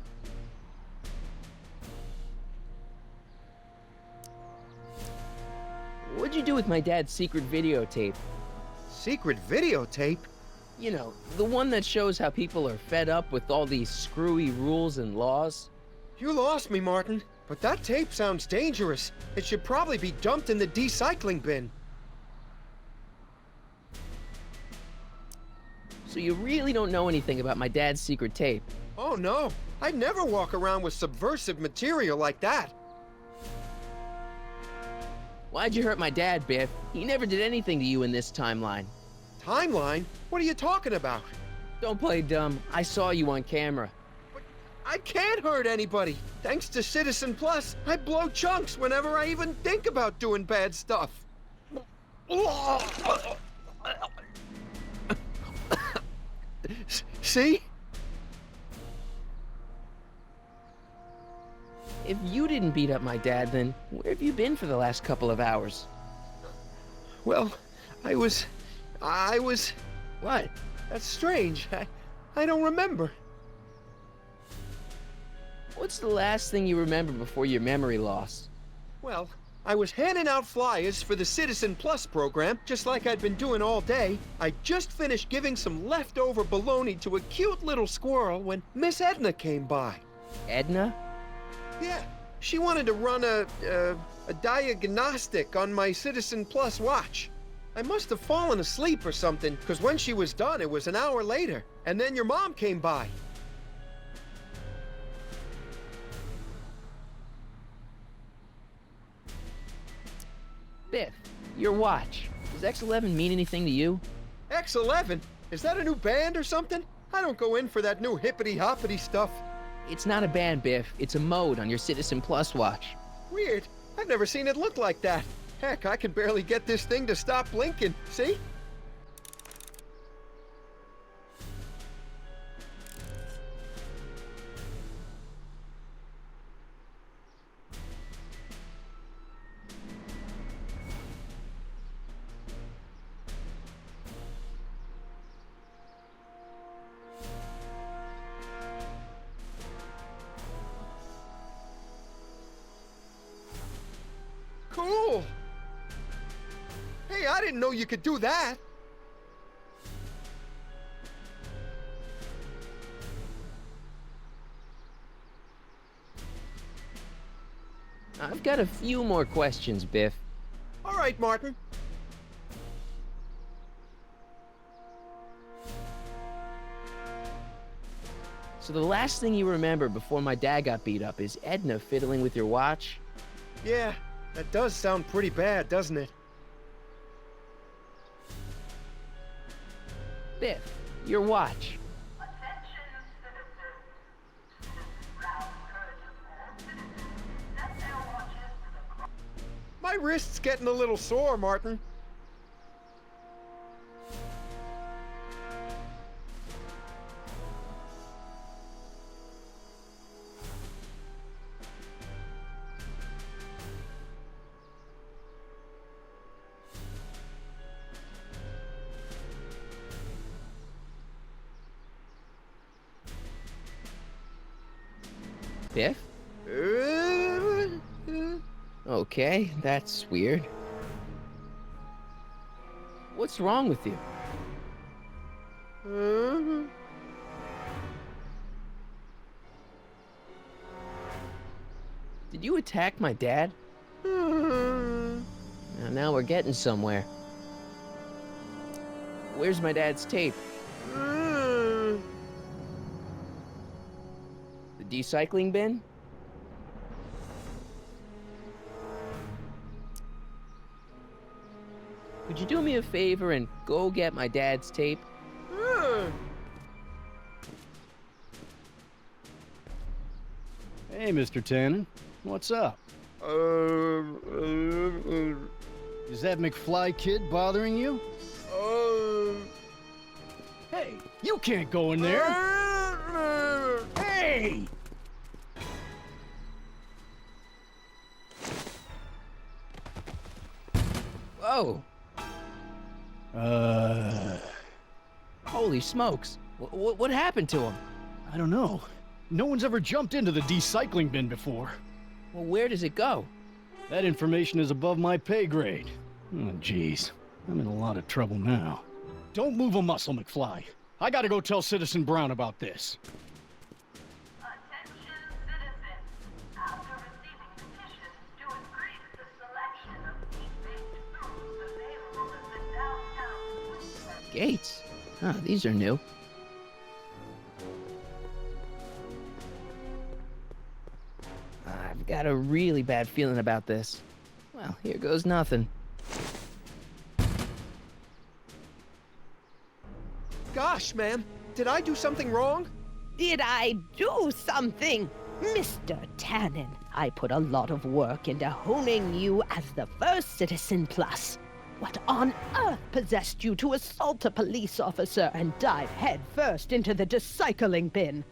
What'd you do with my dad's secret videotape? Secret videotape? You know, the one that shows how people are fed up with all these screwy rules and laws. You lost me, Martin. But that tape sounds dangerous. It should probably be dumped in the recycling bin. So you really don't know anything about my dad's secret tape? Oh no, I'd never walk around with subversive material like that. Why'd you hurt my dad, Biff? He never did anything to you in this timeline. Timeline? What are you talking about? Don't play dumb. I saw you on camera. But I can't hurt anybody. Thanks to Citizen Plus, I blow chunks whenever I even think about doing bad stuff. See? If you didn't beat up my dad, then where have you been for the last couple of hours? Well, I was... What? That's strange. I don't remember. What's the last thing you remember before your memory loss? Well, I was handing out flyers for the Citizen Plus program, just like I'd been doing all day. I just finished giving some leftover bologna to a cute little squirrel when Miss Edna came by. Edna? Yeah, she wanted to run a diagnostic on my Citizen Plus watch. I must have fallen asleep or something, because when she was done, it was an hour later. And then your mom came by. Biff, your watch. Does X11 mean anything to you? X11? Is that a new band or something? I don't go in for that new hippity-hoppity stuff. It's not a band, Biff. It's a mode on your Citizen Plus watch. Weird. I've never seen it look like that. Heck, I can barely get this thing to stop blinking. See? Cool! Hey, I didn't know you could do that! I've got a few more questions, Biff. All right, Martin. So the last thing you remember before my dad got beat up is Edna fiddling with your watch? Yeah, that does sound pretty bad, doesn't it? Biff, your watch. My wrist's getting a little sore, Martin. Biff? Okay, that's weird. What's wrong with you? Did you attack my dad? Now we're getting somewhere. Where's my dad's tape? The recycling bin? Could you do me a favor and go get my dad's tape? Hey, Mr. Tannen. What's up? Is that McFly kid bothering you? Hey, you can't go in there! Hey! Whoa! Holy smokes! What happened to him? I don't know. No one's ever jumped into the recycling bin before. Well, where does it go? That information is above my pay grade. Oh, jeez. I'm in a lot of trouble now. Don't move a muscle, McFly. I gotta go tell Citizen Brown about this. Attention citizens. After receiving petitions to increase the selection of meat-based foods available in the downtown food center. Gates? Ah, these are new. I've got a really bad feeling about this. Well, here goes nothing. Gosh, ma'am, did I do something wrong? Did I do something? Mr. Tannen, I put a lot of work into honing you as the first Citizen Plus. What on earth possessed you to assault a police officer and dive headfirst into the recycling bin?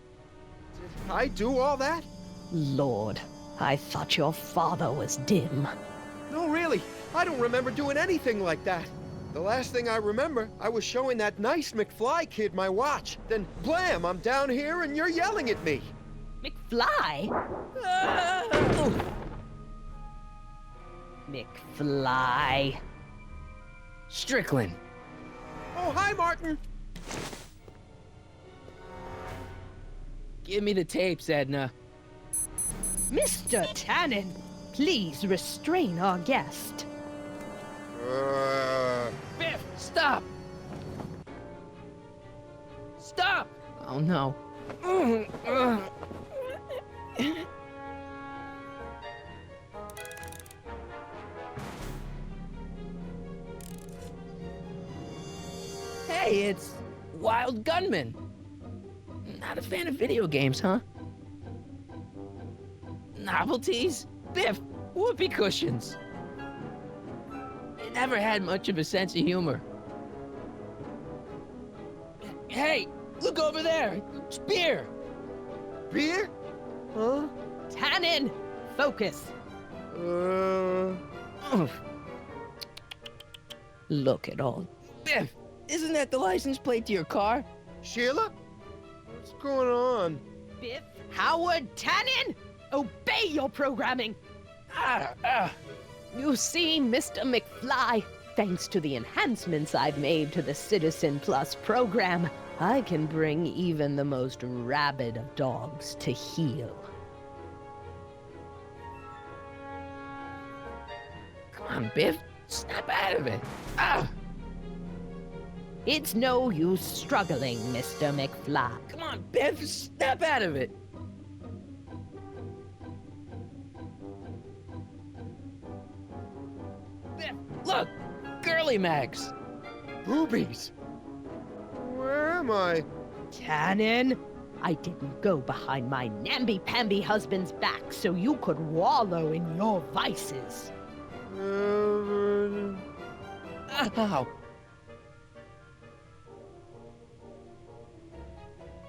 Did I do all that? Lord, I thought your father was dim. No, really. I don't remember doing anything like that. The last thing I remember, I was showing that nice McFly kid my watch. Then, blam, I'm down here and you're yelling at me. McFly? McFly. Strickland. Oh, hi, Martin. Give me the tapes, Edna. Mr. Tannen, please restrain our guest. Biff, stop! Stop! Oh no. Hey, it's Wild Gunman. Not a fan of video games, huh? Novelties? Biff, whoopee cushions. You never had much of a sense of humor. Hey, look over there. It's beer. Beer? Huh? Tannen, focus. Look at all. Biff, isn't that the license plate to your car? Sheila? What's going on? Biff Howard Tannen, obey your programming. You see, Mr. McFly, thanks to the enhancements I've made to the Citizen Plus program, I can bring even the most rabid of dogs to heel. Come on, Biff. Snap out of it. It's no use struggling, Mr. McFly. Come on, Biff. Snap out of it. Biff, look. Girly Mags. Boobies. Where am I? Tannen, I didn't go behind my namby-pamby husband's back so you could wallow in your vices. Ow.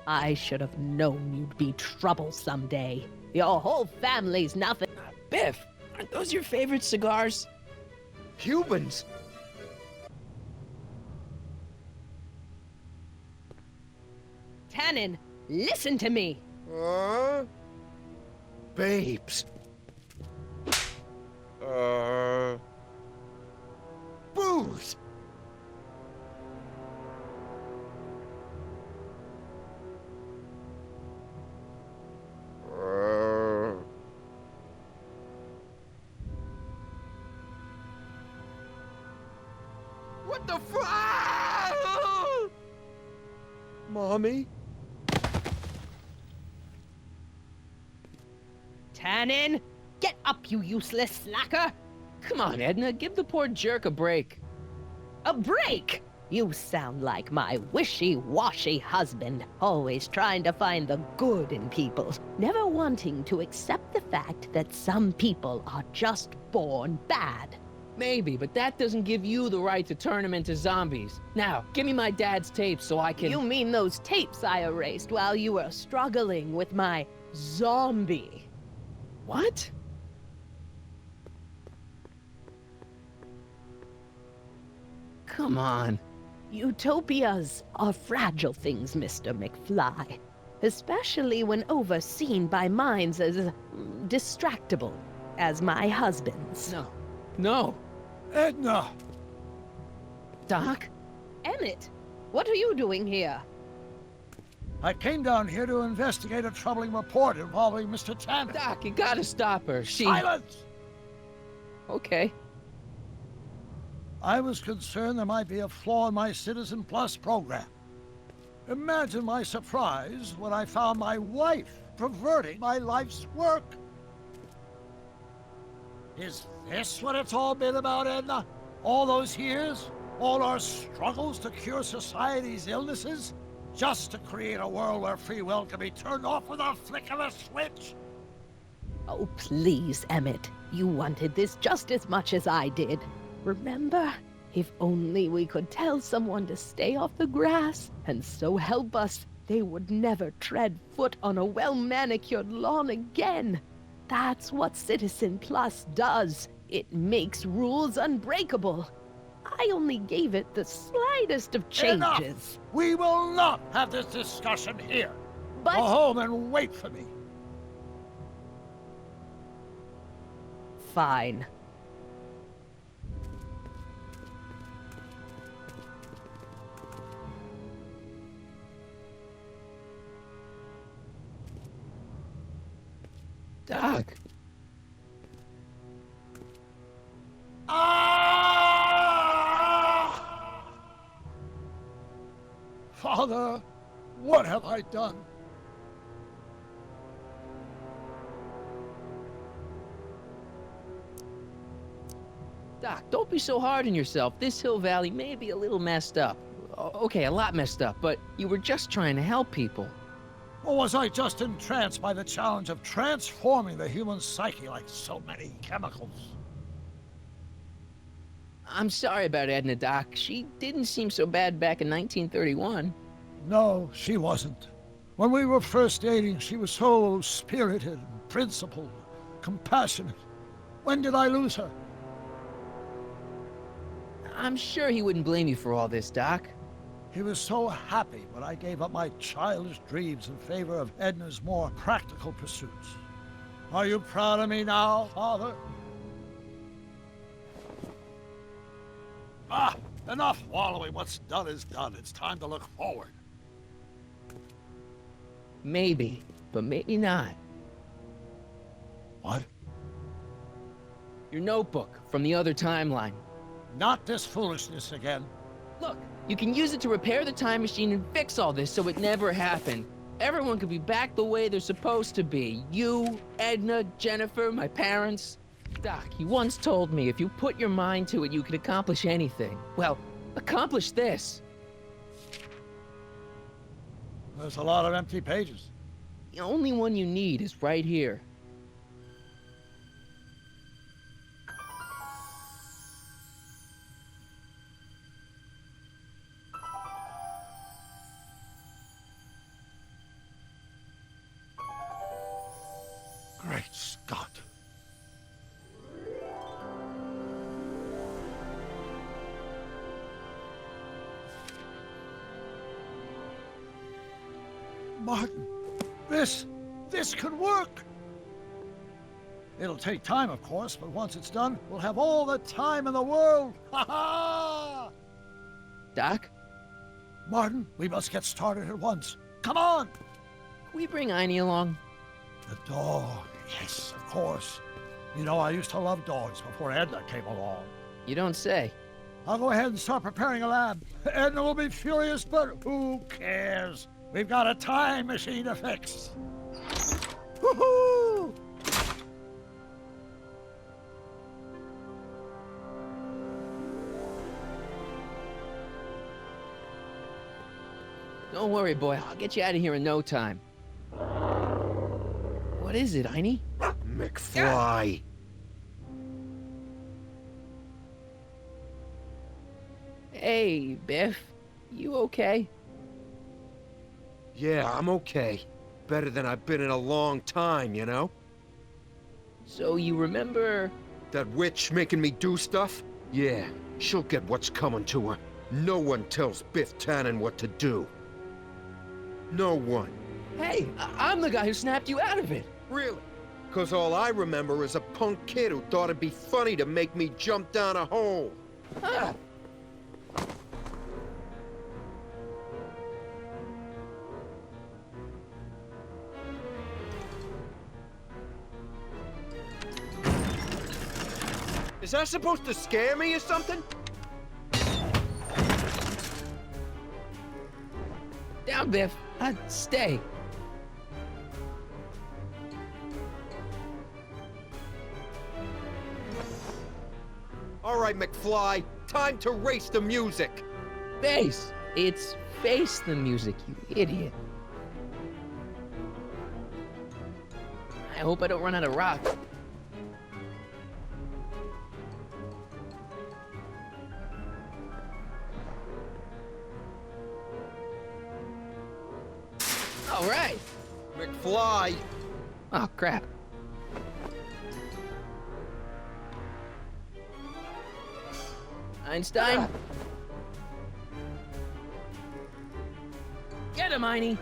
I should have known you'd be trouble someday. Your whole family's nothing. Biff, aren't those your favorite cigars? Cubans. Tannen, listen to me. Babes. Booze. What the Mommy? Tannen, get up, you useless slacker. Come on, Edna, give the poor jerk a break. A break? You sound like my wishy-washy husband, always trying to find the good in people, never wanting to accept the fact that some people are just born bad. Maybe, but that doesn't give you the right to turn them into zombies. Now, give me my dad's tapes so I can— You mean those tapes I erased while you were struggling with my zombie? What? Come on. Utopias are fragile things, Mr. McFly. Especially when overseen by minds as distractible as my husband's. No. No. Edna! Doc? Emmett, what are you doing here? I came down here to investigate a troubling report involving Mr. Tannen. Doc, you gotta stop her. Silence! Okay. I was concerned there might be a flaw in my Citizen Plus program. Imagine my surprise when I found my wife perverting my life's work. Is this what it's all been about, Edna? All those years? All our struggles to cure society's illnesses? Just to create a world where free will can be turned off with a flick of a switch? Oh, please, Emmett. You wanted this just as much as I did. Remember? If only we could tell someone to stay off the grass, and so help us, they would never tread foot on a well-manicured lawn again. That's what Citizen Plus does. It makes rules unbreakable. I only gave it the slightest of changes. Enough! We will not have this discussion here. But... Go home and wait for me. Fine. Doc. Ah! Father, what have I done? Doc, don't be so hard on yourself. This hill valley may be a little messed up. Okay, a lot messed up, but you were just trying to help people. Or was I just entranced by the challenge of transforming the human psyche like so many chemicals? I'm sorry about Edna, Doc. She didn't seem so bad back in 1931. No, she wasn't. When we were first dating, she was so spirited and principled, compassionate. When did I lose her? I'm sure he wouldn't blame you for all this, Doc. He was so happy when I gave up my childish dreams in favor of Edna's more practical pursuits. Are you proud of me now, Father? Ah, enough wallowing. What's done is done. It's time to look forward. Maybe, but maybe not. What? Your notebook from the other timeline. Not this foolishness again. Look, you can use it to repair the time machine and fix all this so it never happened. Everyone could be back the way they're supposed to be. You, Edna, Jennifer, my parents. Doc, you once told me if you put your mind to it, you could accomplish anything. Well, accomplish this. There's a lot of empty pages. The only one you need is right here. Great Scott. Martin, this could work. It'll take time, of course, but once it's done, we'll have all the time in the world. Ha ha! Doc? Martin, we must get started at once. Come on! Can we bring Einie along? The dog, yes, of course. You know, I used to love dogs before Edna came along. You don't say. I'll go ahead and start preparing a lab. Edna will be furious, but who cares? We've got a time machine to fix. Woohoo! Don't worry, boy. I'll get you out of here in no time. What is it, Einie? McFly. Hey, Biff. You okay? Yeah, I'm okay. Better than I've been in a long time, you know? So you remember... That witch making me do stuff? Yeah, she'll get what's coming to her. No one tells Biff Tannen what to do. No one. Hey, I'm the guy who snapped you out of it. Really? 'Cause all I remember is a punk kid who thought it'd be funny to make me jump down a hole. Ah. Is that supposed to scare me or something? Down, Biff. Stay. All right, McFly. Time to race the music. Face. It's face the music, you idiot. I hope I don't run out of rock. McFly! Oh, crap. Einstein? Get him, Einie!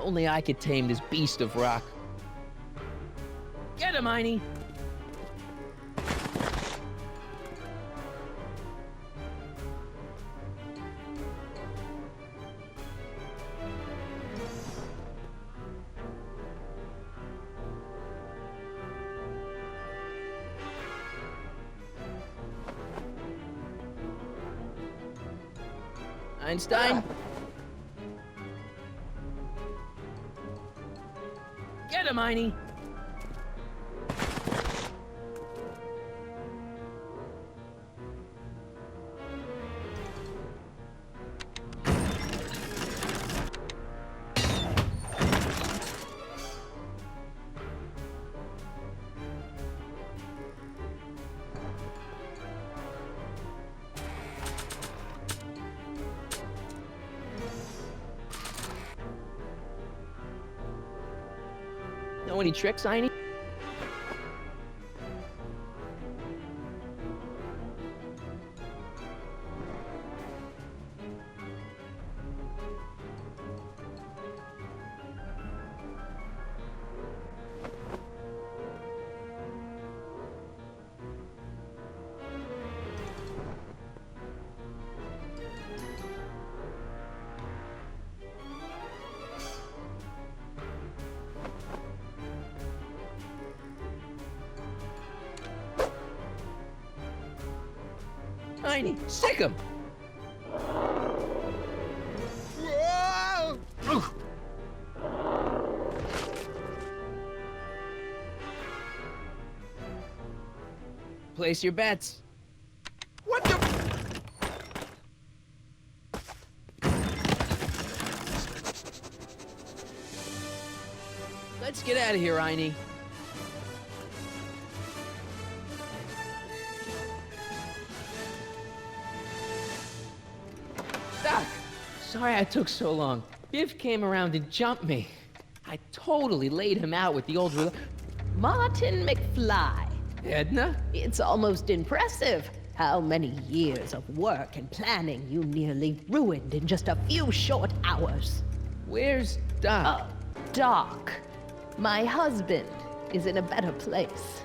Only I could tame this beast of rock. Get him, Einie! Einstein? Get him, Einie! Know any tricks, Einie? Einie, sick him! Place your bets. What the? Let's get out of here, Einie. Doc! Sorry I took so long. Biff came around and jumped me. I totally laid him out with the old Martin McFly. Edna? It's almost impressive how many years of work and planning you nearly ruined in just a few short hours. Where's Doc? Doc. My husband is in a better place.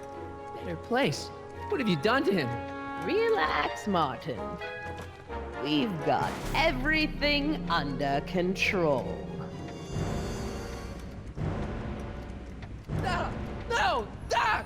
Better place? What have you done to him? Relax, Martin. We've got everything under control. Doc! No! Doc!